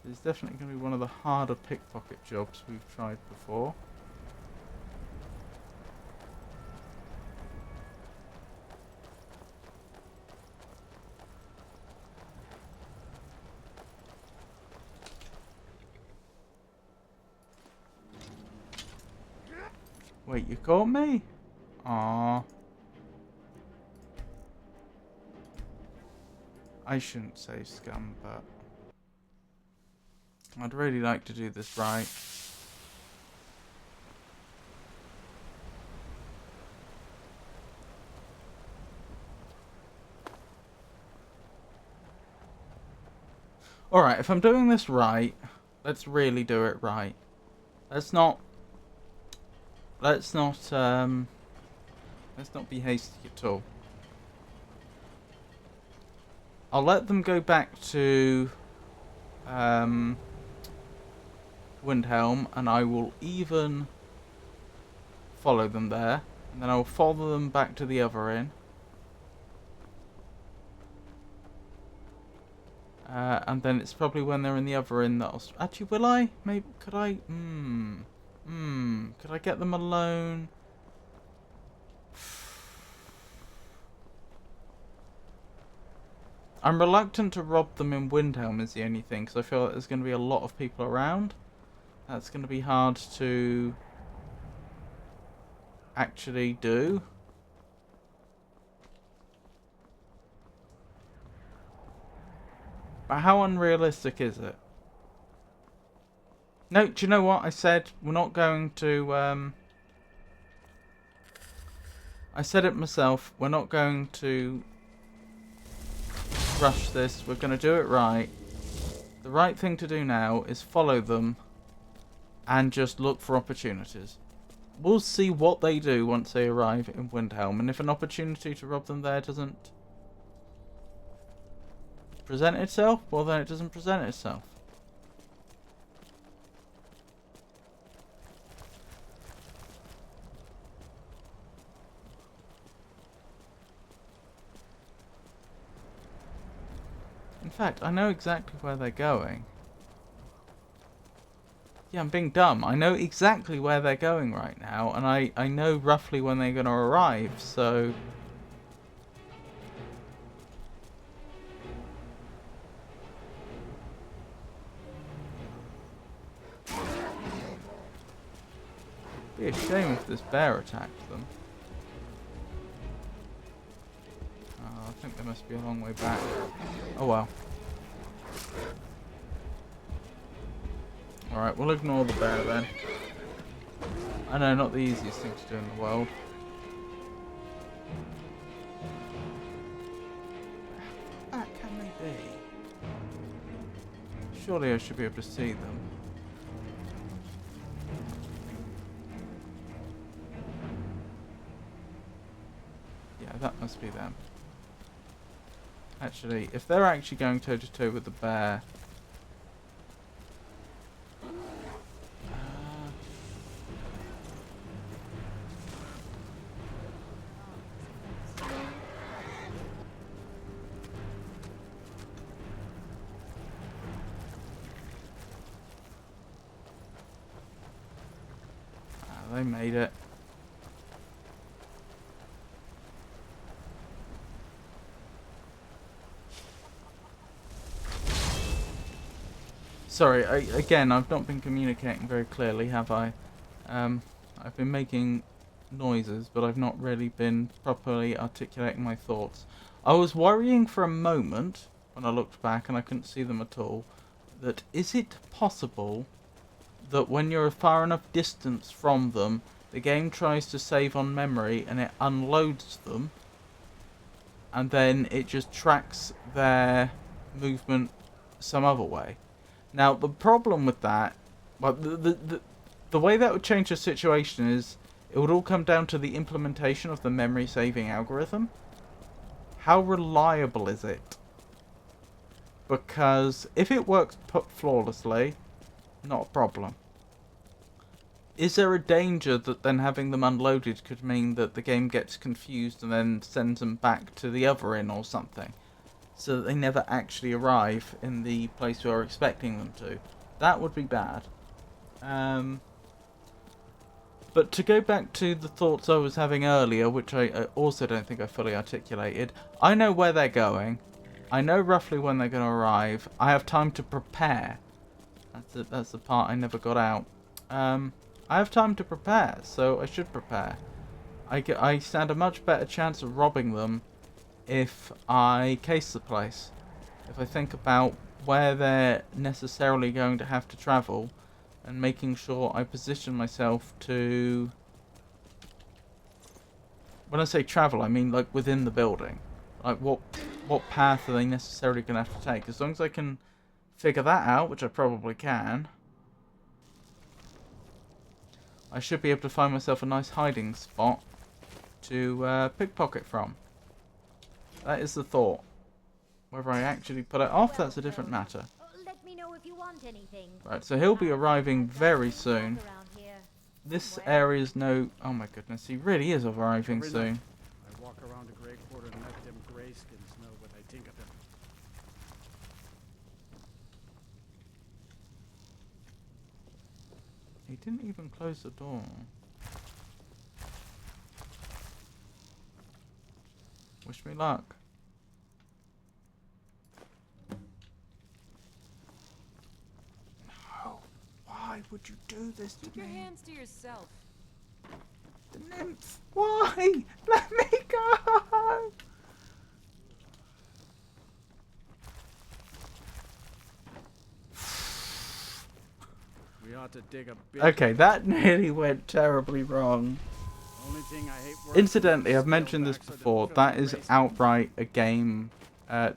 It's definitely going to be one of the harder pickpocket jobs we've tried before. Wait, you caught me? Aww. I shouldn't say scum, but I'd really like to do this right. Alright, if I'm doing this right, let's really do it right. Let's not be hasty at all. I'll let them go back to Windhelm, and I will even follow them there, and then I'll follow them back to the other inn. And then it's probably when they're in the other inn that I'll... Actually, will I? Maybe... Could I... Could I get them alone? I'm reluctant to rob them in Windhelm is the only thing, because I feel like there's going to be a lot of people around. That's going to be hard to actually do. But how unrealistic is it? No, do you know what? I said we're not going to... I said it myself. We're not going to rush this. We're going to do it right. The right thing to do now is follow them and just look for opportunities. We'll see what they do once they arrive in Windhelm. And if an opportunity to rob them there doesn't present itself, well then it doesn't present itself. In fact, I know exactly where they're going. Yeah, I'm being dumb. I know exactly where they're going right now, and I know roughly when they're going to arrive, so... It'd be a shame if this bear attacked them. Oh, I think they must be a long way back. Oh well. Alright, we'll ignore the bear then. I know, not the easiest thing to do in the world. How back can they be? Surely I should be able to see them. Yeah, that must be them. Actually, if they're actually going toe to toe with the bear... they made it. Sorry, again, I've not been communicating very clearly, have I? I've been making noises, but I've not really been properly articulating my thoughts. I was worrying for a moment, when I looked back and I couldn't see them at all, that is it possible that when you're a far enough distance from them, the game tries to save on memory and it unloads them, and then it just tracks their movement some other way. Now, the problem with that, well, the way that would change the situation is it would all come down to the implementation of the memory saving algorithm. How reliable is it? Because if it works flawlessly, not a problem. Is there a danger that then having them unloaded could mean that the game gets confused and then sends them back to the other inn or something? So that they never actually arrive in the place we are expecting them to. That would be bad. But to go back to the thoughts I was having earlier, which I also don't think I fully articulated, I know where they're going. I know roughly when they're going to arrive. I have time to prepare. That's the part I never got out. I have time to prepare, so I should prepare. I stand a much better chance of robbing them if I case the place. If I think about where they're necessarily going to have to travel, and making sure I position myself to... When I say travel, I mean like within the building. Like what path are they necessarily going to have to take? As long as I can figure that out, which I probably can, I should be able to find myself a nice hiding spot to pickpocket from. That is the thought. Whether I actually pull it off, that's a different matter. Let me know if you want anything. Right, so he'll be arriving very soon. This area is no... Oh my goodness, he really is arriving Every soon. night, I walk around the Grey Quarter and let them grayskins know what I think of them. He didn't even close the door. Wish me luck. No. Why would you do this to Keep your me? hands to yourself. The nymph. Why? Let me go. We ought to dig a bit. Okay, that nearly went terribly wrong. Only thing I hate worse Incidentally, than I've mentioned this spillbacks are the before. filthy That is grayskins. outright a game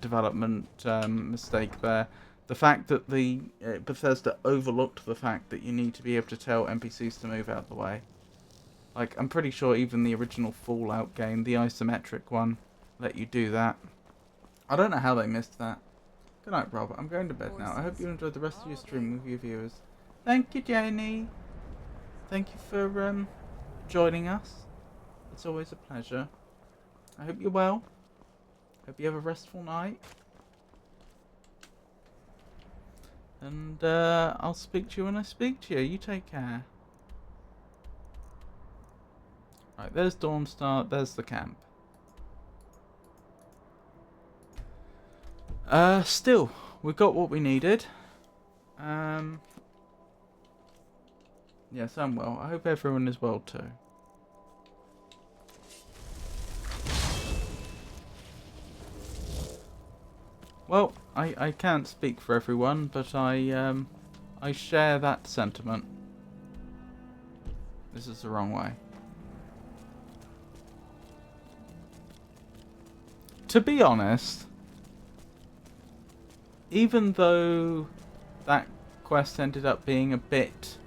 development mistake there. The fact that the Bethesda overlooked the fact that you need to be able to tell NPCs to move out of the way. Like, I'm pretty sure even the original Fallout game, the isometric one, let you do that. I don't know how they missed that. Good night, Rob. I'm going to bed now. I hope you enjoyed the rest of your stream with your viewers. Thank you, Jenny. Thank you for joining us. It's always a pleasure. I hope you're well. Hope you have a restful night. And I'll speak to you when I speak to you. You take care. Right, there's Dawnstar. There's the camp. Still, we got what we needed. Yes, I'm well. I hope everyone is well too. Well, I can't speak for everyone, but I share that sentiment. This is the wrong way. To be honest, even though that quest ended up being a bit...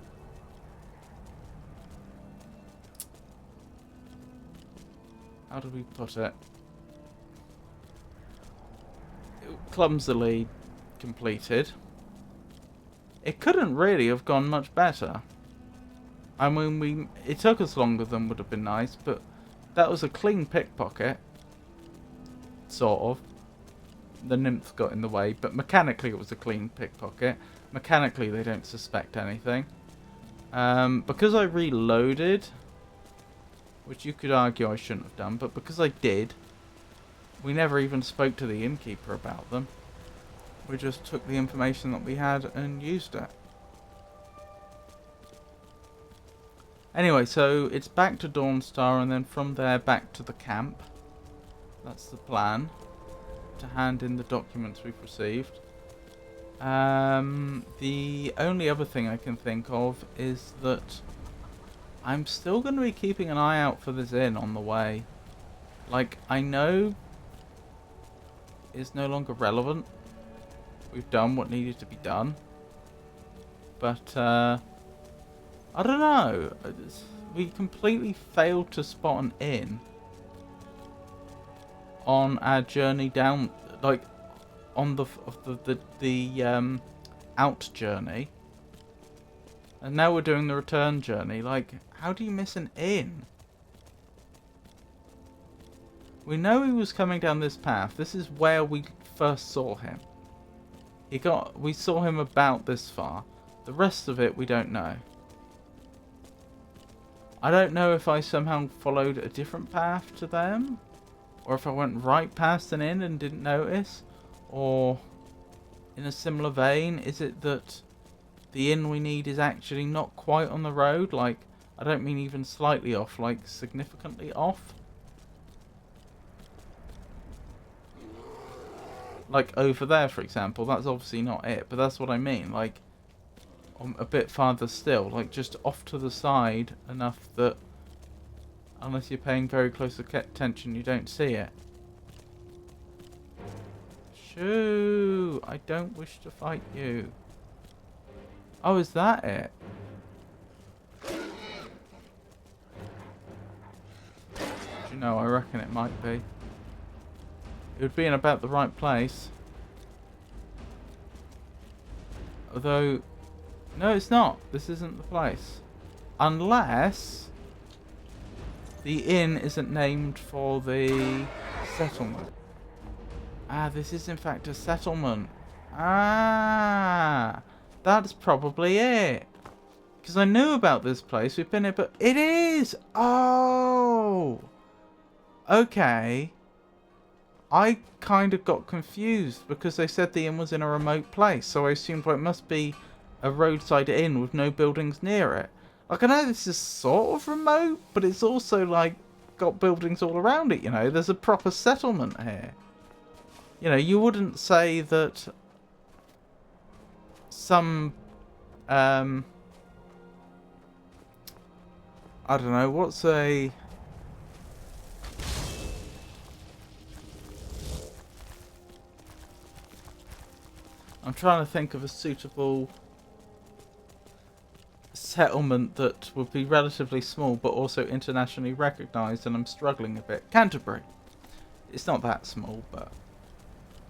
How do we put it? Clumsily completed. It couldn't really have gone much better. I mean, it took us longer than would have been nice, but that was a clean pickpocket. Sort of. The nymph got in the way, but mechanically it was a clean pickpocket. Mechanically they don't suspect anything. Because I reloaded, which you could argue I shouldn't have done, but because I did, we never even spoke to the innkeeper about them. We just took the information that we had and used it. Anyway, so it's back to Dawnstar and then from there back to the camp. That's the plan. To hand in the documents we've received. The only other thing I can think of is that I'm still going to be keeping an eye out for this inn on the way. Like, I know it's no longer relevant. We've done what needed to be done. But, I don't know. We completely failed to spot an inn on our journey down, like, on the out journey. And now we're doing the return journey. Like, how do you miss an inn? We know he was coming down this path. This is where we first saw him. We saw him about this far. The rest of it we don't know. I don't know if I somehow followed a different path to them, or if I went right past an inn and didn't notice, or in a similar vein, is it that the inn we need is actually not quite on the road. Like, I don't mean even slightly off, like significantly off. Like over there, for example, that's obviously not it, but that's what I mean. Like, a bit farther still, like just off to the side enough that unless you're paying very close attention, you don't see it. Shoo! I don't wish to fight you. Oh, is that it? Do you know, I reckon it might be. It would be in about the right place. Although, no, it's not. This isn't the place. Unless the inn isn't named for the settlement. Ah, this is in fact a settlement. Ah, that's probably it. Because I knew about this place. We've been here, but it is. Oh, okay. I kind of got confused because they said the inn was in a remote place, so I assumed, well, it must be a roadside inn with no buildings near it. Like, I know this is sort of remote, but it's also like got buildings all around it, you know. There's a proper settlement here. You know, you wouldn't say that some I don't know, what's a I'm trying to think of a suitable settlement that would be relatively small but also internationally recognised, and I'm struggling a bit. Canterbury. It's not that small, but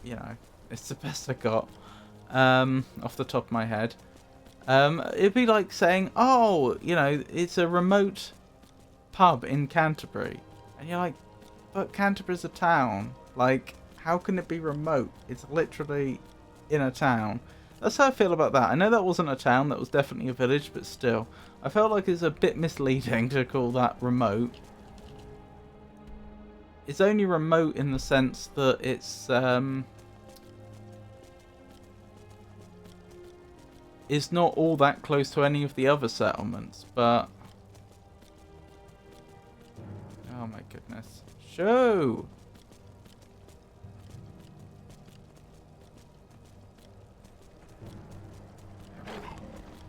you know, it's the best I got off the top of my head. It'd be like saying, oh, you know, it's a remote pub in Canterbury, and you're like, but Canterbury's a town. Like, how can it be remote? It's literally in a town. That's how I feel about that. I know that wasn't a town, that was definitely a village, but still, I felt like it's a bit misleading to call that remote. It's only remote in the sense that it's not all that close to any of the other settlements, but oh my goodness. Shoo!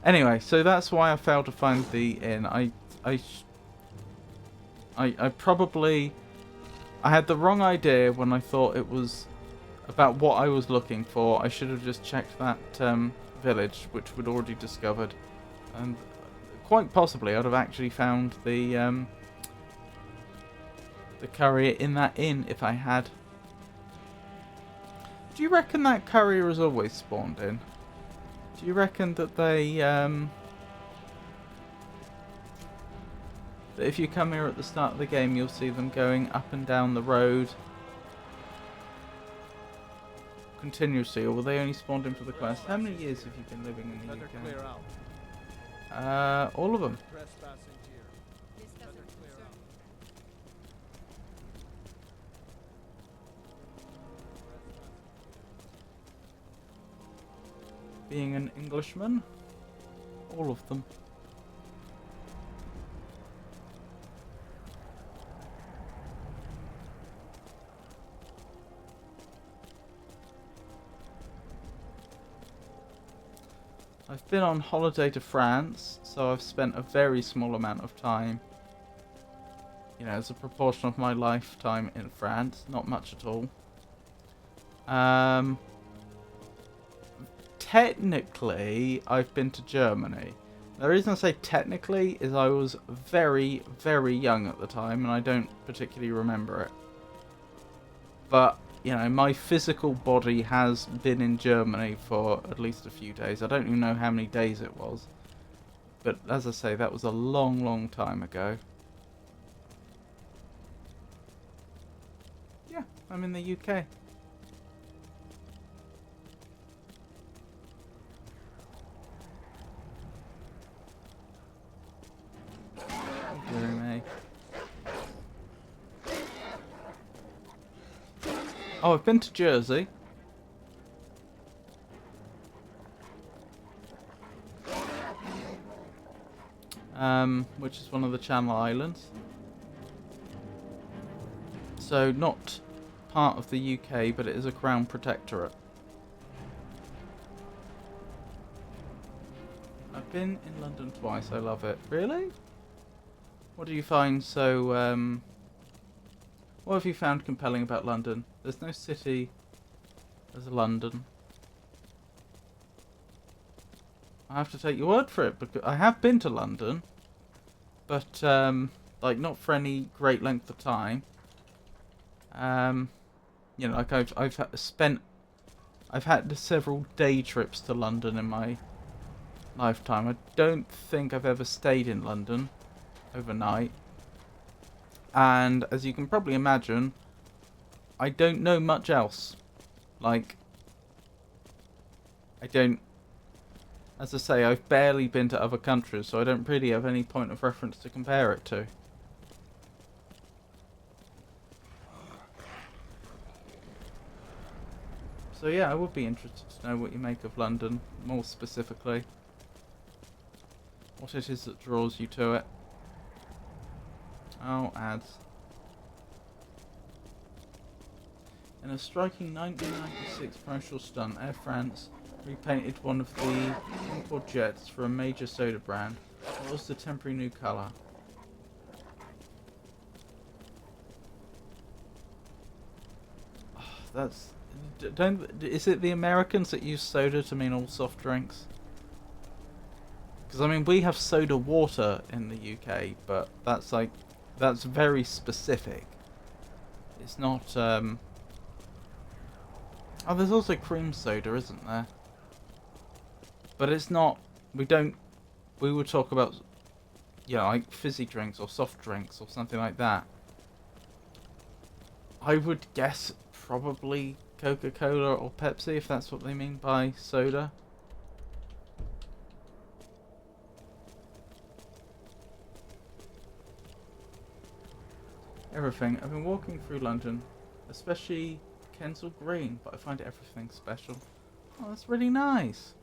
Anyway, so that's why I failed to find the inn. I probably I had the wrong idea when I thought it was about what I was looking for. I should have just checked that village, which we'd already discovered, and quite possibly I'd have actually found the courier in that inn if I had. Do you reckon that courier has always spawned in? Do you reckon that they that if you come here at the start of the game, you'll see them going up and down the road continuously, or will they only spawned in for the quest? How many years have you been living in the UK? All of them. Being an Englishman, all of them. I've been on holiday to France, so I've spent a very small amount of time, you know, as a proportion of my lifetime in France. Not much at all. Technically, I've been to Germany. The reason I say technically is I was very, very young at the time, and I don't particularly remember it. But, you know, my physical body has been in Germany for at least a few days. I don't even know how many days it was. But as I say, that was a long, long time ago. Yeah, I'm in the UK. Oh, I've been to Jersey. which is one of the Channel Islands. So not part of the UK, but it is a Crown Protectorate. I've been in London twice, I love it. Really? What do you find so, what have you found compelling about London? There's no city as London. I have to take your word for it, because I have been to London, but, like, not for any great length of time. You know, like I've had several day trips to London in my lifetime. I don't think I've ever stayed in London overnight. And as you can probably imagine, I don't know much else. Like, as I say, I've barely been to other countries, so I don't really have any point of reference to compare it to. So yeah, I would be interested to know what you make of London, more specifically. What it is that draws you to it. Oh, ads. In a striking 1996 promotional stunt, Air France repainted one of the import jets for a major soda brand. What was the temporary new colour? Oh, that's... Is it the Americans that use soda to mean all soft drinks? Because, I mean, we have soda water in the UK, but that's like... That's very specific. It's not, Oh, there's also cream soda, isn't there? But it's not... We would talk about, you know, like fizzy drinks or soft drinks or something like that. I would guess probably Coca-Cola or Pepsi, if that's what they mean by soda. Everything. I've been walking through London, especially Kensal Green, but I find everything special. Oh, that's really nice.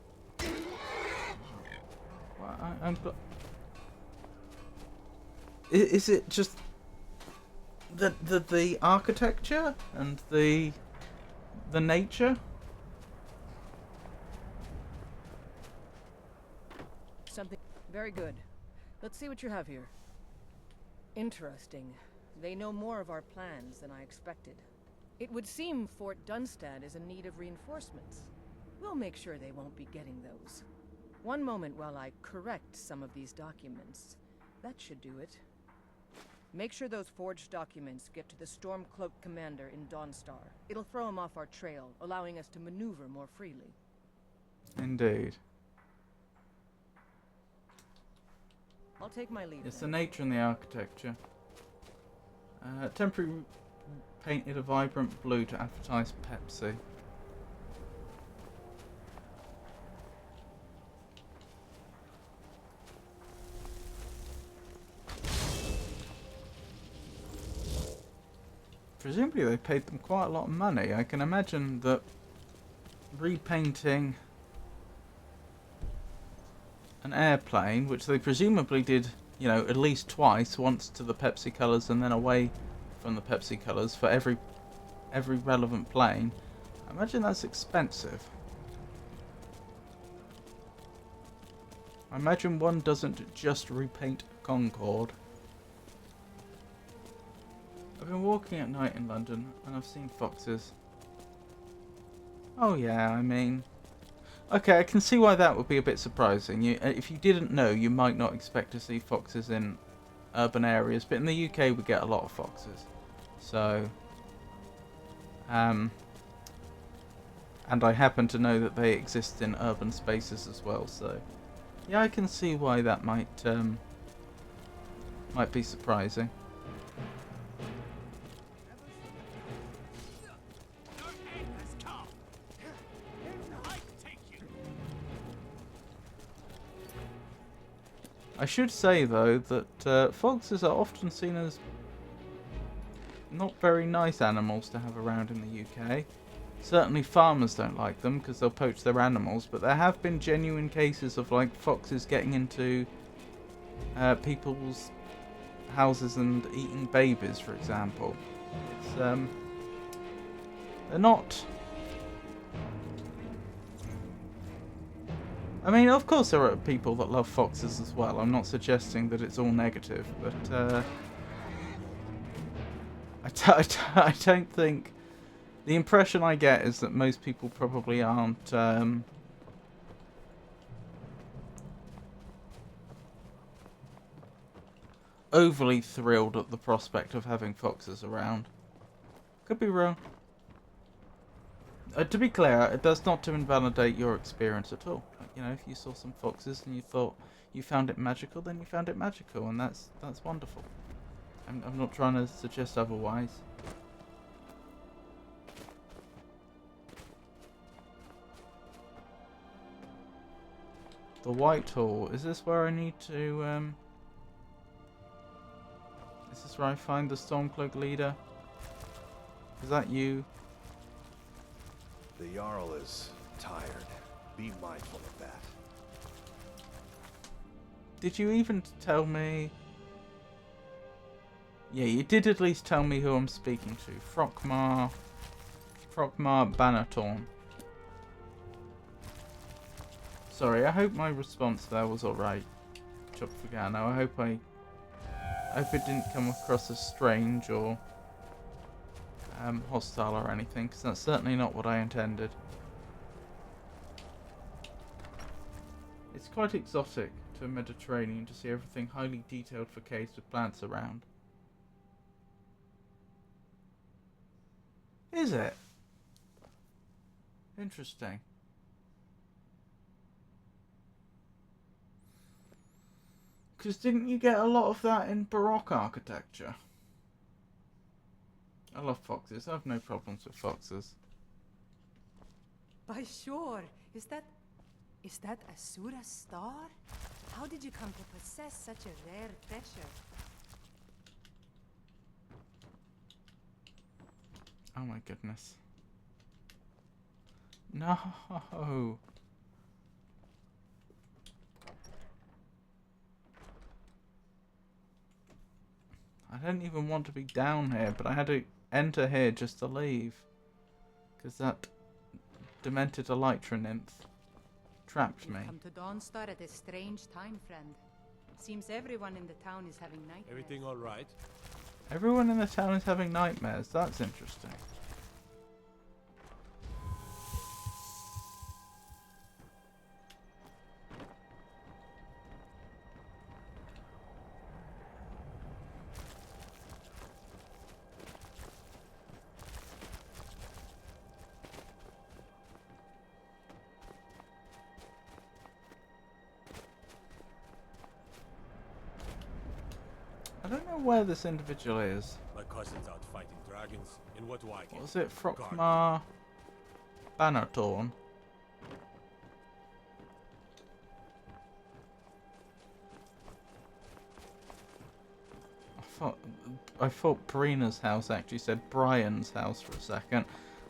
Well, is it just the architecture and the nature? Something very good. Let's see what you have here. Interesting. They know more of our plans than I expected. It would seem Fort Dunstad is in need of reinforcements. We'll make sure they won't be getting those. One moment while I correct some of these documents. That should do it. Make sure those forged documents get to the Stormcloak commander in Dawnstar. It'll throw him off our trail, allowing us to maneuver more freely. Indeed. I'll take my leave. It's the nature and the architecture. Temporary painted a vibrant blue to advertise Pepsi. Presumably they paid them quite a lot of money. I can imagine that repainting an airplane, which they presumably did, you know, at least twice, once to the Pepsi colours and then away from the Pepsi colours for every relevant plane. I imagine that's expensive. I imagine one doesn't just repaint Concorde. I've been walking at night in London and I've seen foxes. Oh yeah, I mean... Okay, I can see why that would be a bit surprising. If you didn't know, you might not expect to see foxes in urban areas, but in the UK we get a lot of foxes. So... and I happen to know that they exist in urban spaces as well, so... Yeah, I can see why that might be surprising. I should say, though, that foxes are often seen as not very nice animals to have around in the UK. Certainly farmers don't like them because they'll poach their animals, but there have been genuine cases of like foxes getting into people's houses and eating babies, for example. It's they're not. I mean, of course there are people that love foxes as well. I'm not suggesting that it's all negative, but I don't think... The impression I get is that most people probably aren't overly thrilled at the prospect of having foxes around. Could be wrong. To be clear, it does not to invalidate your experience at all. You know, if you saw some foxes and you thought you found it magical, then you found it magical, and that's wonderful. I'm not trying to suggest otherwise. The Whitehall. Is this where I need to, Is this where I find the Stormcloak leader? Is that you? The Jarl is tired. Be mindful of that. Did you even tell me? Yeah, you did at least tell me who I'm speaking to. Frogmar Bannertorn. Sorry, I hope my response there was alright. Chop Fagano. I hope it didn't come across as strange or hostile or anything, because that's certainly not what I intended. It's quite exotic to a Mediterranean to see everything highly detailed for caves with plants around. Is it? Interesting. Because didn't you get a lot of that in Baroque architecture? I love foxes. I have no problems with foxes. By sure. Is that Asura's star? How did you come to possess such a rare treasure? Oh my goodness. No. I don't even want to be down here, but I had to enter here just to leave. Because that demented Elytra nymph trapped me. Come to Dawnstar at a strange time, friend. Seems everyone in the town is having nightmares. Everything all right? Everyone in the town is having nightmares. That's interesting. I don't know where this individual is. My cousin's out fighting dragons. In what wagon? What was it? Frogmar Bannertorn. I thought Brina's house actually said Brian's house for a second.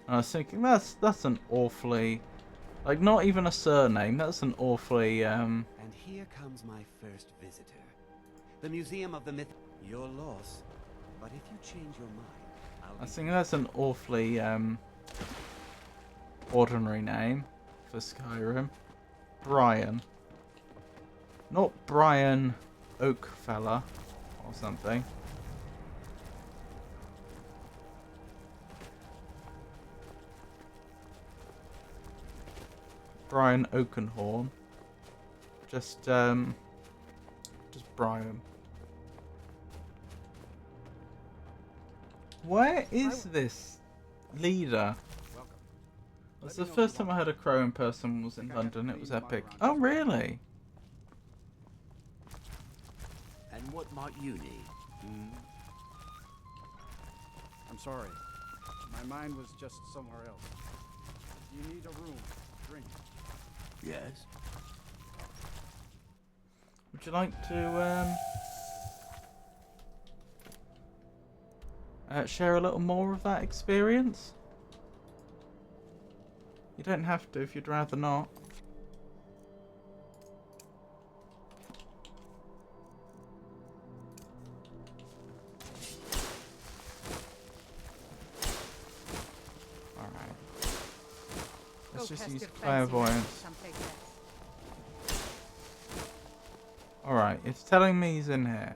And I was thinking that's an awfully, like, not even a surname, that's an awfully And here comes my first visitor. The Museum of the Myth. Your loss. But if you change your mind, I think that's an awfully ordinary name for Skyrim. Brian. Not Brian Oakfella or something. Brian Oakenhorn. Just Brian. Where is this leader? That's the first time I heard a crow in person was in London. It was epic. Oh, really? And what might you need? I'm sorry. My mind was just somewhere else. You need a room, drink. Yes. Would you like to share a little more of that experience? You don't have to if you'd rather not. Go Let's just test use your fancy clairvoyance. magic someplace else. Alright, it's telling me he's in here.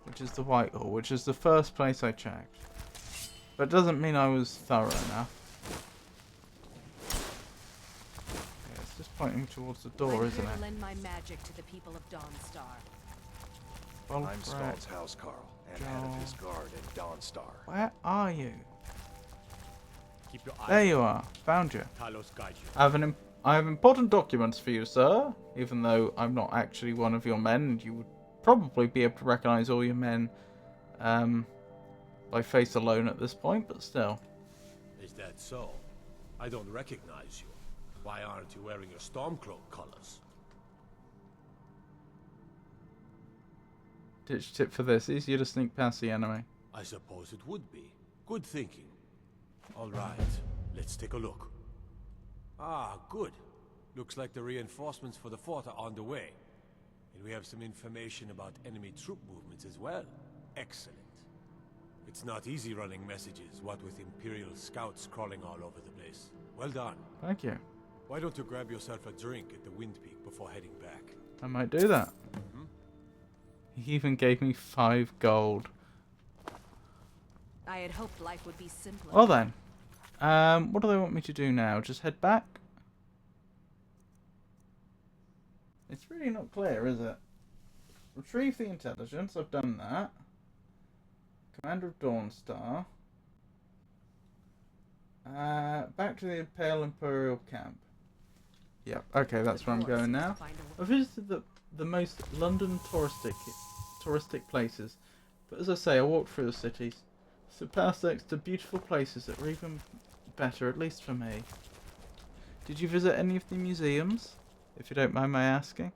Which is the Whitehall, which is the first place I checked. But it doesn't mean I was thorough enough. Yeah, it's just pointing towards the door, isn't it? Lend my magic to the people of Dawnstar. I'm Stahl's housecarl, and head of his guard at Dawnstar. Where are you? Keep your eyes There you are. Found you. Talos guide you. I have important documents for you, sir. Even though I'm not actually one of your men, and you would probably be able to recognize all your men by face alone at this point, but still. Is that so? I don't recognize you. Why aren't you wearing your Stormcloak colors? Ditch tip for this: easier to sneak past the enemy. I suppose it would be. Good thinking. All right, let's take a look. Ah, good. Looks like the reinforcements for the fort are on the way. And we have some information about enemy troop movements as well. Excellent. It's not easy running messages, what with Imperial scouts crawling all over the place. Well done. Thank you. Why don't you grab yourself a drink at the Wind Peak before heading back? I might do that. He even gave me 5 gold. I had hoped life would be simpler. Well then, what do they want me to do now? Just head back? It's really not clear, is it? Retrieve the intelligence. I've done that. Commander of Dawnstar. Back to the Imperial camp. Yep. Okay, that's where I'm going now. I visited the most London touristic places, but as I say, I walked through the cities. So past next to beautiful places that were even better, at least for me. Did you visit any of the museums? If you don't mind my asking.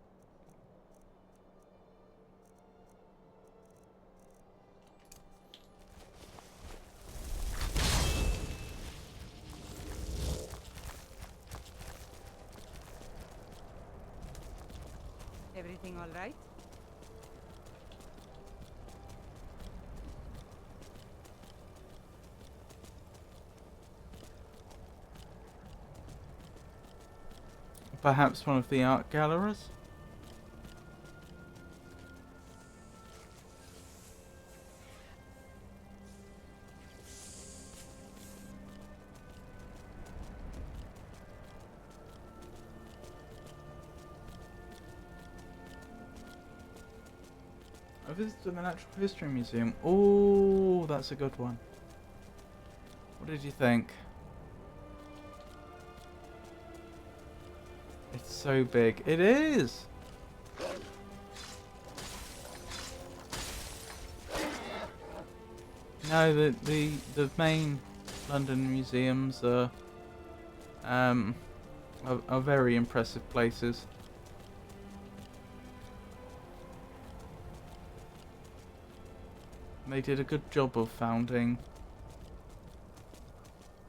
Everything all right? Perhaps one of the art galleries? I visited the Natural History Museum. Oh, that's a good one. What did you think? It's so big. It is! No, the main London museums are very impressive places. They did a good job of founding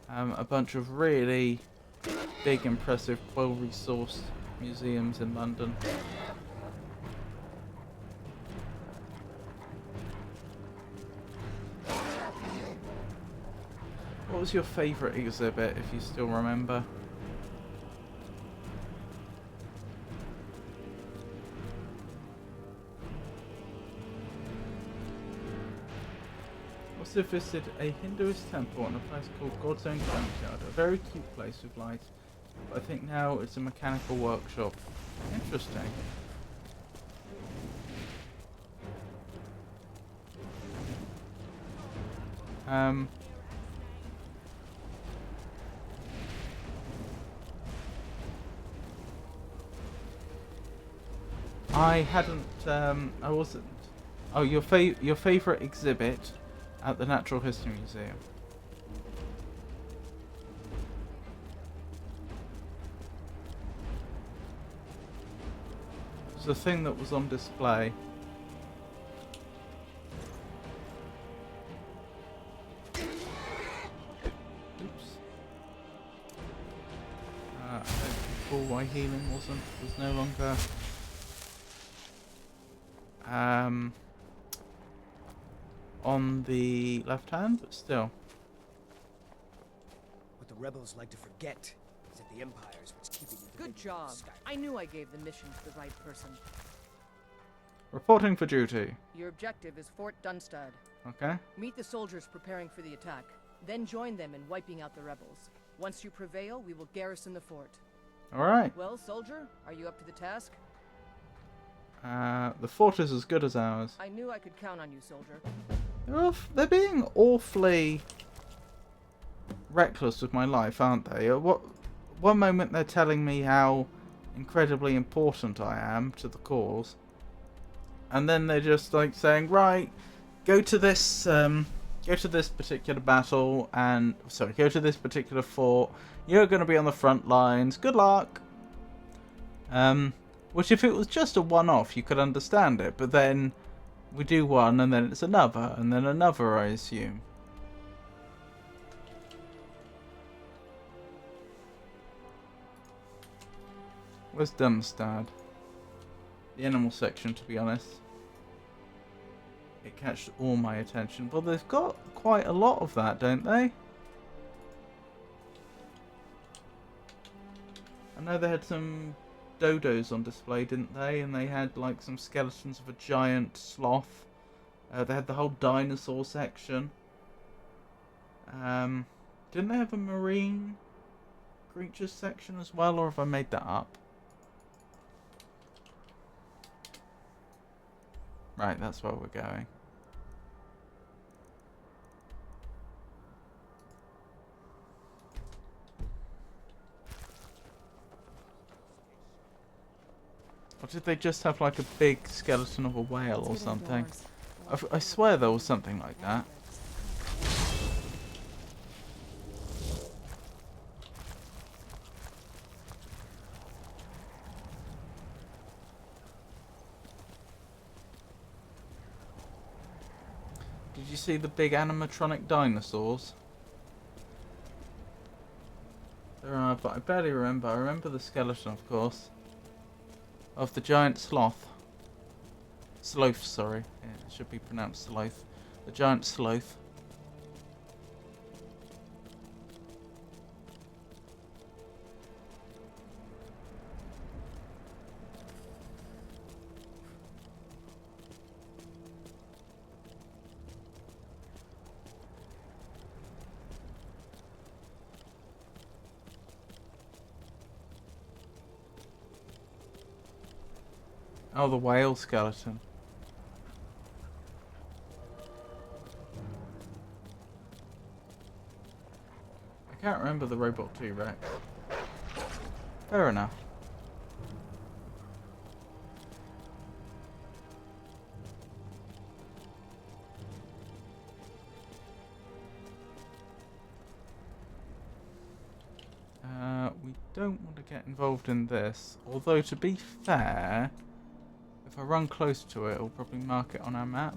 a bunch of really big, impressive, well-resourced museums in London. What was your favourite exhibit, if you still remember? Also visited a Hinduist temple in a place called God's Own Junkyard. A very cute place with lights. But I think now it's a mechanical workshop. Interesting. I hadn't, I wasn't. Oh, your favourite exhibit at the Natural History Museum. It's the thing that was on display. Oops. I don't recall why healing was no longer on the left hand, but still. What the rebels like to forget Is it the Empire's what's keeping you Good job. I knew I gave the mission to the right person. Reporting for duty. Your objective is Fort Dunstad. Okay. Meet the soldiers preparing for the attack. Then join them in wiping out the rebels. Once you prevail, we will garrison the fort. Alright. Well, soldier, are you up to the task? The fort is as good as ours. I knew I could count on you, soldier. They're being awfully reckless with my life, aren't they? One moment they're telling me how incredibly important I am to the cause, and then they're just like saying, right, go to this particular battle, and go to this particular fort. You're going to be on the front lines. Good luck. Which, if it was just a one-off, you could understand it, but then we do one, and then it's another, and then another, I assume. Where's Dunstad? The animal section, to be honest. It catched all my attention. Well, they've got quite a lot of that, don't they? I know they had some dodos on display, didn't they? And they had like some skeletons of a giant sloth. They had the whole dinosaur section. Didn't they have a marine creatures section as well, or have I made that up? Right, that's where we're going. Or did they just have like a big skeleton of a whale or something? I swear there was something like that. Did you see the big animatronic dinosaurs? There are, but I barely remember. I remember the skeleton, of course, of the giant sloth. Sloth, sorry. Yeah, it should be pronounced sloth. The giant sloth. Oh, the whale skeleton. I can't remember the robot T-Rex. Fair enough. We don't want to get involved in this. Although, to be fair, if I run close to it, it'll probably mark it on our map.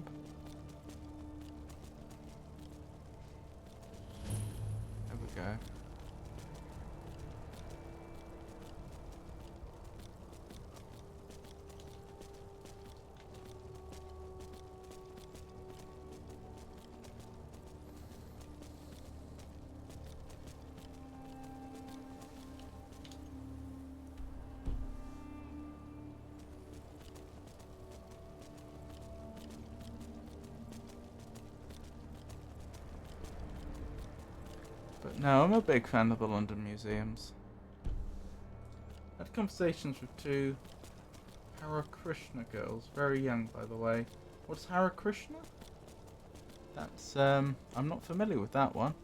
There we go. But no, I'm a big fan of the London museums. I had conversations with two Hare Krishna girls, very young by the way. What's Hare Krishna? That's, I'm not familiar with that one.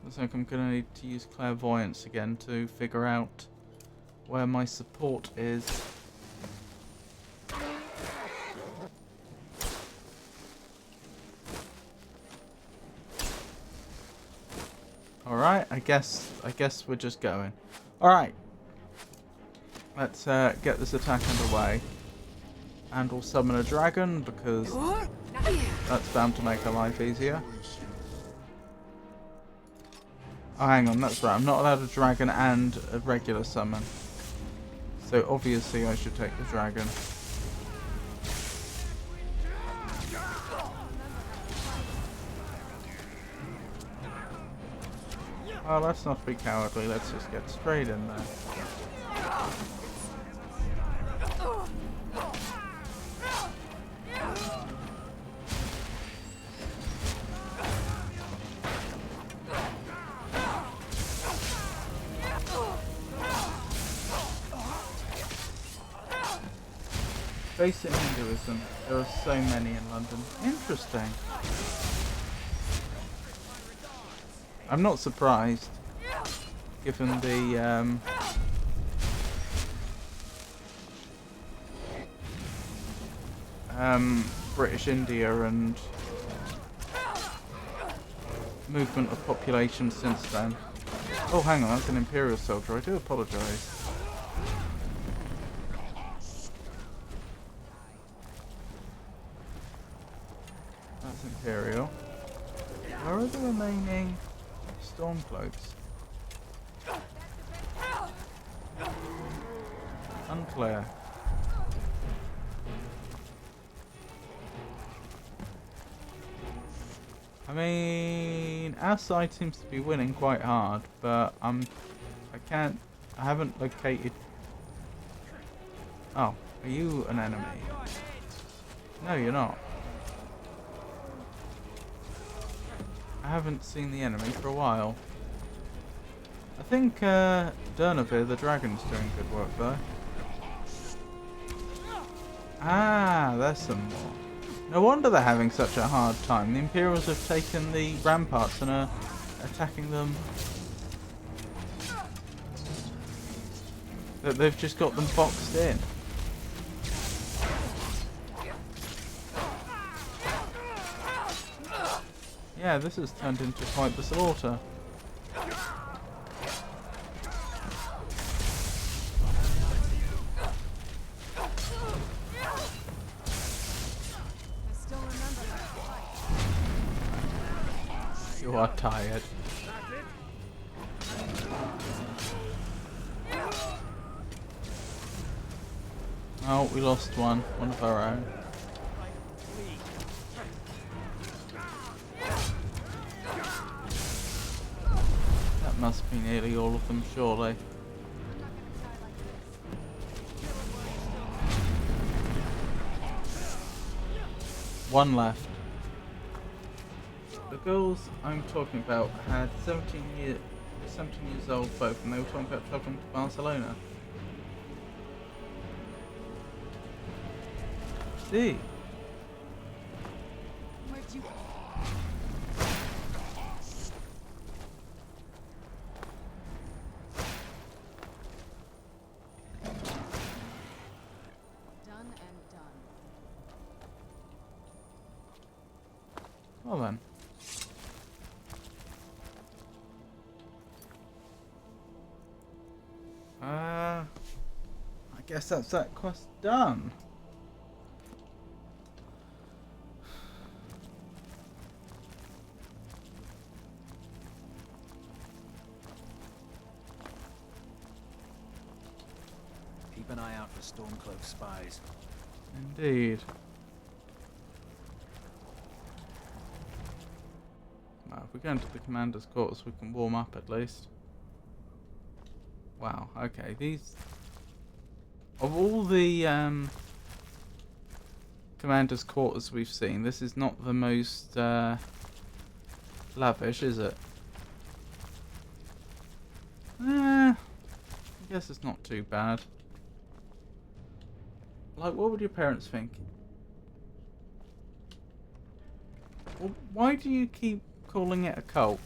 Looks like I'm going to need to use clairvoyance again to figure out where my support is. Alright, I guess we're just going. Alright. Let's get this attack underway. And we'll summon a dragon because that's bound to make our life easier. Oh, hang on, that's right. I'm not allowed a dragon and a regular summon. So obviously I should take the dragon. Oh, let's not be cowardly, let's just get straight in there. Faith in Hinduism. There are so many in London. Interesting. I'm not surprised, given the British India and movement of population since then. Oh, hang on, that's an Imperial soldier. I do apologise. That's Imperial. Where are the remaining Stormcloaks? Unclear. I mean, our side seems to be winning quite hard, but I haven't located. Oh, are you an enemy? No, you're not. I haven't seen the enemy for a while. I think Durnavir the dragon's doing good work though. Ah, there's some more. No wonder they're having such a hard time. The Imperials have taken the ramparts and are attacking them. They've just got them boxed in. Yeah, this has turned into quite the slaughter. You are tired. Oh, we lost one of our own. That must be nearly all of them, surely. One left. The girls I'm talking about had 17 years old both, and they were talking about travelling to Barcelona. See? Where'd you... Done and done. Well then. I guess that's that quest done. Keep an eye out for Stormcloak spies. Indeed. Well, if we go into the commander's quarters, we can warm up at least. Wow, okay, these... Of all the commander's quarters we've seen, this is not the most lavish, is it? I guess it's not too bad. Like, what would your parents think? Well, why do you keep calling it a cult?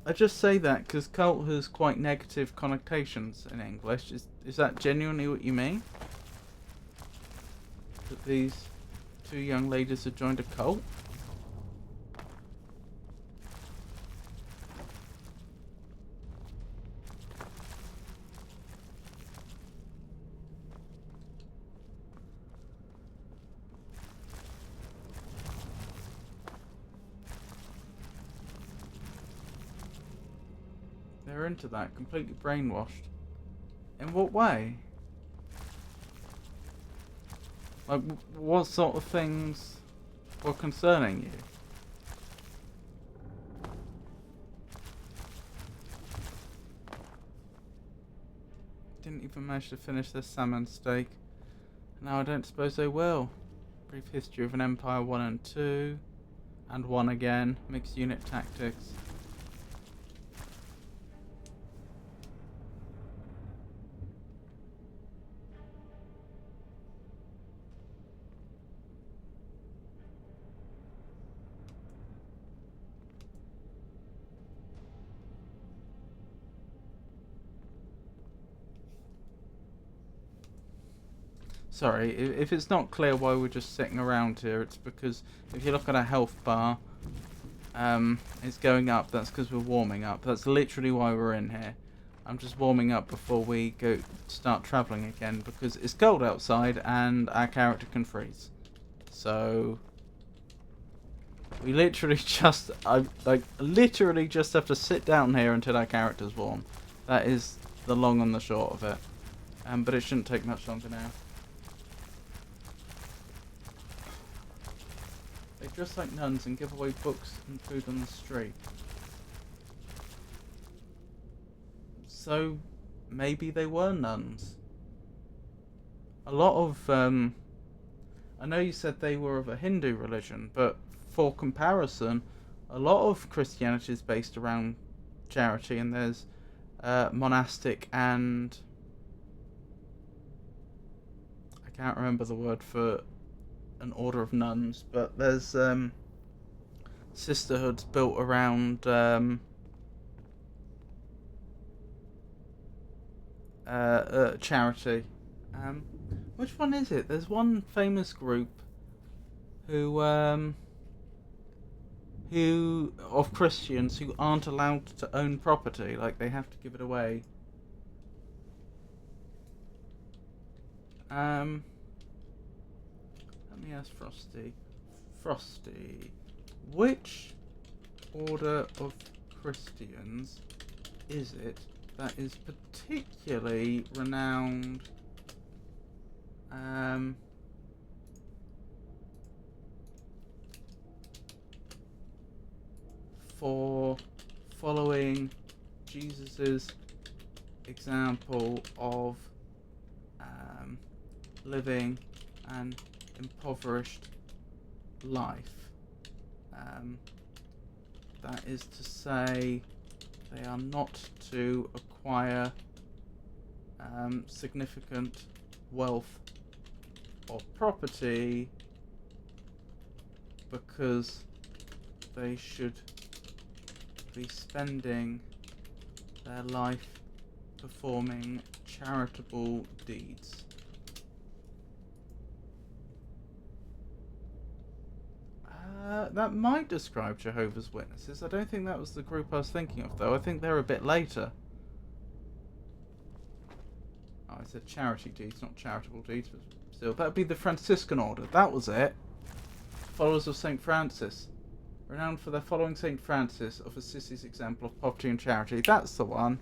I just say that because cult has quite negative connotations in English. Is that genuinely what you mean? That these two young ladies have joined a cult? they're into that, completely brainwashed. In what way? Like, what sort of things were concerning you? Didn't even manage to finish their salmon steak. Now I don't suppose they will. Brief history of an Empire 1 and 2. And 1 again. Mixed unit tactics. Sorry, if it's not clear why we're just sitting around here, it's because if you look at our health bar, it's going up. That's because we're warming up. That's literally why we're in here. I'm just warming up before we start travelling again, because it's cold outside and our character can freeze. So we literally just, literally just have to sit down here until our character's warm. That is the long and the short of it. But it shouldn't take much longer now. They dress like nuns and give away books and food on the street. So, maybe they were nuns. A lot of, I know you said they were of a Hindu religion, but for comparison, a lot of Christianity is based around charity, and there's monastic and... I can't remember the word for an order of nuns, but there's sisterhoods built around charity. Which one is it? There's one famous group who of Christians who aren't allowed to own property, like they have to give it away. Let me ask Frosty. Frosty, which order of Christians is it that is particularly renowned for following Jesus's example of living an impoverished life? That is to say, they are not to acquire significant wealth or property because they should be spending their life performing charitable deeds. That might describe Jehovah's Witnesses. I don't think that was the group I was thinking of, though. I think they're a bit later. Oh, I said charity deeds, not charitable deeds, but still. That would be the Franciscan Order. That was it. Followers of St. Francis. Renowned for their following St. Francis of Assisi's example of poverty and charity. That's the one.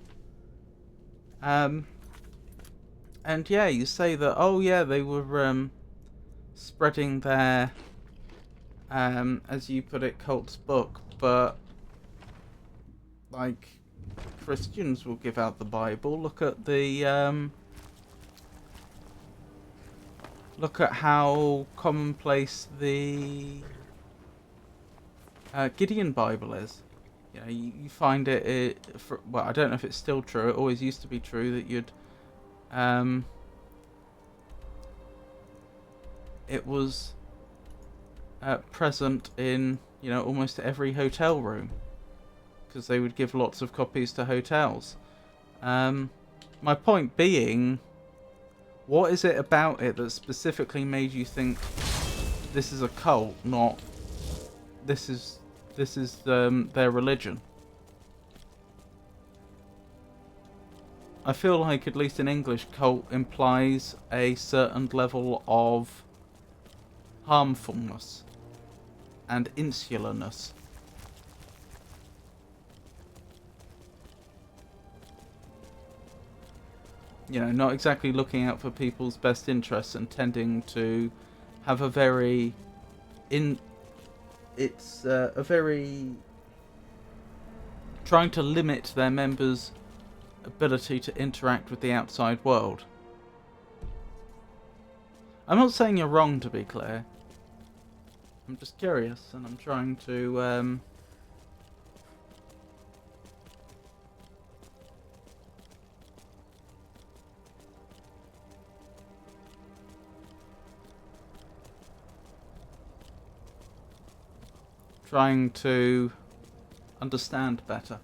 And yeah, you say that, oh yeah, they were spreading their... as you put it, cult's book, but like Christians will give out the Bible. Look at the look at how commonplace the Gideon Bible is. You know, you find well, I don't know if it's still true. It always used to be true that you'd it was present in, you know, almost every hotel room, because they would give lots of copies to hotels. My point being, what is it about it that specifically made you think this is a cult, not this is their religion? I feel like at least in English, cult implies a certain level of harmfulness and insularness. you know, not exactly looking out for people's best interests and tending to have a very a very trying to limit their members' ability to interact with the outside world. I'm not saying you're wrong, to be clear. I'm just curious, and I'm trying to understand better.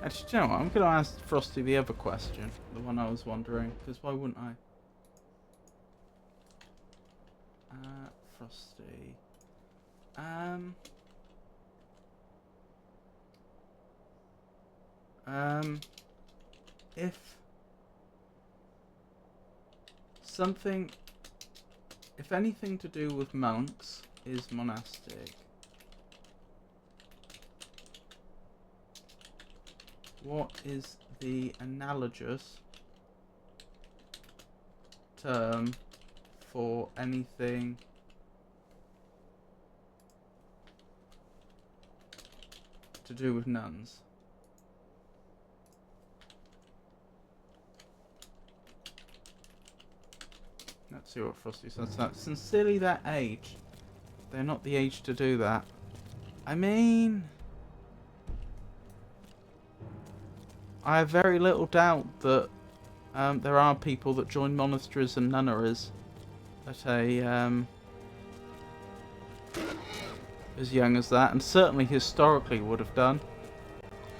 Actually, do you know what? I'm going to ask Frosty the other question. The one I was wondering. Because why wouldn't I? Frosty. If something... If anything to do with monks is monastic, what is the analogous term for anything to do with nuns? Let's see what Frosty says. Sincerely, that age. They're not the age to do that. I mean, I have very little doubt that there are people that join monasteries and nunneries at a as young as that, and certainly historically would have done.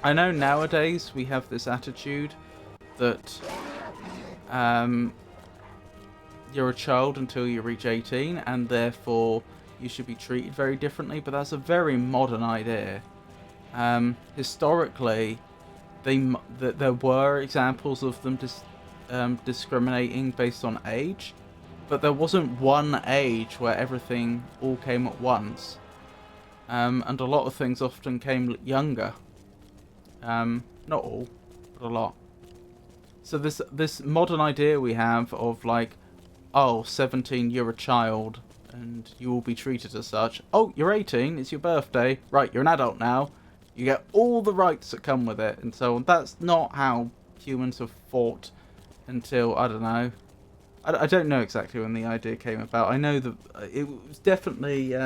I know nowadays we have this attitude that you're a child until you reach 18, and therefore you should be treated very differently, but that's a very modern idea. Historically, there were examples of them discriminating based on age, but there wasn't one age where everything all came at once. And a lot of things often came younger. Not all, but a lot. So this modern idea we have of like, oh, 17, you're a child, and you will be treated as such. Oh, you're 18, it's your birthday. Right, you're an adult now. You get all the rights that come with it, and so on. That's not how humans have fought until, I don't know. I don't know exactly when the idea came about. I know that it was definitely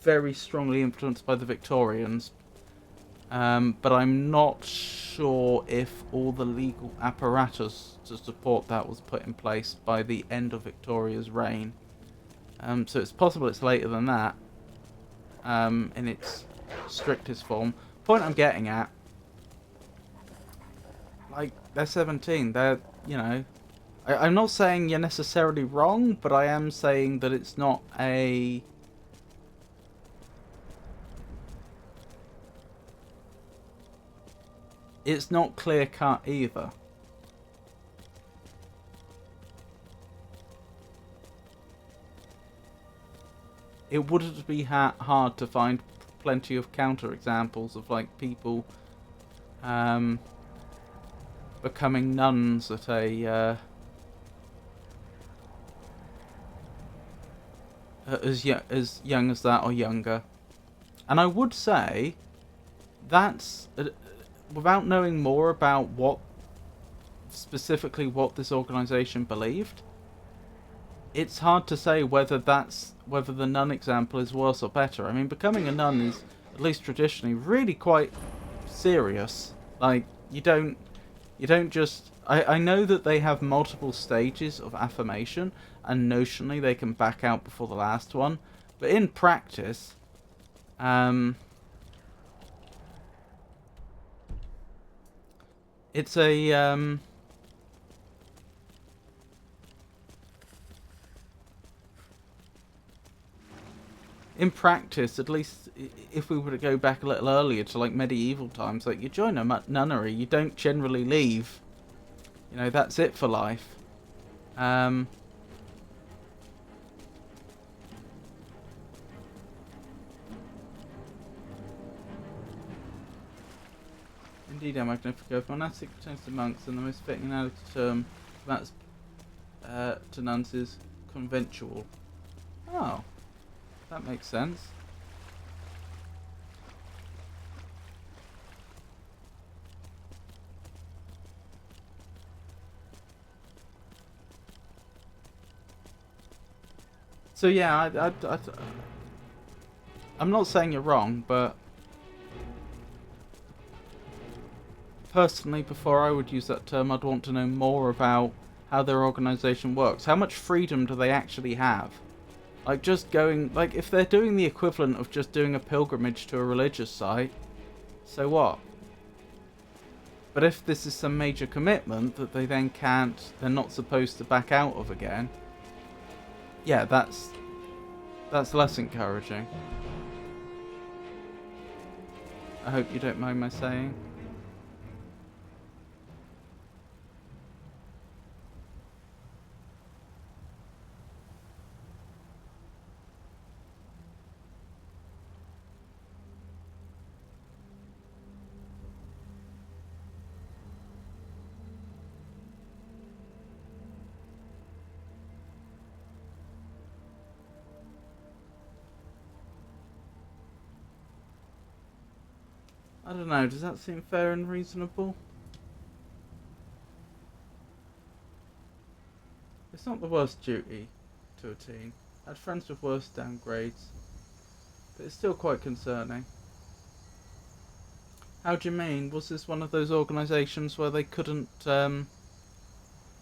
very strongly influenced by the Victorians. But I'm not sure if all the legal apparatus to support that was put in place by the end of Victoria's reign. So it's possible it's later than that, in its strictest form. Point I'm getting at, like, they're 17, they're, you know, I'm not saying you're necessarily wrong, but I am saying that it's not a... It's not clear-cut either. It wouldn't be hard to find plenty of counter-examples of, like, people becoming nuns at a as young as that or younger. And I would say that's... without knowing more about what this organisation believed, it's hard to say whether the nun example is worse or better. I mean, becoming a nun is, at least traditionally, really quite serious. Like, you don't just... I know that they have multiple stages of affirmation, and notionally they can back out before the last one, but in practice, it's a in practice, at least if we were to go back a little earlier to like medieval times, like you join a nunnery, you don't generally leave. You know, that's it for life. Indeed, a magnifico. If monastic pertains to monks, then the most fitting analogy term that's to nuns is conventual. Oh, that makes sense. So yeah, I'm not saying you're wrong, but personally, before I would use that term, I'd want to know more about how their organization works. How much freedom do they actually have? Like, just going, like, if they're doing the equivalent of just doing a pilgrimage to a religious site, so what? But if this is some major commitment that they then they're not supposed to back out of again, yeah, that's less encouraging. I hope you don't mind my saying. I don't know, does that seem fair and reasonable? It's not the worst duty to a teen. I had friends with worse downgrades, but it's still quite concerning. How do you mean? Was this one of those organisations where they couldn't,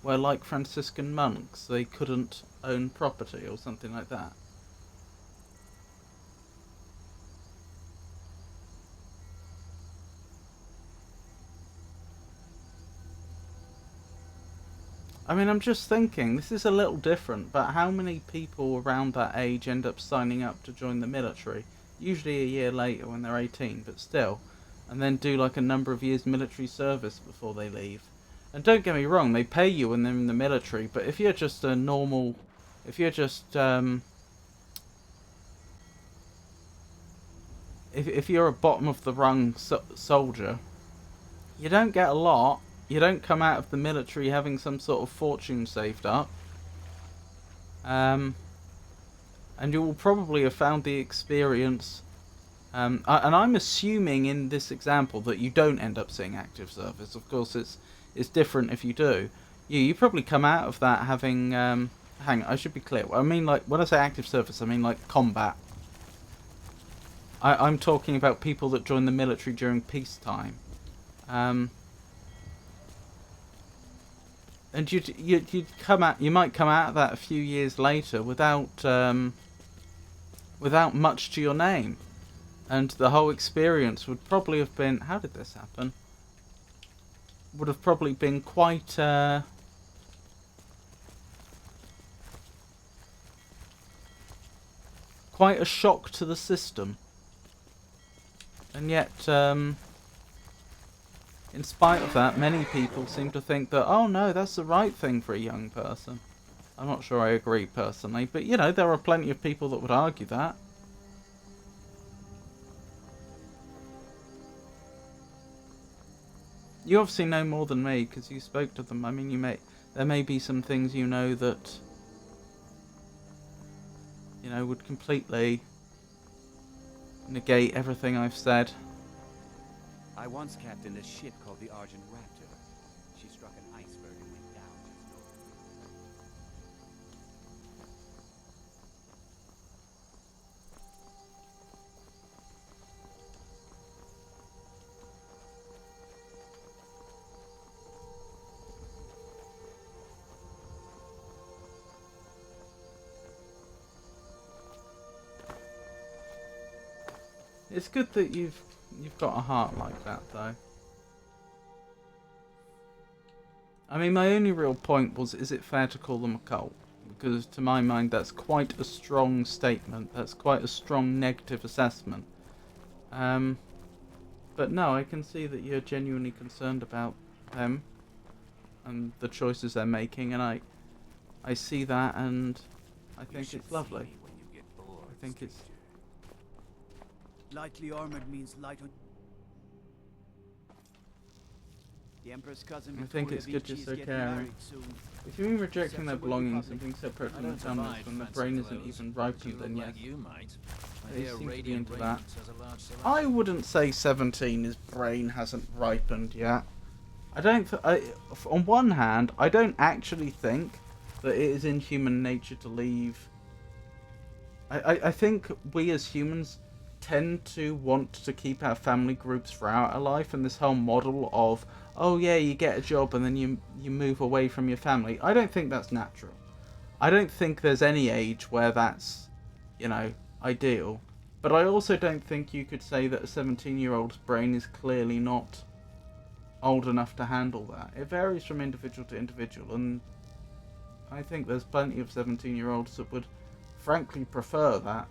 where like Franciscan monks, they couldn't own property or something like that? I mean, I'm just thinking, this is a little different, but how many people around that age end up signing up to join the military? Usually a year later when they're 18, but still. And then do like a number of years military service before they leave. And don't get me wrong, they pay you when they're in the military, but if you're just a normal... If you're just, if you're a bottom of the rung soldier, you don't get a lot. You don't come out of the military having some sort of fortune saved up. And you will probably have found the experience... and I'm assuming in this example that you don't end up seeing active service. Of course, it's different if you do. You probably come out of that having... hang on, I should be clear. I mean, like, when I say active service, I mean, like, combat. I'm talking about people that join the military during peacetime. And you'd come out. You might come out of that a few years later without much to your name, and the whole experience would probably have been. How did this happen? Would have probably been quite a shock to the system, and yet. In spite of that, many people seem to think that, oh no, that's the right thing for a young person. I'm not sure I agree personally, but you know, there are plenty of people that would argue that. You obviously know more than me, because you spoke to them. I mean, there may be some things you know that, you know, would completely negate everything I've said. I once captained a ship called the Argent Raptor. She struck an iceberg and went down just north. It's good that you've got a heart like that, though. I mean, my only real point was, is it fair to call them a cult? because to my mind that's quite a strong statement. That's quite a strong negative assessment. But no, I can see that you're genuinely concerned about them and the choices they're making, and I see that, and I think it's lovely. I think it's... Lightly armored means light on... The Emperor's cousin I think it's good you're so caring. If you mean rejecting their belongings and being separate from their families when their brain isn't even ripened, then yes. They seem to be into that. I wouldn't say 17's brain hasn't ripened yet. I don't... on one hand, I don't actually think that it is in human nature to leave... I think we as humans tend to want to keep our family groups throughout our life, and this whole model of, oh yeah, you get a job and then you move away from your family. I don't think that's natural. I don't think there's any age where that's, you know, ideal. But I also don't think you could say that a 17-year-old's brain is clearly not old enough to handle that. It varies from individual to individual, and I think there's plenty of 17-year-olds that would frankly prefer that.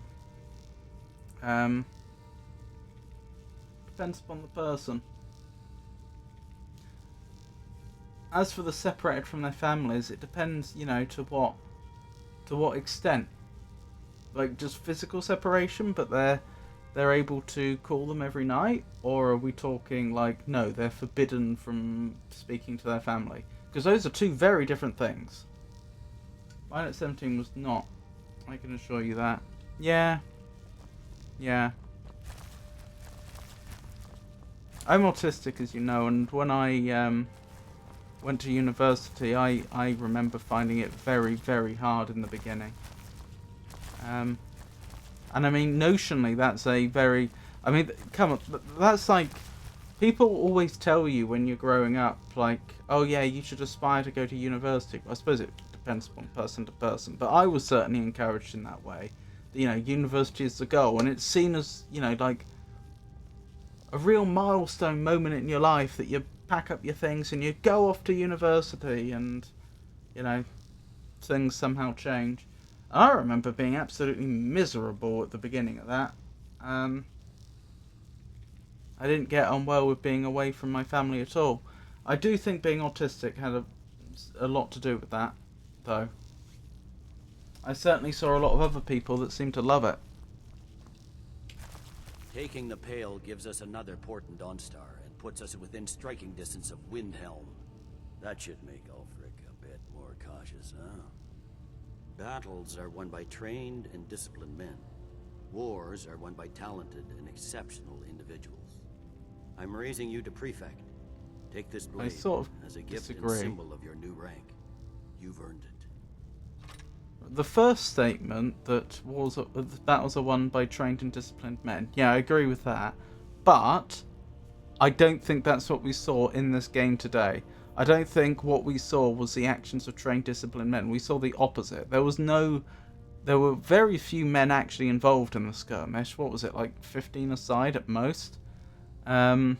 Depends upon the person. As for the separated from their families, it depends, you know, to what extent. Like just physical separation, but they're able to call them every night, or are we talking like no, they're forbidden from speaking to their family? Because those are two very different things. Mine at 17 was not. I can assure you that. Yeah. I'm autistic, as you know, and when I went to university, I remember finding it very, very hard in the beginning. And I mean, notionally, that's a very... I mean, come on, that's like... People always tell you when you're growing up, like, oh yeah, you should aspire to go to university. I suppose it depends on person to person, but I was certainly encouraged in that way. You know, university is the goal, and it's seen as, you know, like a real milestone moment in your life that you pack up your things and you go off to university, and, you know, things somehow change. I remember being absolutely miserable at the beginning of that. I didn't get on well with being away from my family at all. I do think being autistic had a lot to do with that, though. I certainly saw a lot of other people that seemed to love it. Taking the Pale gives us another port in Dawnstar and puts us within striking distance of Windhelm. That should make Ulfric a bit more cautious, huh? Battles are won by trained and disciplined men. Wars are won by talented and exceptional individuals. I'm raising you to prefect. Take this blade as a gift and symbol of your new rank. You've earned it. The first statement that battles are won by trained and disciplined men. Yeah, I agree with that. But I don't think that's what we saw in this game today. I don't think what we saw was the actions of trained, disciplined men. We saw the opposite. There were very few men actually involved in the skirmish. What was it, like 15 aside at most? And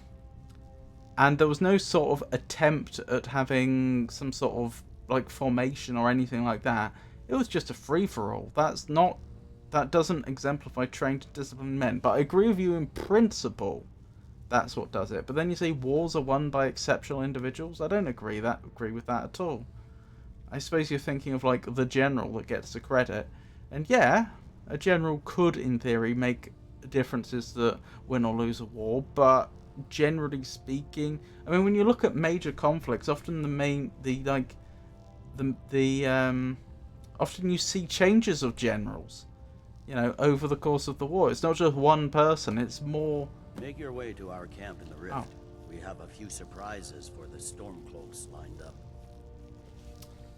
there was no sort of attempt at having some sort of like formation or anything like that. It was just a free-for-all. That doesn't exemplify trained and disciplined men. But I agree with you in principle. That's what does it. But then you say wars are won by exceptional individuals. I don't agree with that at all. I suppose you're thinking of like the general that gets the credit. And yeah, a general could in theory make differences that win or lose a war, but generally speaking, I mean, when you look at major conflicts, often often you see changes of generals, you know, over the course of the war. It's not just one person, it's more... Make your way to our camp in the Rift. Oh. We have a few surprises for the Stormcloaks lined up.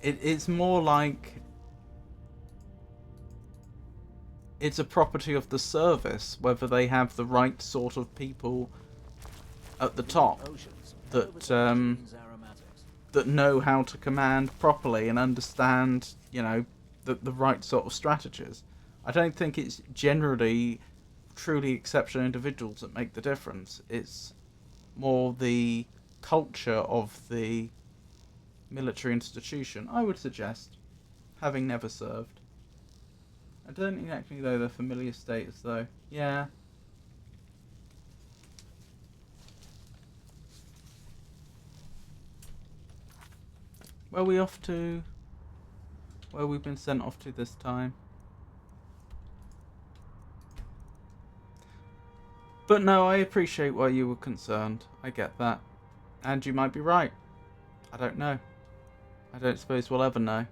It's more like... It's a property of the service, whether they have the right sort of people at the top that know how to command properly and understand, you know, the right sort of strategies. I don't think it's generally truly exceptional individuals that make the difference. It's more the culture of the military institution, I would suggest. having never served. I don't exactly know their familiar status, though. Yeah. Where are we off to? Where we've been sent off to this time? But no, I appreciate why you were concerned. I get that. And you might be right. I don't know. I don't suppose we'll ever know.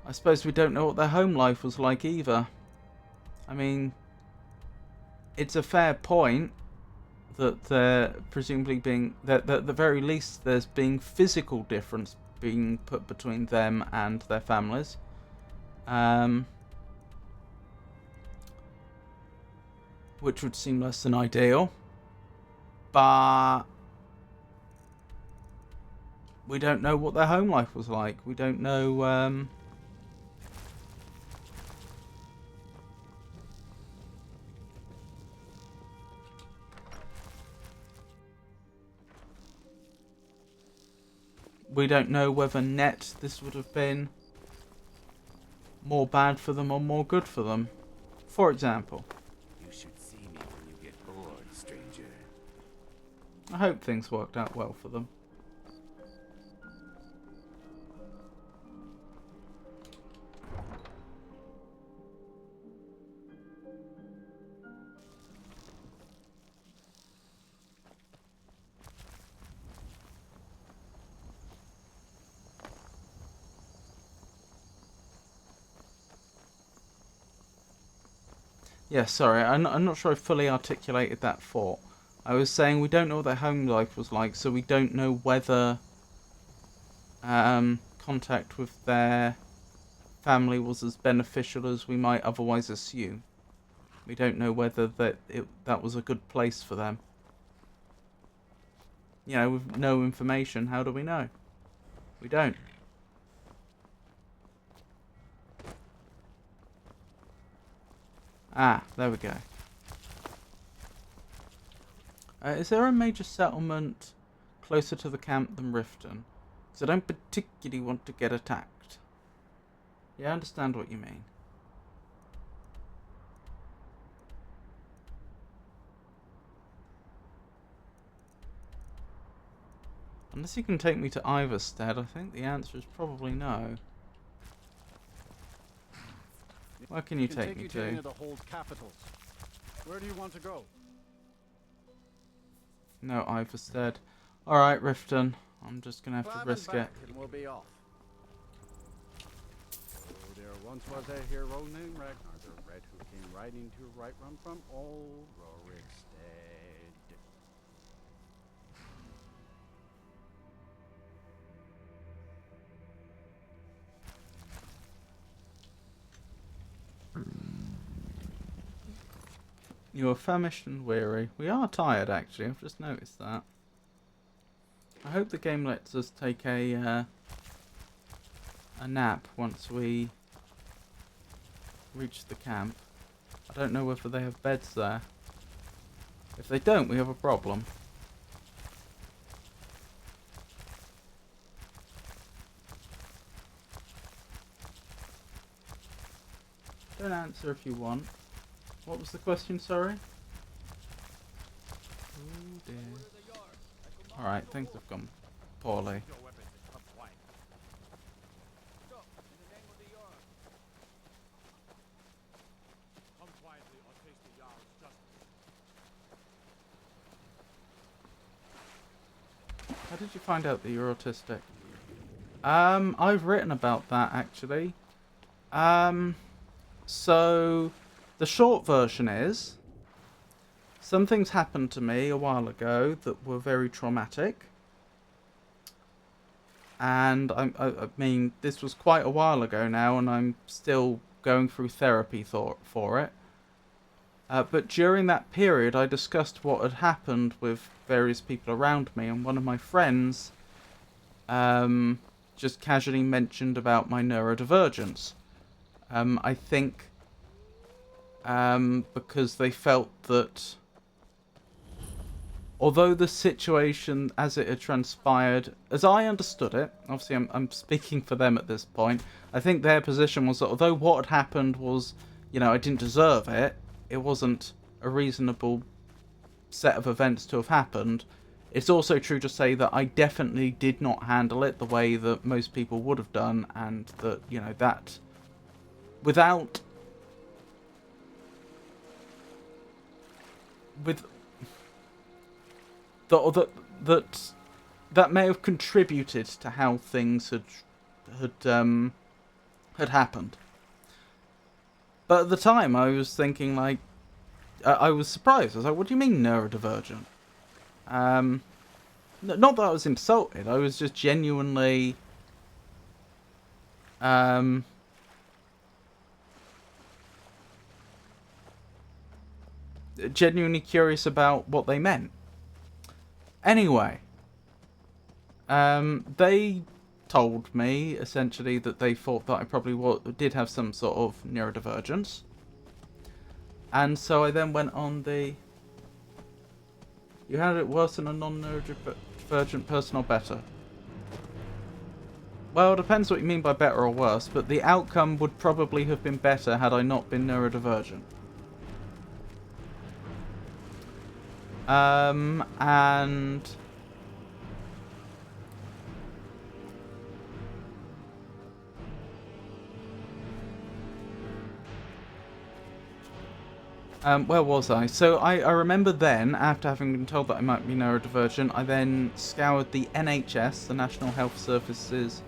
I suppose we don't know what their home life was like either. I mean, it's a fair point that they're presumably being... that at the very least there's being physical difference being put between them and their families. Which would seem less than ideal. But we don't know what their home life was like. We don't know... we don't know whether net this would have been more bad for them or more good for them. For example. You should see me when you get bored, stranger. I hope things worked out well for them. Yeah, sorry, I'm not sure I fully articulated that thought. I was saying we don't know what their home life was like, so we don't know whether contact with their family was as beneficial as we might otherwise assume. We don't know whether that was a good place for them. You know, with no information, how do we know? We don't. Ah, there we go. Is there a major settlement closer to the camp than Riften? Because I don't particularly want to get attacked. Yeah, I understand what you mean. Unless you can take me to Iverstead, I think the answer is probably no. Where can you take me to? Any of the hold capitals. Where do you want to go? No, Iverstead. Alright, Riften. I'm just gonna have to risk it. And we'll be off. Oh, there once was a hero named Ragnar the Red who came riding to Run from old Rorikstead. You are famished and weary. We are tired, actually. I've just noticed that. I hope the game lets us take a nap once we reach the camp. I don't know whether they have beds there. If they don't, we have a problem. Don't answer if you want. What was the question, sorry? Oh dear. Alright, things have gone poorly. How did you find out that you're autistic? I've written about that actually. So the short version is, some things happened to me a while ago that were very traumatic. And I mean, this was quite a while ago now, and I'm still going through therapy for it. But during that period, I discussed what had happened with various people around me, and one of my friends just casually mentioned about my neurodivergence. I think because they felt that although the situation as it had transpired, as I understood it, obviously I'm speaking for them at this point, I think their position was that although what had happened was, you know, I didn't deserve it, it wasn't a reasonable set of events to have happened. It's also true to say that I definitely did not handle it the way that most people would have done, and that, you know, that without that may have contributed to how things had happened. But at the time, I was thinking, like, I was surprised. I was like, "What do you mean neurodivergent?" Not that I was insulted. I was just genuinely, genuinely curious about what they meant. Anyway, they told me essentially that they thought that I probably did have some sort of neurodivergence, and so I then went on the. You had it worse than a non-neurodivergent person, or better? Well, it depends what you mean by better or worse, but the outcome would probably have been better had I not been neurodivergent. And where was I? So I remember then, after having been told that I might be neurodivergent, I then scoured the NHS, the National Health Services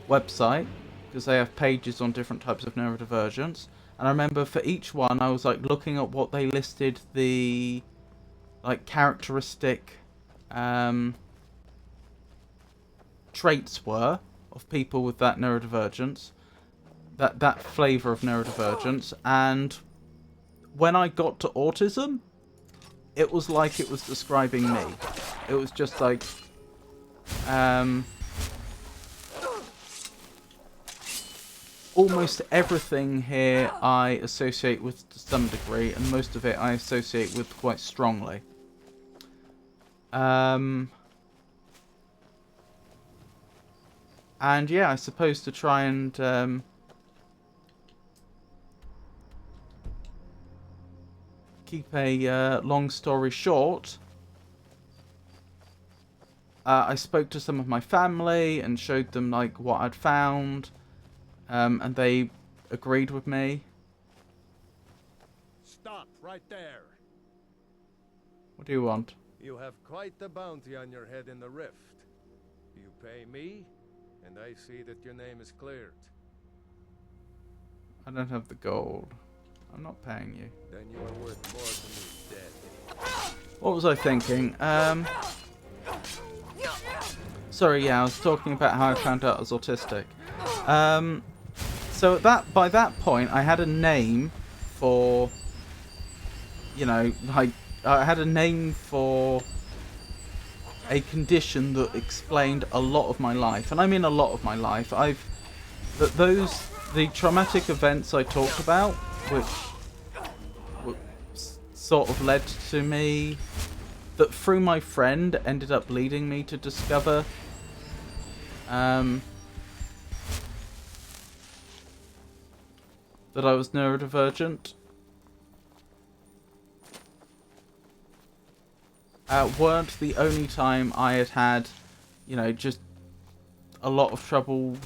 website, because they have pages on different types of neurodivergence. And I remember for each one, I was like looking at what they listed the like characteristic traits were of people with that neurodivergence, that flavour of neurodivergence, and when I got to autism, it was like it was describing me. It was just like, almost everything here I associate with to some degree, and most of it I associate with quite strongly. And yeah, I suppose to try and keep a long story short, I spoke to some of my family and showed them like what I'd found, and they agreed with me. Stop right there. What do you want? You have quite the bounty on your head in the rift. You pay me, and I see that your name is cleared. I don't have the gold. I'm not paying you. Then you are worth more to me dead. What was I thinking? Sorry, yeah, I was talking about how I found out I was autistic. So by that point, I had a name for, you know, like, I had a name for a condition that explained a lot of my life, and I mean a lot of my life. The traumatic events I talked about, which sort of led to me, that through my friend ended up leading me to discover that I was neurodivergent, weren't the only time I had, you know, just a lot of trouble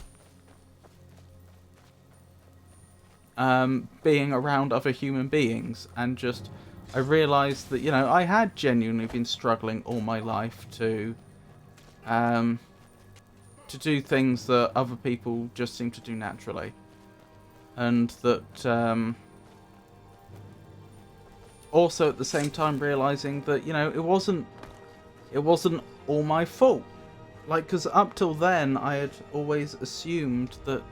being around other human beings, and just I realised that, you know, I had genuinely been struggling all my life to do things that other people just seem to do naturally, and that also at the same time realising that, you know, it wasn't all my fault. Like, because up till then I had always assumed that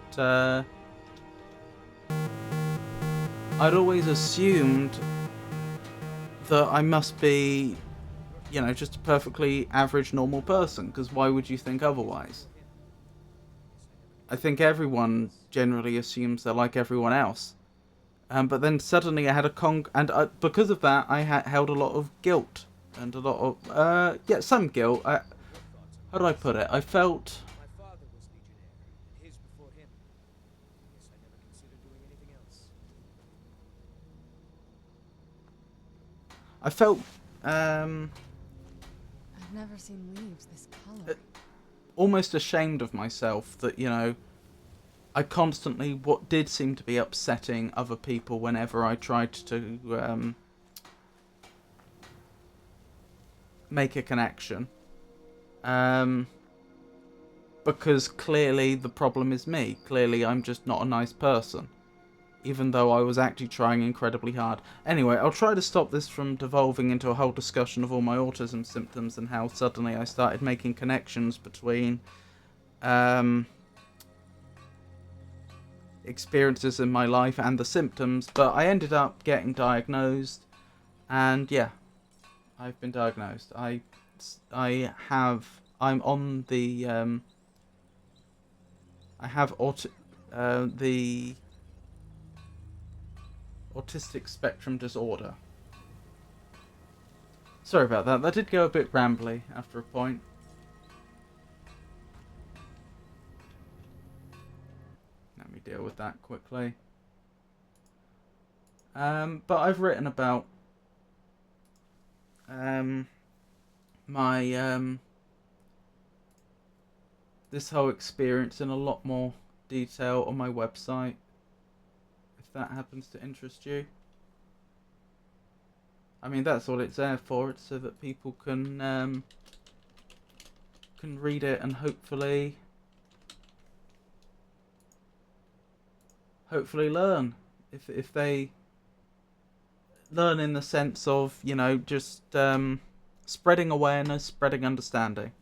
that I must be, you know, just a perfectly average normal person, because why would you think otherwise? I think everyone generally assumes they're like everyone else. But then suddenly I had because of that I held a lot of guilt and a lot of yeah, some guilt. How do I put it? I felt. My father was Legionnaire, and his before him. Guess I never considered doing anything else. I felt I've never seen leaves this color. almost ashamed of myself that, you know, I constantly, what did seem to be upsetting other people whenever I tried to make a connection. Because clearly the problem is me. Clearly I'm just not a nice person. Even though I was actually trying incredibly hard. Anyway, I'll try to stop this from devolving into a whole discussion of all my autism symptoms and how suddenly I started making connections between experiences in my life and the symptoms. But I ended up getting diagnosed, and yeah, I've been diagnosed. I'm on the I have the autistic spectrum disorder. Sorry about that. That did go a bit rambly after a point. Let me deal with that quickly. But I've written about my this whole experience in a lot more detail on my website, if that happens to interest you. I mean, that's what it's there for. It's so that people can read it and hopefully learn. If they learn in the sense of, you know, just spreading awareness, spreading understanding.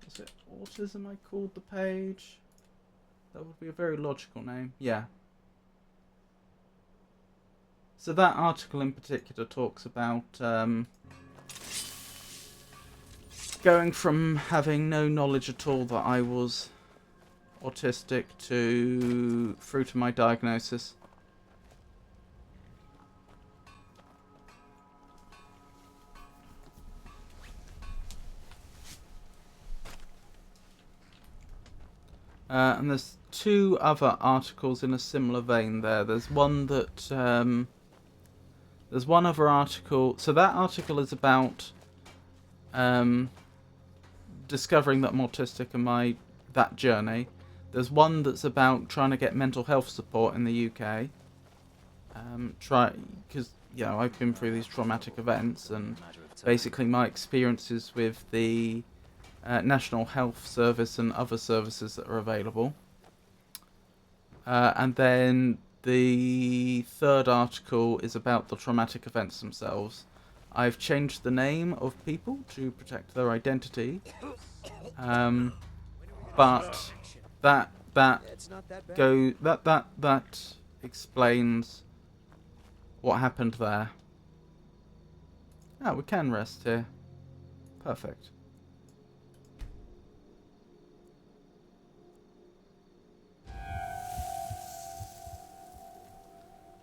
Is it autism I called the page? That would be a very logical name. Yeah. So that article in particular talks about going from having no knowledge at all that I was autistic through to my diagnosis. And there's two other articles in a similar vein there. There's one that there's one other article. So that article is about discovering that I'm autistic and that journey. There's one that's about trying to get mental health support in the UK. Because, you know, I've been through these traumatic events, and basically my experiences with the National Health Service and other services that are available. And then the third article is about the traumatic events themselves. I've changed the name of people to protect their identity. But that explains what happened there. Oh, we can rest here. Perfect.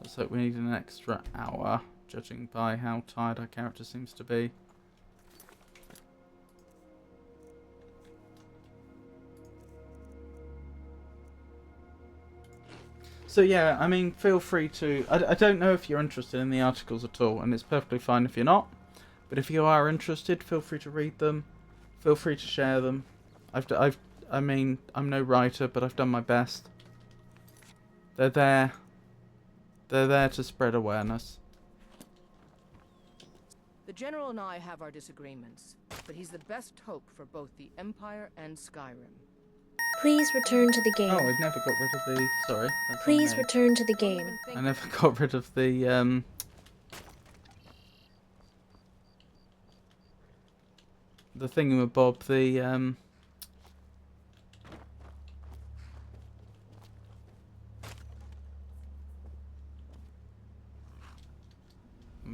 Looks like we need an extra hour, judging by how tired our character seems to be. So yeah, I mean, feel free to... I don't know if you're interested in the articles at all, and it's perfectly fine if you're not. But if you are interested, feel free to read them. Feel free to share them. I mean, I'm no writer, but I've done my best. They're there. They're there to spread awareness. The General and I have our disagreements, but he's the best hope for both the Empire and Skyrim. Please return to the game. Oh, I've never got rid of the... Sorry. Please return to the game. I never got rid of the, the thingamabob, the,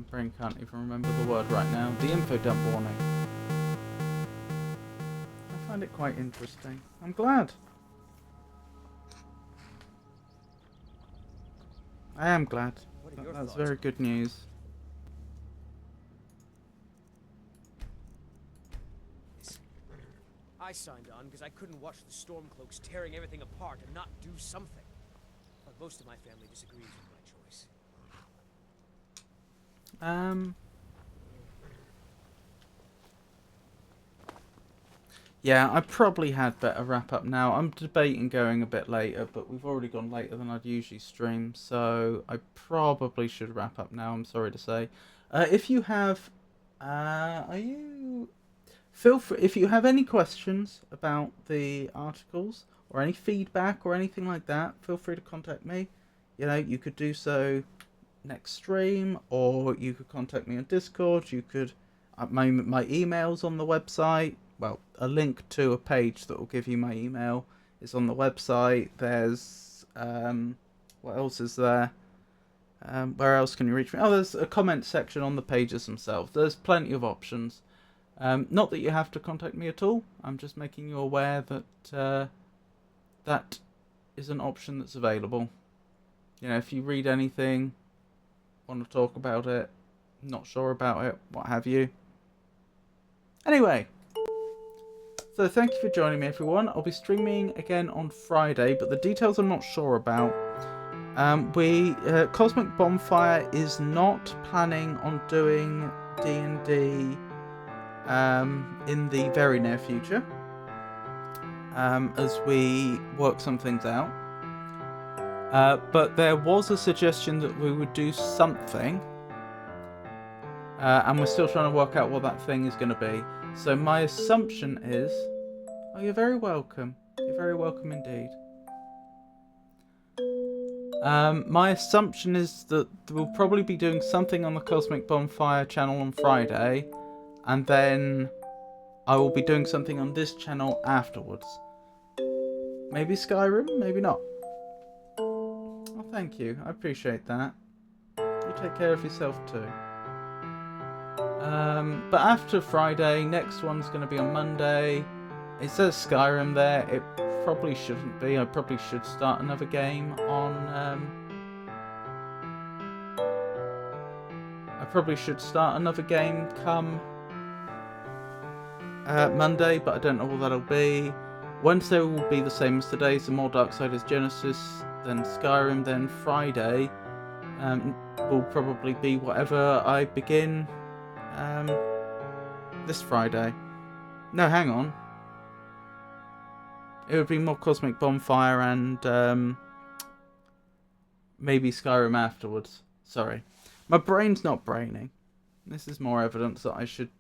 My brain can't even remember the word right now. The info dump warning. I find it quite interesting. I'm glad. I am glad. That's very good news. I signed on because I couldn't watch the Stormcloaks tearing everything apart and not do something. But most of my family disagrees with my choice. Yeah, I probably had better wrap up now. I'm debating going a bit later, but we've already gone later than I'd usually stream, so I probably should wrap up now, I'm sorry to say. If you have... Feel free, if you have any questions about the articles, or any feedback, or anything like that, feel free to contact me. You know, you could do so next stream, or you could contact me on Discord, you could... my email's on the website. Well, a link to a page that will give you my email is on the website. There's... what else is there? Where else can you reach me? Oh, there's a comment section on the pages themselves. There's plenty of options. Not that you have to contact me at all. I'm just making you aware that that is an option that's available. You know, if you read anything, want to talk about it, not sure about it, what have you. Anyway, so thank you for joining me, everyone. I'll be streaming again on Friday, but the details I'm not sure about. Cosmic Bonfire is not planning on doing D&D in the very near future, as we work some things out. But there was a suggestion that we would do something, and we're still trying to work out what that thing is going to be. So my assumption is... Oh, you're very welcome. You're very welcome indeed. My assumption is that we'll probably be doing something on the Cosmic Bonfire channel on Friday, and then I will be doing something on this channel afterwards. Maybe Skyrim, maybe not. Oh, thank you. I appreciate that. You take care of yourself too. But after Friday, next one's going to be on Monday. It says Skyrim there. It probably shouldn't be. I probably should start another game on... I probably should start another game come Monday, but I don't know what that'll be. Wednesday will be the same as today, so more Darksiders Genesis, then Skyrim, then Friday will probably be whatever I begin this Friday. No, hang on. It would be more Cosmic Bonfire and maybe Skyrim afterwards. Sorry. My brain's not braining. This is more evidence that I should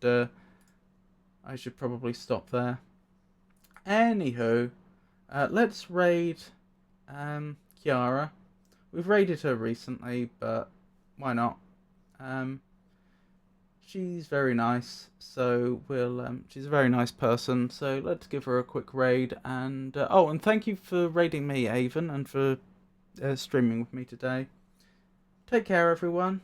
probably stop there. Anywho, let's raid Kiara. We've raided her recently, but why not? She's very nice, so she's a very nice person, so let's give her a quick raid. And oh, and thank you for raiding me, Avon, and for streaming with me today. Take care, everyone.